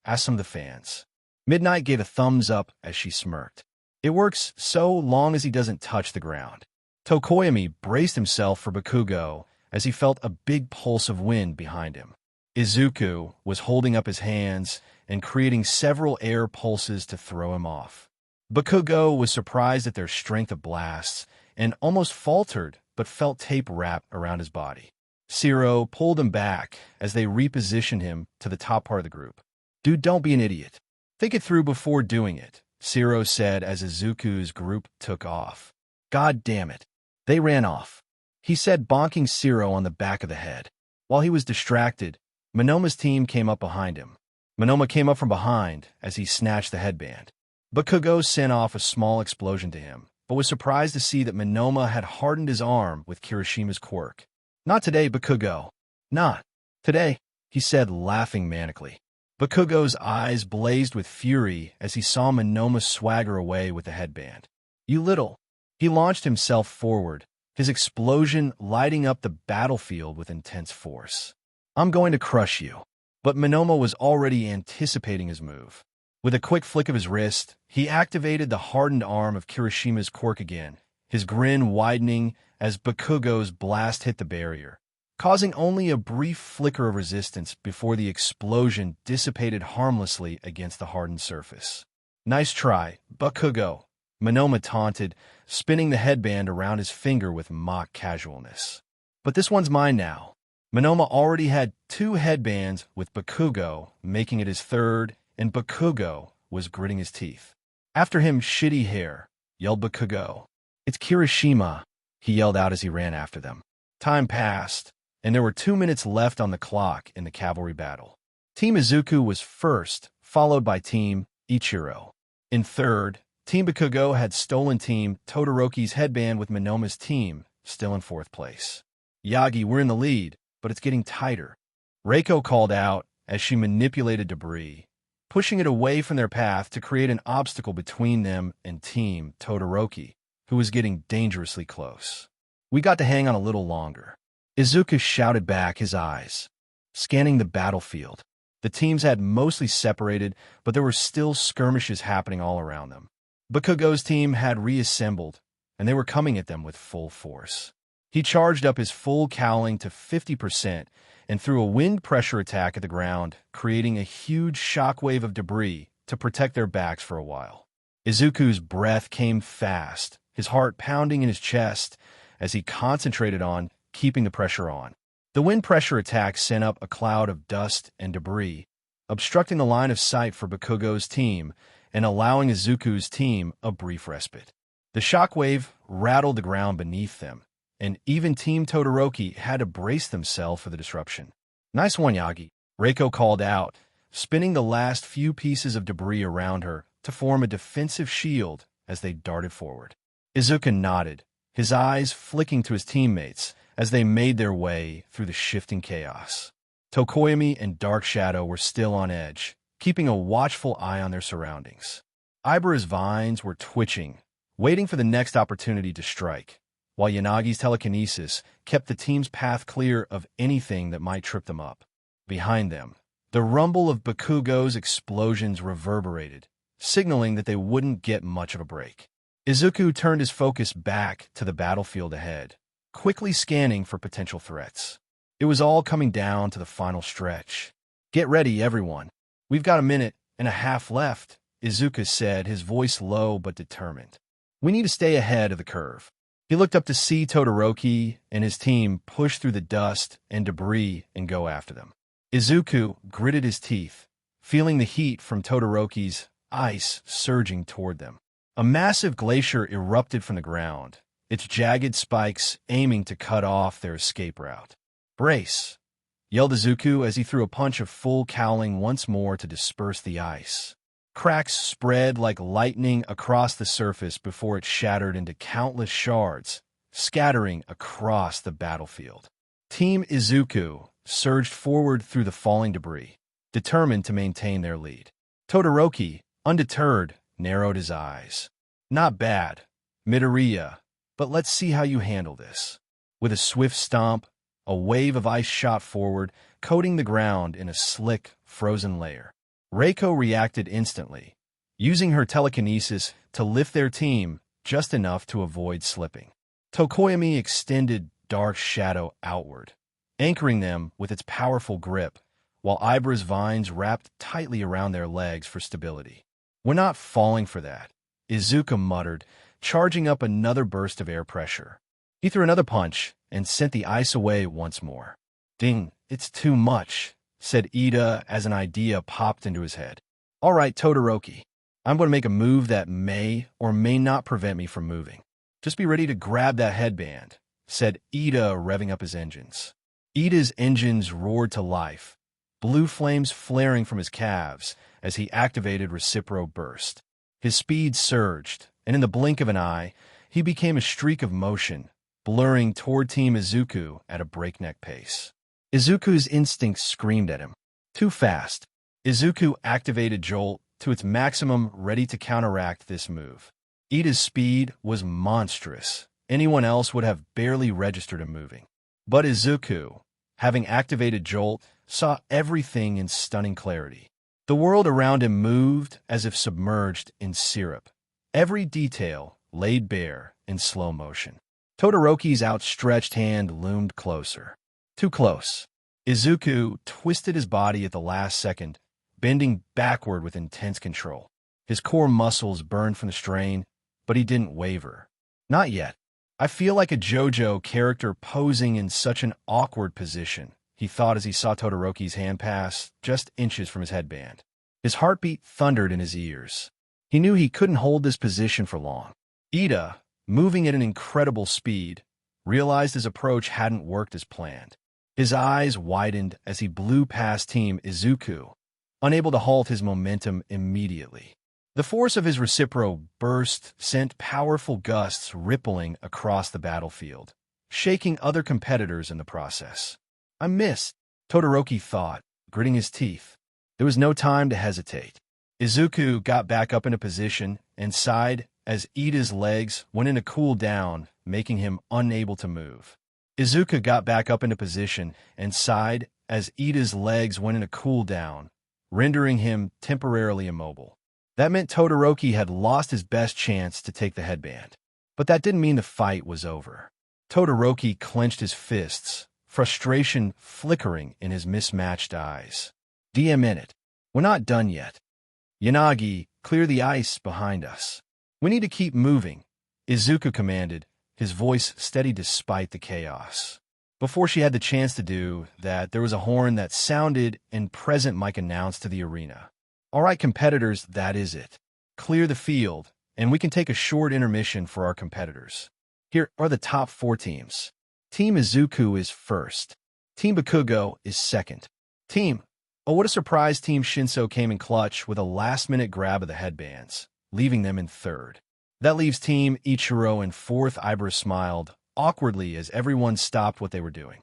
Asked some of the fans. Midnight gave a thumbs up as she smirked. It works so long as he doesn't touch the ground. Tokoyami braced himself for Bakugo as he felt a big pulse of wind behind him. Izuku was holding up his hands and creating several air pulses to throw him off. Bakugo was surprised at their strength of blasts and almost faltered but felt tape wrapped around his body. Zero pulled him back as they repositioned him to the top part of the group. Dude, don't be an idiot. Think it through before doing it, Zero said as Izuku's group took off. God damn it. They ran off, he said, bonking Zero on the back of the head. While he was distracted, Monoma's team came up behind him. Monoma came up from behind as he snatched the headband. Bakugo sent off a small explosion to him, but was surprised to see that Monoma had hardened his arm with Kirishima's quirk. Not today, Bakugo. Not today, he said, laughing manically. Bakugo's eyes blazed with fury as he saw Monoma swagger away with the headband. You little. He launched himself forward, his explosion lighting up the battlefield with intense force. I'm going to crush you. But Monoma was already anticipating his move. With a quick flick of his wrist, he activated the hardened arm of Kirishima's quirk again, his grin widening as Bakugo's blast hit the barrier, causing only a brief flicker of resistance before the explosion dissipated harmlessly against the hardened surface. Nice try, Bakugo, Monoma taunted, spinning the headband around his finger with mock casualness. But this one's mine now. Monoma already had 2 headbands with Bakugo, making it his third, and Bakugo was gritting his teeth. After him, shitty hair, yelled Bakugo. It's Kirishima, he yelled out as he ran after them. Time passed, and there were 2 minutes left on the clock in the cavalry battle. Team Izuku was first, followed by Team Ichiro. In third, Team Bakugo had stolen Team Todoroki's headband with Monoma's team, still in fourth place. Yagi, we're in the lead, but it's getting tighter, Reiko called out as she manipulated debris, pushing it away from their path to create an obstacle between them and Team Todoroki, who was getting dangerously close. We got to hang on a little longer, Izuku shouted back, his eyes scanning the battlefield. The teams had mostly separated, but there were still skirmishes happening all around them. Bakugo's team had reassembled, and they were coming at them with full force. He charged up his full cowling to 50% and threw a wind pressure attack at the ground, creating a huge shockwave of debris to protect their backs for a while. Izuku's breath came fast, his heart pounding in his chest as he concentrated on keeping the pressure on. The wind pressure attack sent up a cloud of dust and debris, obstructing the line of sight for Bakugo's team and allowing Izuku's team a brief respite. The shockwave rattled the ground beneath them, and even Team Todoroki had to brace themselves for the disruption. Nice one, Yagi, Reiko called out, spinning the last few pieces of debris around her to form a defensive shield as they darted forward. Izuku nodded, his eyes flicking to his teammates as they made their way through the shifting chaos. Tokoyami and Dark Shadow were still on edge, keeping a watchful eye on their surroundings. Ibara's vines were twitching, waiting for the next opportunity to strike, while Yanagi's telekinesis kept the team's path clear of anything that might trip them up. Behind them, the rumble of Bakugo's explosions reverberated, signaling that they wouldn't get much of a break. Izuku turned his focus back to the battlefield ahead, quickly scanning for potential threats. It was all coming down to the final stretch. Get ready, everyone. We've got a minute and a half left, Izuku said, his voice low but determined. We need to stay ahead of the curve. He looked up to see Todoroki and his team push through the dust and debris and go after them. Izuku gritted his teeth, feeling the heat from Todoroki's ice surging toward them. A massive glacier erupted from the ground, its jagged spikes aiming to cut off their escape route. Brace, yelled Izuku as he threw a punch of full cowling once more to disperse the ice. Cracks spread like lightning across the surface before it shattered into countless shards, scattering across the battlefield. Team Izuku surged forward through the falling debris, determined to maintain their lead. Todoroki, undeterred, narrowed his eyes. Not bad, Midoriya, but let's see how you handle this. With a swift stomp, a wave of ice shot forward, coating the ground in a slick, frozen layer. Reiko reacted instantly, using her telekinesis to lift their team just enough to avoid slipping. Tokoyami extended Dark Shadow outward, anchoring them with its powerful grip, while Ibra's vines wrapped tightly around their legs for stability. "We're not falling for that," Izuku muttered, charging up another burst of air pressure. He threw another punch and sent the ice away once more. "Ding, it's too much," said Ida as an idea popped into his head. "All right, Todoroki, I'm going to make a move that may or may not prevent me from moving. Just be ready to grab that headband," said Ida, revving up his engines. Ida's engines roared to life, blue flames flaring from his calves as he activated Recipro Burst. His speed surged, and in the blink of an eye, he became a streak of motion, blurring toward Team Izuku at a breakneck pace. Izuku's instincts screamed at him. Too fast. Izuku activated Jolt to its maximum, ready to counteract this move. Ida's speed was monstrous. Anyone else would have barely registered him moving. But Izuku, having activated Jolt, saw everything in stunning clarity. The world around him moved as if submerged in syrup, every detail laid bare in slow motion. Todoroki's outstretched hand loomed closer. Too close. Izuku twisted his body at the last second, bending backward with intense control. His core muscles burned from the strain, but he didn't waver. "Not yet. I feel like a JoJo character posing in such an awkward position," he thought as he saw Todoroki's hand pass just inches from his headband. His heartbeat thundered in his ears. He knew he couldn't hold this position for long. Ida, moving at an incredible speed, realized his approach hadn't worked as planned. His eyes widened as he blew past Team Izuku, unable to halt his momentum immediately. The force of his Recipro Burst sent powerful gusts rippling across the battlefield, shaking other competitors in the process. "I missed," Todoroki thought, gritting his teeth. There was no time to hesitate. Izuku got back up into position and sighed as Ida's legs went into cool down, making him unable to move. Izuku got back up into position and sighed as Ida's legs went into cool down, rendering him temporarily immobile. That meant Todoroki had lost his best chance to take the headband. But that didn't mean the fight was over. Todoroki clenched his fists, frustration flickering in his mismatched eyes. "DM in it. We're not done yet. Yanagi, clear the ice behind us. We need to keep moving," Izuku commanded, his voice steady despite the chaos. Before she had the chance to do that, there was a horn that sounded and present mic announced to the arena. "All right, competitors, that is it. Clear the field, and we can take a short intermission for our competitors. Here are the top 4 teams. Team Izuku is first. Team Bakugo is second. Oh, what a surprise, Team Shinso came in clutch with a last-minute grab of the headbands, leaving them in third. That leaves Team Ichiro in fourth. Ibra smiled awkwardly as everyone stopped what they were doing.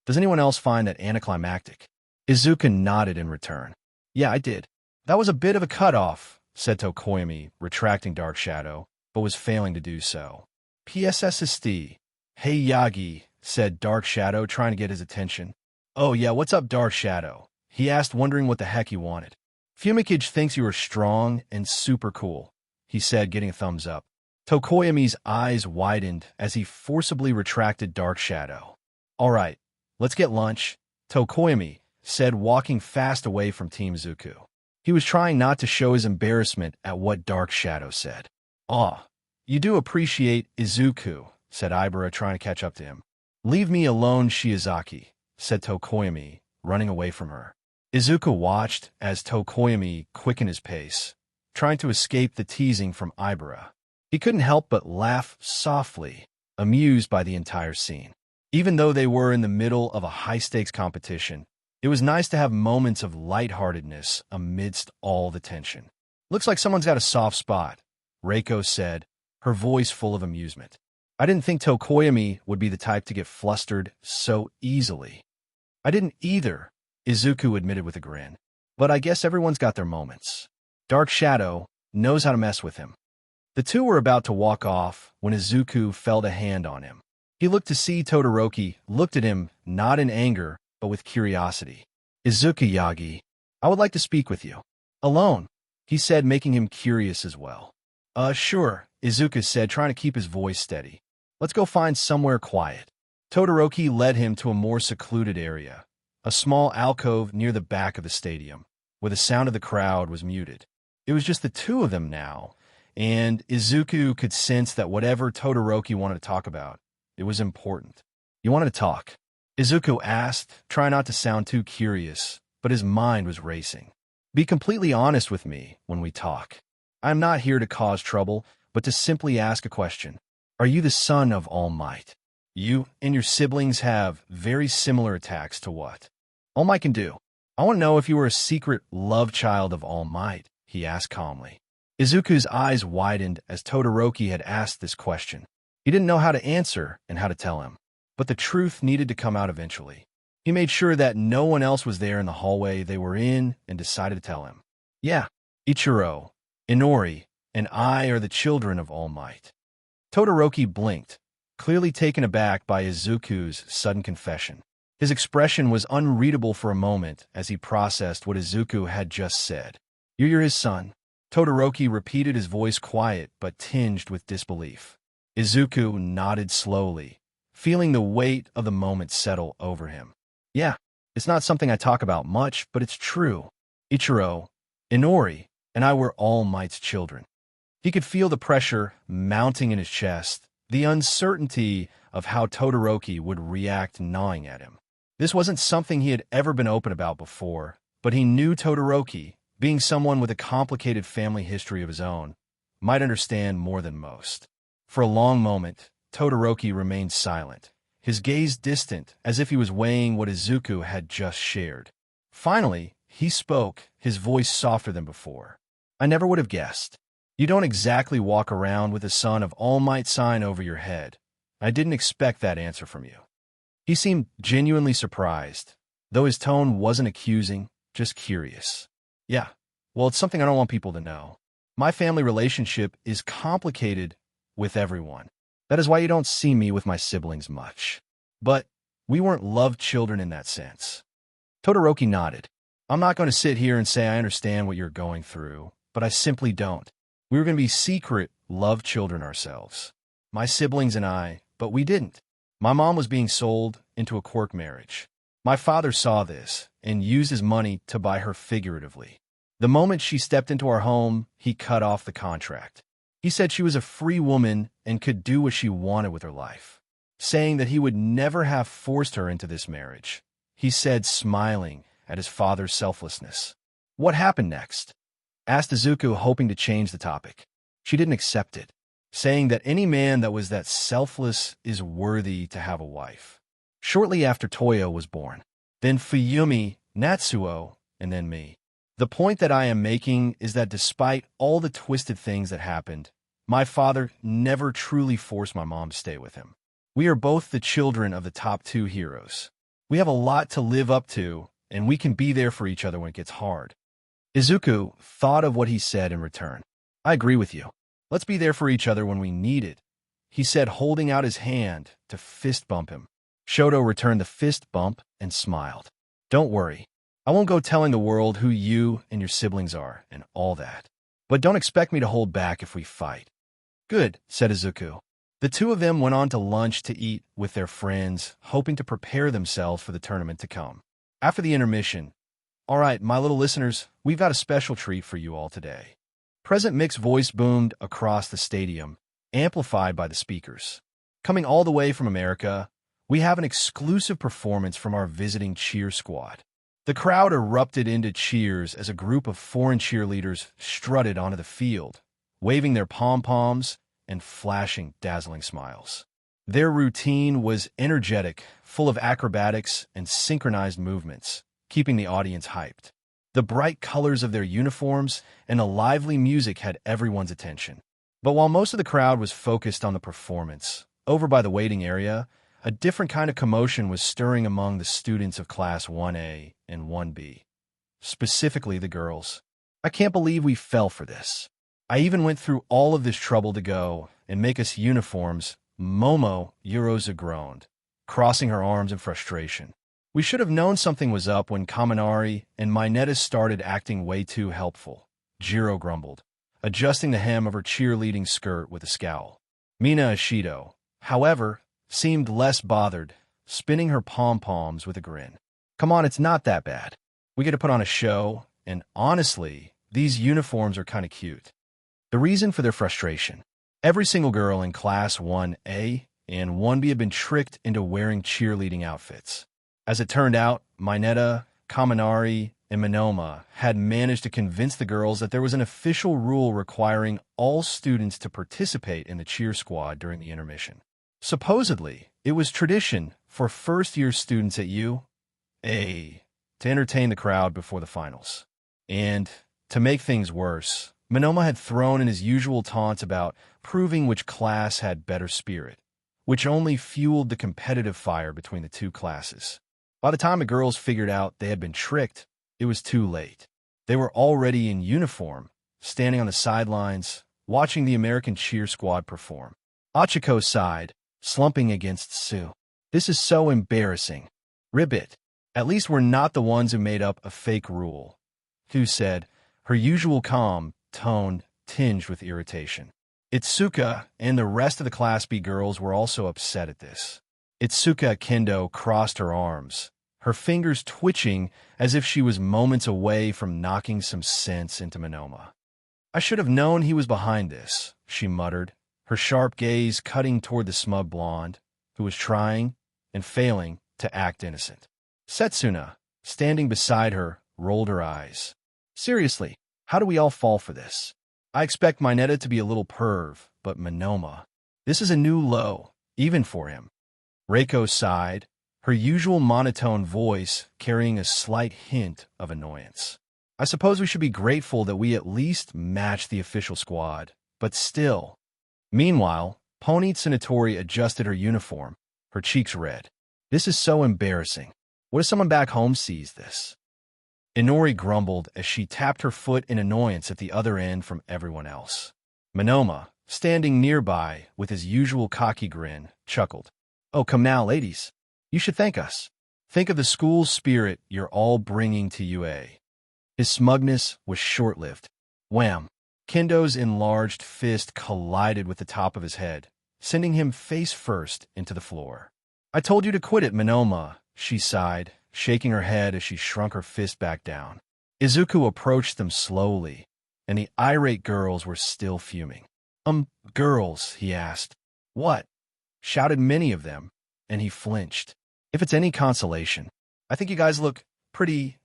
"Does anyone else find that anticlimactic?" Izuku nodded in return. "Yeah, I did. That was a bit of a cutoff," said Tokoyami, retracting Dark Shadow, but was failing to do so. "PSSSD. Hey, Yagi," said Dark Shadow, trying to get his attention. "Oh yeah, what's up, Dark Shadow?" he asked, wondering what the heck he wanted. "Fumikage thinks you are strong and super cool," he said, getting a thumbs up. Tokoyami's eyes widened as he forcibly retracted Dark Shadow. "All right, let's get lunch," Tokoyami said, walking fast away from Team Izuku. He was trying not to show his embarrassment at what Dark Shadow said. "Aw, you do appreciate Izuku," said Ibara, trying to catch up to him. "Leave me alone, Shiozaki," said Tokoyami, running away from her. Izuku watched as Tokoyami quickened his pace, trying to escape the teasing from Ibara. He couldn't help but laugh softly, amused by the entire scene. Even though they were in the middle of a high-stakes competition, it was nice to have moments of lightheartedness amidst all the tension. "Looks like someone's got a soft spot," Reiko said, her voice full of amusement. "I didn't think Tokoyami would be the type to get flustered so easily." "I didn't either," Izuku admitted with a grin. "But I guess everyone's got their moments. Dark Shadow knows how to mess with him." The two were about to walk off when Izuku felt a hand on him. He looked to see Todoroki looked at him, not in anger, but with curiosity. "Izuku Yagi, I would like to speak with you. Alone," he said, making him curious as well. Sure," Izuku said, trying to keep his voice steady. "Let's go find somewhere quiet." Todoroki led him to a more secluded area, a small alcove near the back of the stadium, where the sound of the crowd was muted. It was just the two of them now, and Izuku could sense that whatever Todoroki wanted to talk about, it was important. "You wanted to talk?" Izuku asked, trying not to sound too curious, but his mind was racing. "Be completely honest with me when we talk. I'm not here to cause trouble, but to simply ask a question. Are you the son of All Might? You and your siblings have very similar attacks to what All Might can do. I want to know if you were a secret love child of All Might," he asked calmly. Izuku's eyes widened as Todoroki had asked this question. He didn't know how to answer and how to tell him, but the truth needed to come out eventually. He made sure that no one else was there in the hallway they were in and decided to tell him. "Yeah, Ichiro, Inori, and I are the children of All Might." Todoroki blinked, clearly taken aback by Izuku's sudden confession. His expression was unreadable for a moment as he processed what Izuku had just said. "You're his son?" Todoroki repeated, his voice quiet but tinged with disbelief. Izuku nodded slowly, feeling the weight of the moment settle over him. "Yeah, it's not something I talk about much, but it's true. Ichiro, Inori, and I were All Might's children." He could feel the pressure mounting in his chest, the uncertainty of how Todoroki would react gnawing at him. This wasn't something he had ever been open about before, but he knew Todoroki, being someone with a complicated family history of his own, might understand more than most. For a long moment, Todoroki remained silent, his gaze distant, as if he was weighing what Izuku had just shared. Finally, he spoke, his voice softer than before. "I never would have guessed. You don't exactly walk around with the son of All Might sign over your head. I didn't expect that answer from you." He seemed genuinely surprised, though his tone wasn't accusing, just curious. "Yeah, well, it's something I don't want people to know. My family relationship is complicated with everyone. That is why you don't see me with my siblings much. But we weren't loved children in that sense." Todoroki nodded. "I'm not going to sit here and say I understand what you're going through, but I simply don't. We were going to be secret loved children ourselves, my siblings and I, but we didn't. My mom was being sold into a quirk marriage. My father saw this and used his money to buy her figuratively. The moment she stepped into our home, he cut off the contract. He said she was a free woman and could do what she wanted with her life, saying that he would never have forced her into this marriage," he said, smiling at his father's selflessness. "What happened next?" asked Izuku, hoping to change the topic. "She didn't accept it, saying that any man that was that selfless is worthy to have a wife. Shortly after Toyo was born, then Fuyumi, Natsuo, and then me. The point that I am making is that despite all the twisted things that happened, my father never truly forced my mom to stay with him. We are both the children of the top two heroes. We have a lot to live up to, and we can be there for each other when it gets hard." Izuku thought of what he said in return. "I agree with you. Let's be there for each other when we need it," he said, holding out his hand to fist bump him. Shoto returned the fist bump and smiled. "Don't worry. I won't go telling the world who you and your siblings are and all that. But don't expect me to hold back if we fight." "Good," said Izuku. The two of them went on to lunch to eat with their friends, hoping to prepare themselves for the tournament to come. After the intermission, "All right, my little listeners, we've got a special treat for you all today." President Mick's voice boomed across the stadium, amplified by the speakers. "Coming all the way from America, we have an exclusive performance from our visiting cheer squad." The crowd erupted into cheers as a group of foreign cheerleaders strutted onto the field, waving their pom-poms and flashing dazzling smiles. Their routine was energetic, full of acrobatics and synchronized movements, keeping the audience hyped. The bright colors of their uniforms and the lively music had everyone's attention. But while most of the crowd was focused on the performance, over by the waiting area, a different kind of commotion was stirring among the students of Class 1A and 1B, specifically the girls. I can't believe we fell for this. I even went through all of this trouble to go and make us uniforms. Momo Euroza groaned, crossing her arms in frustration. We should have known something was up when Kaminari and Mineta started acting way too helpful, Jiro grumbled, adjusting the hem of her cheerleading skirt with a scowl. Mina Ishido, however, seemed less bothered, spinning her pom-poms with a grin. Come on, it's not that bad. We get to put on a show, and honestly, these uniforms are kind of cute. The reason for their frustration: every single girl in Class 1A and 1B had been tricked into wearing cheerleading outfits. As it turned out, Mineta, Kaminari, and Monoma had managed to convince the girls that there was an official rule requiring all students to participate in the cheer squad during the intermission. Supposedly, it was tradition for first-year students at UA to entertain the crowd before the finals. And, to make things worse, Monoma had thrown in his usual taunts about proving which class had better spirit, which only fueled the competitive fire between the two classes. By the time the girls figured out they had been tricked, it was too late. They were already in uniform, standing on the sidelines, watching the American cheer squad perform. Achiko sighed, slumping against Sue. This is so embarrassing. Ribbit. At least we're not the ones who made up a fake rule, Hu said, her usual calm tone tinged with irritation. Itsuka and the rest of the Class B girls were also upset at this. Itsuka Kendo crossed her arms, her fingers twitching as if she was moments away from knocking some sense into Monoma. I should have known he was behind this, she muttered, her sharp gaze cutting toward the smug blonde, who was trying and failing to act innocent. Setsuna, standing beside her, rolled her eyes. Seriously, how do we all fall for this? I expect Mineta to be a little perv, but Monoma, this is a new low, even for him. Reiko sighed, her usual monotone voice carrying a slight hint of annoyance. I suppose we should be grateful that we at least matched the official squad, but still. Meanwhile, Pony Tsunatori adjusted her uniform, her cheeks red. This is so embarrassing. What if someone back home sees this? Inori grumbled as she tapped her foot in annoyance at the other end from everyone else. Monoma, standing nearby with his usual cocky grin, chuckled. Oh, come now, ladies. You should thank us. Think of the school spirit you're all bringing to UA. His smugness was short-lived. Wham! Kendo's enlarged fist collided with the top of his head, sending him face first into the floor. I told you to quit it, Monoma, she sighed, shaking her head as she shrunk her fist back down. Izuku approached them slowly, and the irate girls were still fuming. Girls, he asked. What? Shouted many of them, and he flinched. If it's any consolation, I think you guys look pretty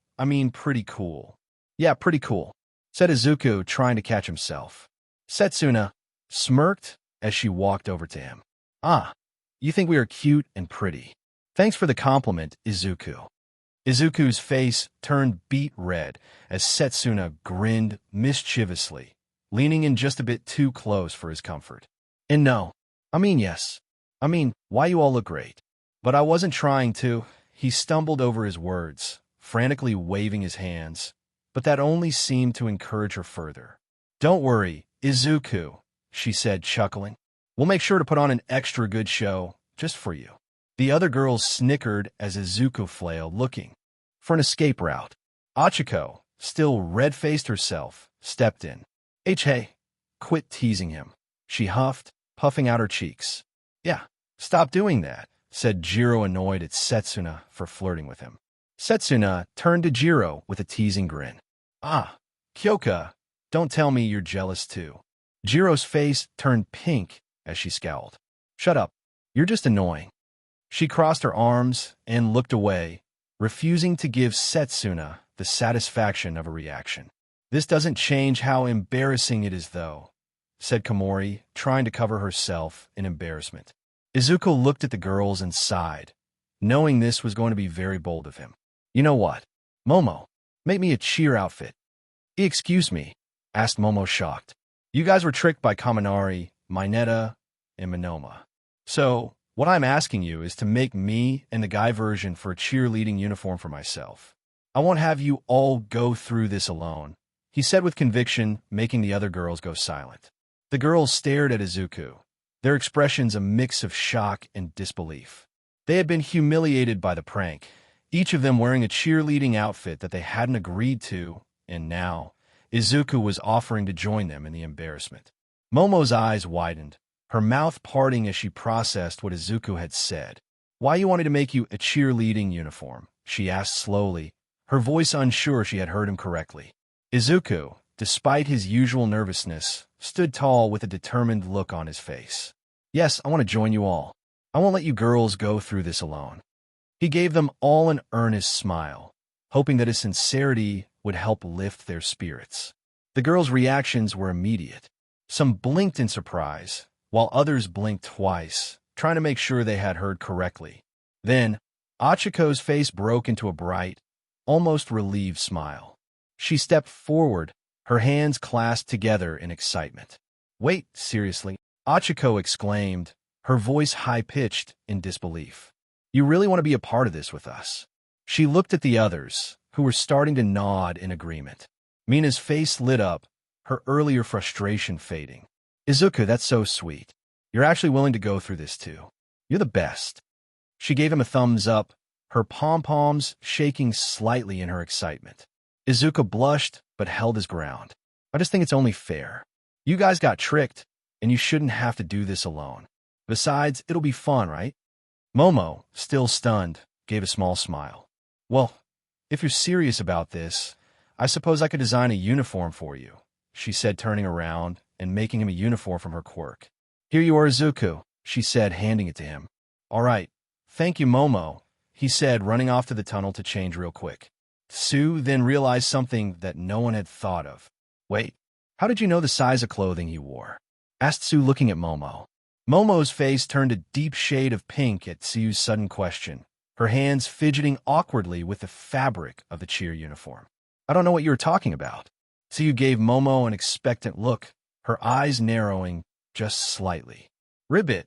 cool. Yeah, pretty cool, said Izuku, trying to catch himself. Setsuna smirked as she walked over to him. Ah, you think we are cute and pretty. Thanks for the compliment, Izuku. Izuku's face turned beet red as Setsuna grinned mischievously, leaning in just a bit too close for his comfort. And no, yes. Why you all look great. But I wasn't trying to. He stumbled over his words, frantically waving his hands, but that only seemed to encourage her further. Don't worry, Izuku, she said, chuckling. We'll make sure to put on an extra good show, just for you. The other girls snickered as Izuku flailed, looking for an escape route. Achiko, still red-faced herself, stepped in. Hey, quit teasing him, she huffed, puffing out her cheeks. Yeah, stop doing that, said Jiro, annoyed at Setsuna for flirting with him. Setsuna turned to Jiro with a teasing grin. Ah, Kyoka, don't tell me you're jealous too. Jiro's face turned pink as she scowled. Shut up, you're just annoying. She crossed her arms and looked away, refusing to give Setsuna the satisfaction of a reaction. This doesn't change how embarrassing it is, though, said Komori, trying to cover herself in embarrassment. Izuku looked at the girls and sighed, knowing this was going to be very bold of him. You know what? Momo, make me a cheer outfit. Excuse me, asked Momo shocked. You guys were tricked by Kaminari, Mineta, and Monoma. So, what I'm asking you is to make me and the guy version for a cheerleading uniform for myself. I won't have you all go through this alone, he said with conviction, making the other girls go silent. The girls stared at Izuku, their expressions a mix of shock and disbelief. They had been humiliated by the prank, each of them wearing a cheerleading outfit that they hadn't agreed to, and now, Izuku was offering to join them in the embarrassment. Momo's eyes widened, her mouth parting as she processed what Izuku had said. Why you wanted to make you a cheerleading uniform? She asked slowly, her voice unsure she had heard him correctly. Izuku, despite his usual nervousness, stood tall with a determined look on his face. Yes, I want to join you all. I won't let you girls go through this alone. He gave them all an earnest smile, hoping that his sincerity would help lift their spirits. The girls' reactions were immediate. Some blinked in surprise, while others blinked twice, trying to make sure they had heard correctly. Then, Achiko's face broke into a bright, almost relieved smile. She stepped forward, her hands clasped together in excitement. Wait, seriously? Achiko exclaimed, her voice high-pitched in disbelief. You really want to be a part of this with us? She looked at the others, who were starting to nod in agreement. Mina's face lit up, her earlier frustration fading. Izuku, that's so sweet. You're actually willing to go through this too. You're the best. She gave him a thumbs up, her pom-poms shaking slightly in her excitement. Izuku blushed, but held his ground. I just think it's only fair. You guys got tricked, and you shouldn't have to do this alone. Besides, it'll be fun, right? Momo, still stunned, gave a small smile. Well, if you're serious about this, I suppose I could design a uniform for you, she said, turning around and making him a uniform from her quirk. Here you are, Izuku, she said, handing it to him. All right, thank you, Momo, he said, running off to the tunnel to change real quick. Sue then realized something that no one had thought of. Wait, how did you know the size of clothing he wore? Asked Sue, looking at Momo. Momo's face turned a deep shade of pink at Sue's sudden question, her hands fidgeting awkwardly with the fabric of the cheer uniform. I don't know what you were talking about. Sue gave Momo an expectant look, her eyes narrowing just slightly. Ribbit,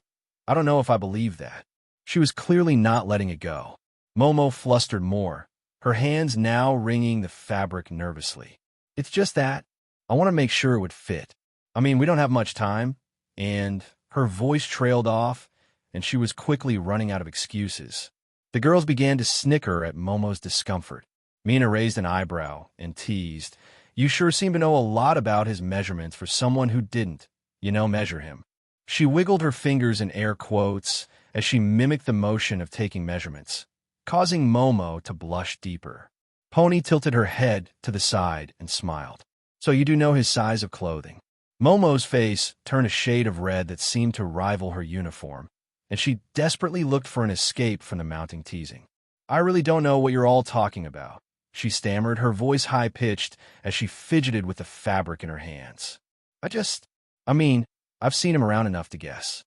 I don't know if I believe that. She was clearly not letting it go. Momo flustered more, her hands now wringing the fabric nervously. It's just that I want to make sure it would fit. I mean, we don't have much time, and her voice trailed off, and she was quickly running out of excuses. The girls began to snicker at Momo's discomfort. Mina raised an eyebrow and teased, You sure seem to know a lot about his measurements for someone who didn't, measure him. She wiggled her fingers in air quotes as she mimicked the motion of taking measurements, causing Momo to blush deeper. Pony tilted her head to the side and smiled. So you do know his size of clothing. Momo's face turned a shade of red that seemed to rival her uniform, and she desperately looked for an escape from the mounting teasing. I really don't know what you're all talking about, she stammered, her voice high-pitched as she fidgeted with the fabric in her hands. I've seen him around enough to guess.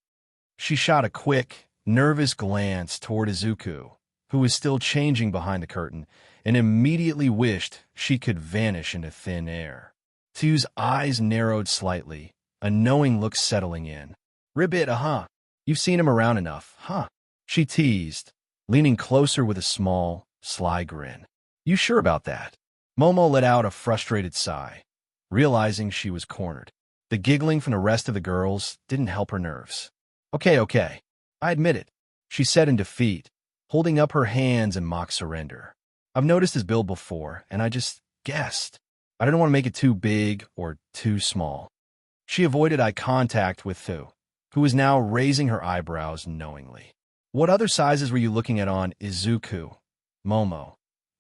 She shot a quick, nervous glance toward Izuku, who was still changing behind the curtain, and immediately wished she could vanish into thin air. Sue's eyes narrowed slightly, a knowing look settling in. Ribbit, You've seen him around enough, huh? She teased, leaning closer with a small, sly grin. You sure about that? Momo let out a frustrated sigh, realizing she was cornered. The giggling from the rest of the girls didn't help her nerves. Okay, I admit it, she said in defeat, holding up her hands in mock surrender. I've noticed his build before, and I just guessed. I didn't want to make it too big or too small. She avoided eye contact with Thu, who was now raising her eyebrows knowingly. What other sizes were you looking at on Izuku, Momo?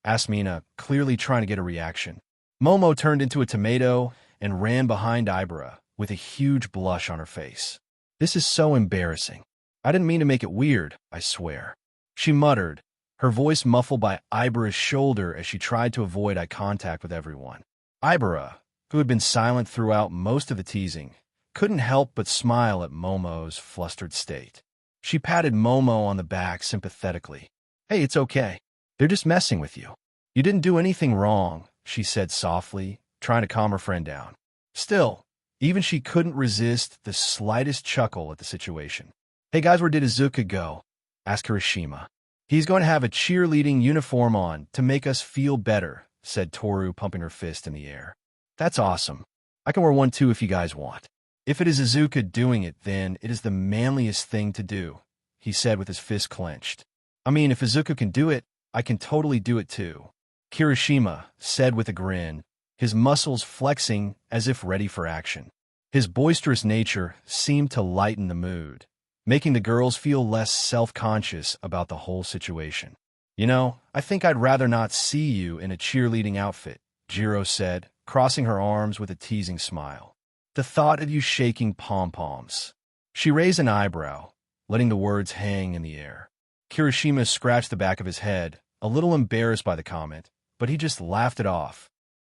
Asked Mina, clearly trying to get a reaction. Momo turned into a tomato and ran behind Ibra with a huge blush on her face. This is so embarrassing. I didn't mean to make it weird, I swear. She muttered, her voice muffled by Ibra's shoulder as she tried to avoid eye contact with everyone. Ibra, who had been silent throughout most of the teasing, couldn't help but smile at Momo's flustered state. She patted Momo on the back sympathetically. Hey, it's okay. They're just messing with you. You didn't do anything wrong, she said softly, trying to calm her friend down. Still, even she couldn't resist the slightest chuckle at the situation. Hey guys, where did Izuku go? Asked Kirishima. He's going to have a cheerleading uniform on to make us feel better, said Toru, pumping her fist in the air. That's awesome. I can wear one too if you guys want. If it is Izuku doing it, then it is the manliest thing to do, he said with his fist clenched. I mean, if Izuku can do it, I can totally do it too, Kirishima said with a grin, his muscles flexing as if ready for action. His boisterous nature seemed to lighten the mood, making the girls feel less self-conscious about the whole situation. You know, I think I'd rather not see you in a cheerleading outfit, Jiro said, crossing her arms with a teasing smile. The thought of you shaking pom-poms. She raised an eyebrow, letting the words hang in the air. Kirishima scratched the back of his head, a little embarrassed by the comment, but he just laughed it off.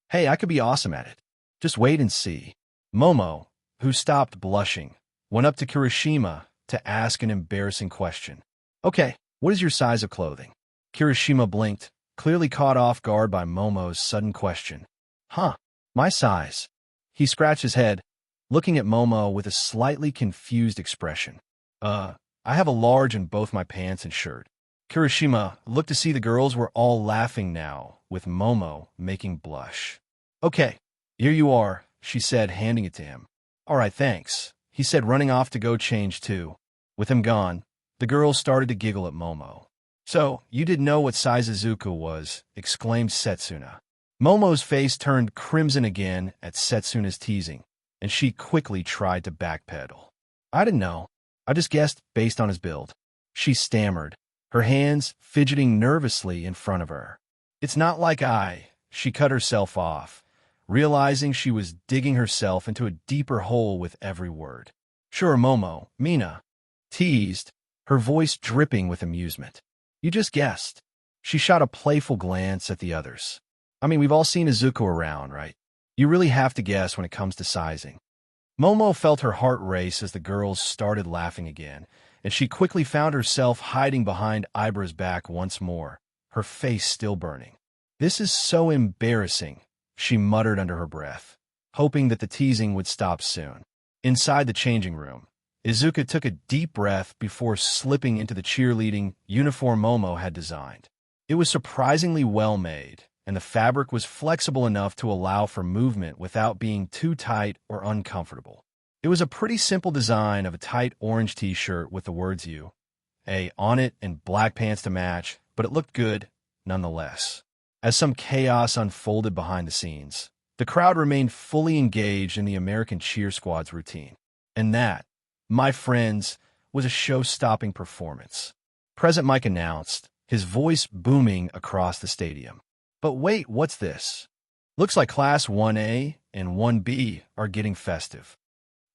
Hey, I could be awesome at it. Just wait and see. Momo, who stopped blushing, went up to Kirishima to ask an embarrassing question. Okay, what is your size of clothing? Kirishima blinked, clearly caught off guard by Momo's sudden question. Huh, my size. He scratched his head, looking at Momo with a slightly confused expression. I have a large in both my pants and shirt. Kirishima looked to see the girls were all laughing now, with Momo making blush. Okay, here you are, she said, handing it to him. All right, thanks, he said, running off to go change too. With him gone, the girls started to giggle at Momo. So, you didn't know what size Izuku was, exclaimed Setsuna. Momo's face turned crimson again at Setsuna's teasing, and she quickly tried to backpedal. I didn't know. I just guessed based on his build. She stammered, her hands fidgeting nervously in front of her. It's not like she cut herself off, realizing she was digging herself into a deeper hole with every word. Sure, Momo, Mina, teased, her voice dripping with amusement. You just guessed. She shot a playful glance at the others. I mean, we've all seen Izuku around, right? You really have to guess when it comes to sizing. Momo felt her heart race as the girls started laughing again, and she quickly found herself hiding behind Ibra's back once more, her face still burning. This is so embarrassing, she muttered under her breath, hoping that the teasing would stop soon. Inside the changing room, Izuku took a deep breath before slipping into the cheerleading uniform Momo had designed. It was surprisingly well made, and the fabric was flexible enough to allow for movement without being too tight or uncomfortable. It was a pretty simple design of a tight orange t-shirt with the words U.A. on it and black pants to match, but it looked good nonetheless. As some chaos unfolded behind the scenes, the crowd remained fully engaged in the American Cheer Squad's routine. And that, my friends, was a show-stopping performance. Present Mike announced, his voice booming across the stadium. But wait, what's this? Looks like Class 1A and 1B are getting festive.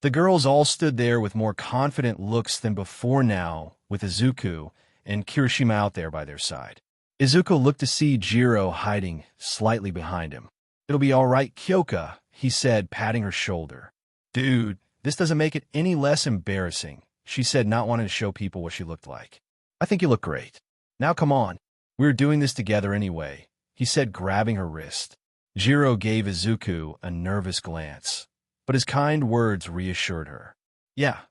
The girls all stood there with more confident looks than before now, with Izuku and Kirishima out there by their side. Izuku looked to see Jiro hiding slightly behind him. It'll be all right, Kyoka, he said, patting her shoulder. Dude, this doesn't make it any less embarrassing, she said, not wanting to show people what she looked like. I think you look great. Now come on. We're doing this together anyway, he said, grabbing her wrist. Jiro gave Izuku a nervous glance, but his kind words reassured her. Yeah.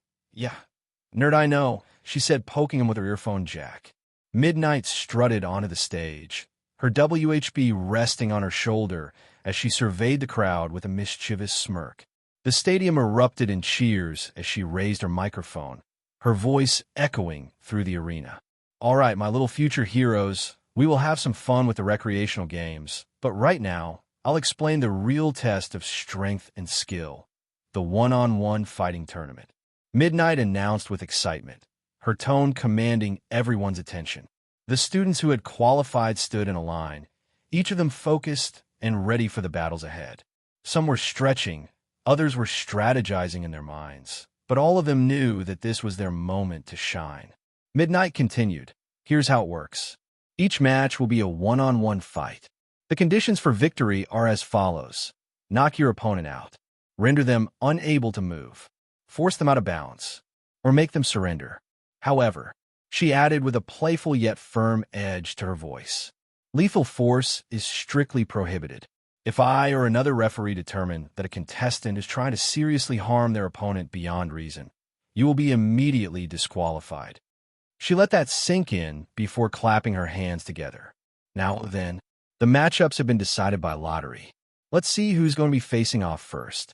Nerd, I know, she said, poking him with her earphone jack. Midnight strutted onto the stage, her WHB resting on her shoulder as she surveyed the crowd with a mischievous smirk. The stadium erupted in cheers as she raised her microphone, her voice echoing through the arena. All right, my little future heroes, we will have some fun with the recreational games, but right now, I'll explain the real test of strength and skill, the one-on-one fighting tournament. Midnight announced with excitement, her tone commanding everyone's attention. The students who had qualified stood in a line, each of them focused and ready for the battles ahead. Some were stretching, others were strategizing in their minds, but all of them knew that this was their moment to shine. Midnight continued. Here's how it works. Each match will be a one-on-one fight. The conditions for victory are as follows. Knock your opponent out. Render them unable to move. Force them out of bounds. Or make them surrender. However, she added with a playful yet firm edge to her voice, lethal force is strictly prohibited. If I or another referee determine that a contestant is trying to seriously harm their opponent beyond reason, you will be immediately disqualified. She let that sink in before clapping her hands together. Now then, the matchups have been decided by lottery. Let's see who's going to be facing off first.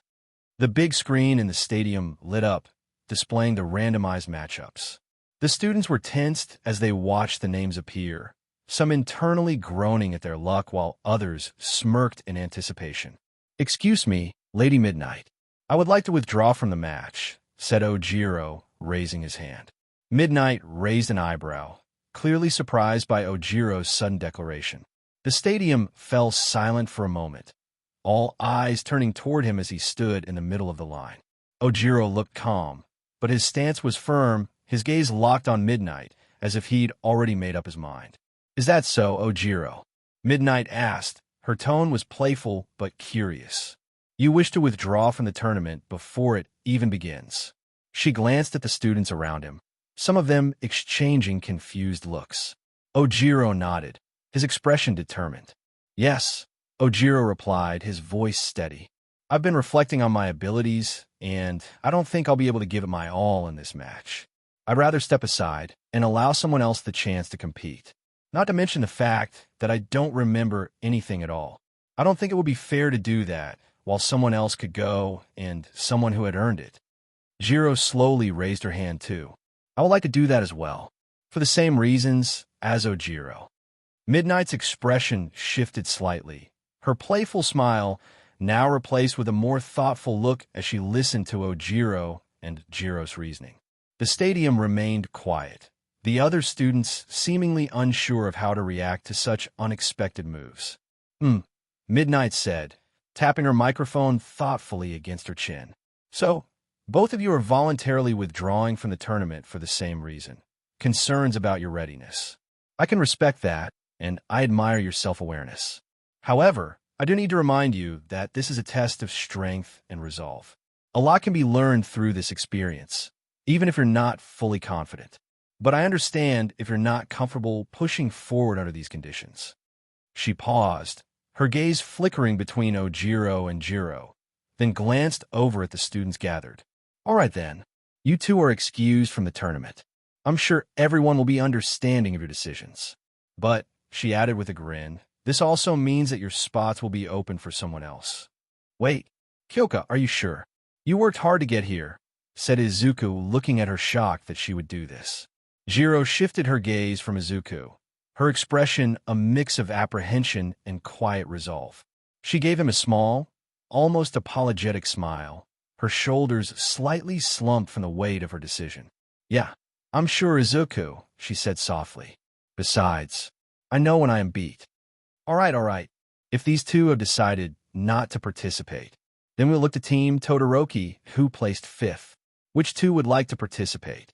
The big screen in the stadium lit up, displaying the randomized matchups. The students were tensed as they watched the names appear, some internally groaning at their luck while others smirked in anticipation. "Excuse me, Lady Midnight. I would like to withdraw from the match," said Ojiro, raising his hand. Midnight raised an eyebrow, clearly surprised by Ojiro's sudden declaration. The stadium fell silent for a moment, all eyes turning toward him as he stood in the middle of the line. Ojiro looked calm, but his stance was firm, his gaze locked on Midnight, as if he'd already made up his mind. "Is that so, Ojiro?" Midnight asked. Her tone was playful but curious. "You wish to withdraw from the tournament before it even begins." She glanced at the students around him, some of them exchanging confused looks. Ojiro nodded, his expression determined. "Yes," Ojiro replied, his voice steady. "I've been reflecting on my abilities, and I don't think I'll be able to give it my all in this match. I'd rather step aside and allow someone else the chance to compete. Not to mention the fact that I don't remember anything at all. I don't think it would be fair to do that while someone else could go and someone who had earned it." Jiro slowly raised her hand too. "I would like to do that as well, for the same reasons as Ojiro." Midnight's expression shifted slightly, her playful smile now replaced with a more thoughtful look as she listened to Ojiro and Jiro's reasoning. The stadium remained quiet, the other students seemingly unsure of how to react to such unexpected moves. Midnight said, tapping her microphone thoughtfully against her chin. "So, both of you are voluntarily withdrawing from the tournament for the same reason, concerns about your readiness. I can respect that, and I admire your self-awareness. However, I do need to remind you that this is a test of strength and resolve. A lot can be learned through this experience, even if you're not fully confident. But I understand if you're not comfortable pushing forward under these conditions." She paused, her gaze flickering between Ojiro and Jiro, then glanced over at the students gathered. "All right then, you two are excused from the tournament. I'm sure everyone will be understanding of your decisions. But," she added with a grin, "this also means that your spots will be open for someone else." "Wait, Kyoka, are you sure? You worked hard to get here," said Izuku, looking at her shocked that she would do this. Jiro shifted her gaze from Izuku, her expression a mix of apprehension and quiet resolve. She gave him a small, almost apologetic smile, her shoulders slightly slumped from the weight of her decision. "Yeah, I'm sure, Izuku," she said softly. "Besides, I know when I am beat." All right. If these two have decided not to participate, then we'll look to Team Todoroki, who placed 5th. Which two would like to participate?"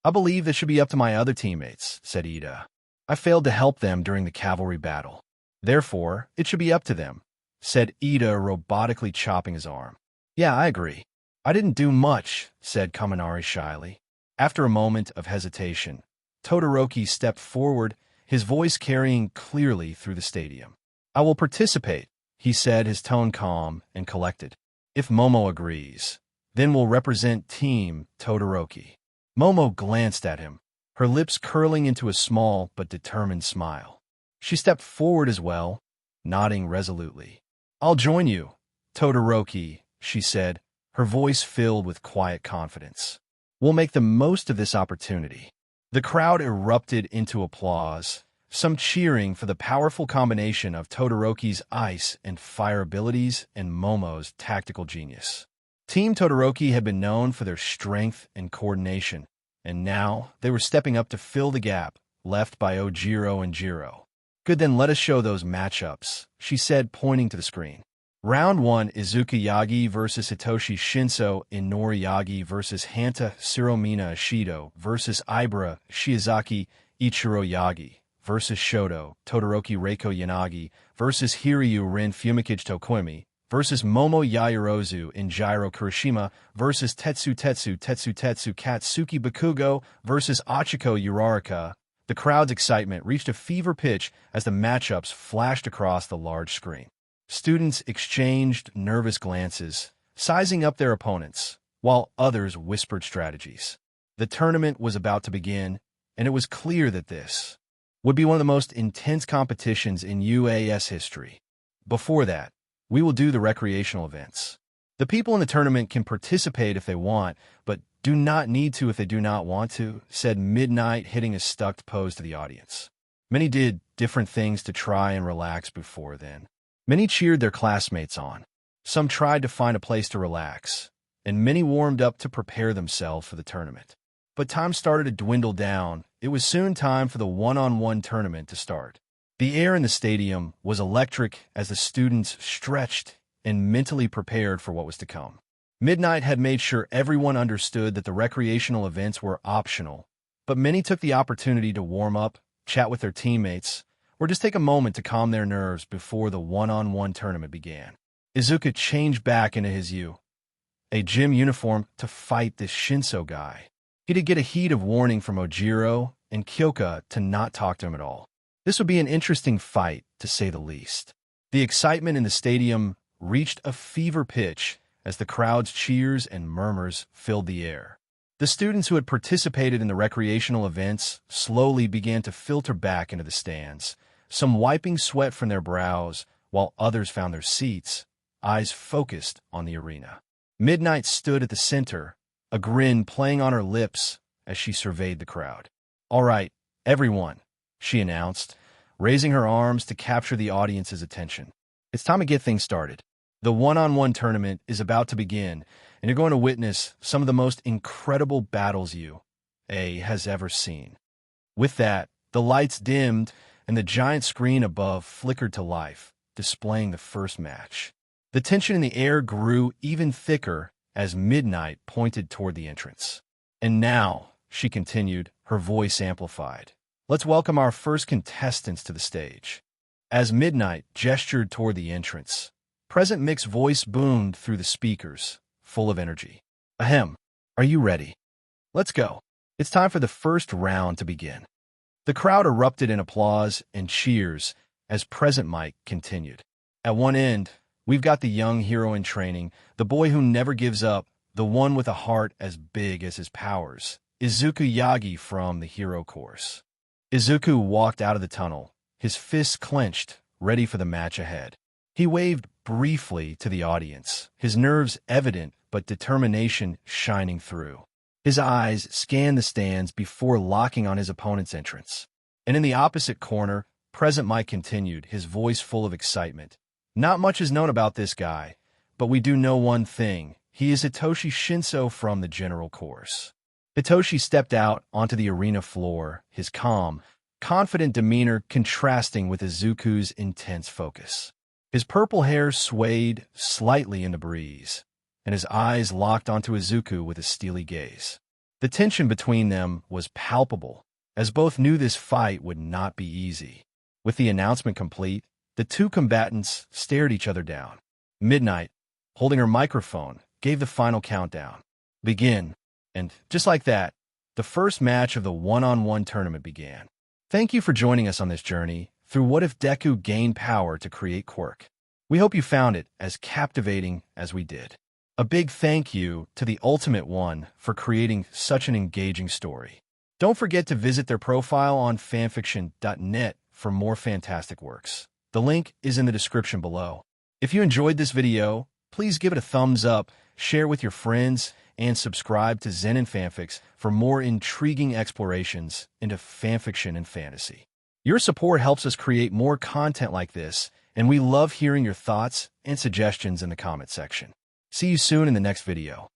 "I believe this should be up to my other teammates," said Ida. "I failed to help them during the cavalry battle. Therefore, it should be up to them," said Ida, robotically chopping his arm. "Yeah, I agree. I didn't do much," said Kaminari shyly. After a moment of hesitation, Todoroki stepped forward, his voice carrying clearly through the stadium. "I will participate," he said, his tone calm and collected. "If Momo agrees, then we'll represent Team Todoroki." Momo glanced at him, her lips curling into a small but determined smile. She stepped forward as well, nodding resolutely. "I'll join you, Todoroki," she said, her voice filled with quiet confidence. "We'll make the most of this opportunity." The crowd erupted into applause, some cheering for the powerful combination of Todoroki's ice and fire abilities and Momo's tactical genius. Team Todoroki had been known for their strength and coordination, and now they were stepping up to fill the gap left by Ojiro and Jiro. "Good, then let us show those matchups," she said, pointing to the screen. Round 1, Izuku Yagi versus Hitoshi Shinso Inori Yagi versus Hanta Shiromina Ishido versus Ibara Shiozaki Ichiro Yagi versus Shoto Todoroki Reiko Yanagi versus Hiryu Rin Fumikage Tokoimi versus Momo Yaoyorozu in Jiro Kirishima versus Tetsu Katsuki Bakugo versus Achiko Uraraka. The crowd's excitement reached a fever pitch as the matchups flashed across the large screen. Students exchanged nervous glances, sizing up their opponents, while others whispered strategies. The tournament was about to begin, and it was clear that this would be one of the most intense competitions in UAS history. Before that, we will do the recreational events. The people in the tournament can participate if they want, but do not need to if they do not want to, said Midnight, hitting a stuck pose to the audience. Many did different things to try and relax before then. Many cheered their classmates on. Some tried to find a place to relax, and many warmed up to prepare themselves for the tournament. But time started to dwindle down. It was soon time for the one-on-one tournament to start. The air in the stadium was electric as the students stretched and mentally prepared for what was to come. Midnight had made sure everyone understood that the recreational events were optional, but many took the opportunity to warm up, chat with their teammates, or just take a moment to calm their nerves before the one-on-one tournament began. Izuku changed back into his a gym uniform, to fight this Shinso guy. He did get a heat of warning from Ojiro and Kyoka to not talk to him at all. This would be an interesting fight, to say the least. The excitement in the stadium reached a fever pitch as the crowd's cheers and murmurs filled the air. The students who had participated in the recreational events slowly began to filter back into the stands, some wiping sweat from their brows, while others found their seats, eyes focused on the arena. Midnight stood at the center, a grin playing on her lips as she surveyed the crowd. "All right, everyone," she announced, raising her arms to capture the audience's attention. "It's time to get things started. The one-on-one tournament is about to begin, and you're going to witness some of the most incredible battles has ever seen." With that, the lights dimmed, and the giant screen above flickered to life, displaying the first match. The tension in the air grew even thicker as Midnight pointed toward the entrance. "And now," she continued, her voice amplified, "let's welcome our first contestants to the stage." As Midnight gestured toward the entrance, Present Mic's voice boomed through the speakers, full of energy. "Ahem, are you ready? Let's go. It's time for the first round to begin." The crowd erupted in applause and cheers as Present Mic continued. "At one end, we've got the young hero in training, the boy who never gives up, the one with a heart as big as his powers, Izuku Yagi from the hero course." Izuku walked out of the tunnel, his fists clenched, ready for the match ahead. He waved briefly to the audience, his nerves evident but determination shining through. His eyes scanned the stands before locking on his opponent's entrance. And in the opposite corner, Present Mic continued, his voice full of excitement. "Not much is known about this guy, but we do know one thing. He is Hitoshi Shinso from the general course." Hitoshi stepped out onto the arena floor, his calm, confident demeanor contrasting with Izuku's intense focus. His purple hair swayed slightly in the breeze, and his eyes locked onto Izuku with a steely gaze. The tension between them was palpable, as both knew this fight would not be easy. With the announcement complete, the two combatants stared each other down. Midnight, holding her microphone, gave the final countdown. "Begin." And just like that, the first match of the one-on-one tournament began. Thank you for joining us on this journey through what if Deku gained power to create Quirk. We hope you found it as captivating as we did. A big thank you to the Ultimate One for creating such an engaging story. Don't forget to visit their profile on fanfiction.net for more fantastic works. The link is in the description below. If you enjoyed this video, please give it a thumbs up, share with your friends, and subscribe to Zenin Fanfics for more intriguing explorations into fanfiction and fantasy. Your support helps us create more content like this, and we love hearing your thoughts and suggestions in the comment section. See you soon in the next video.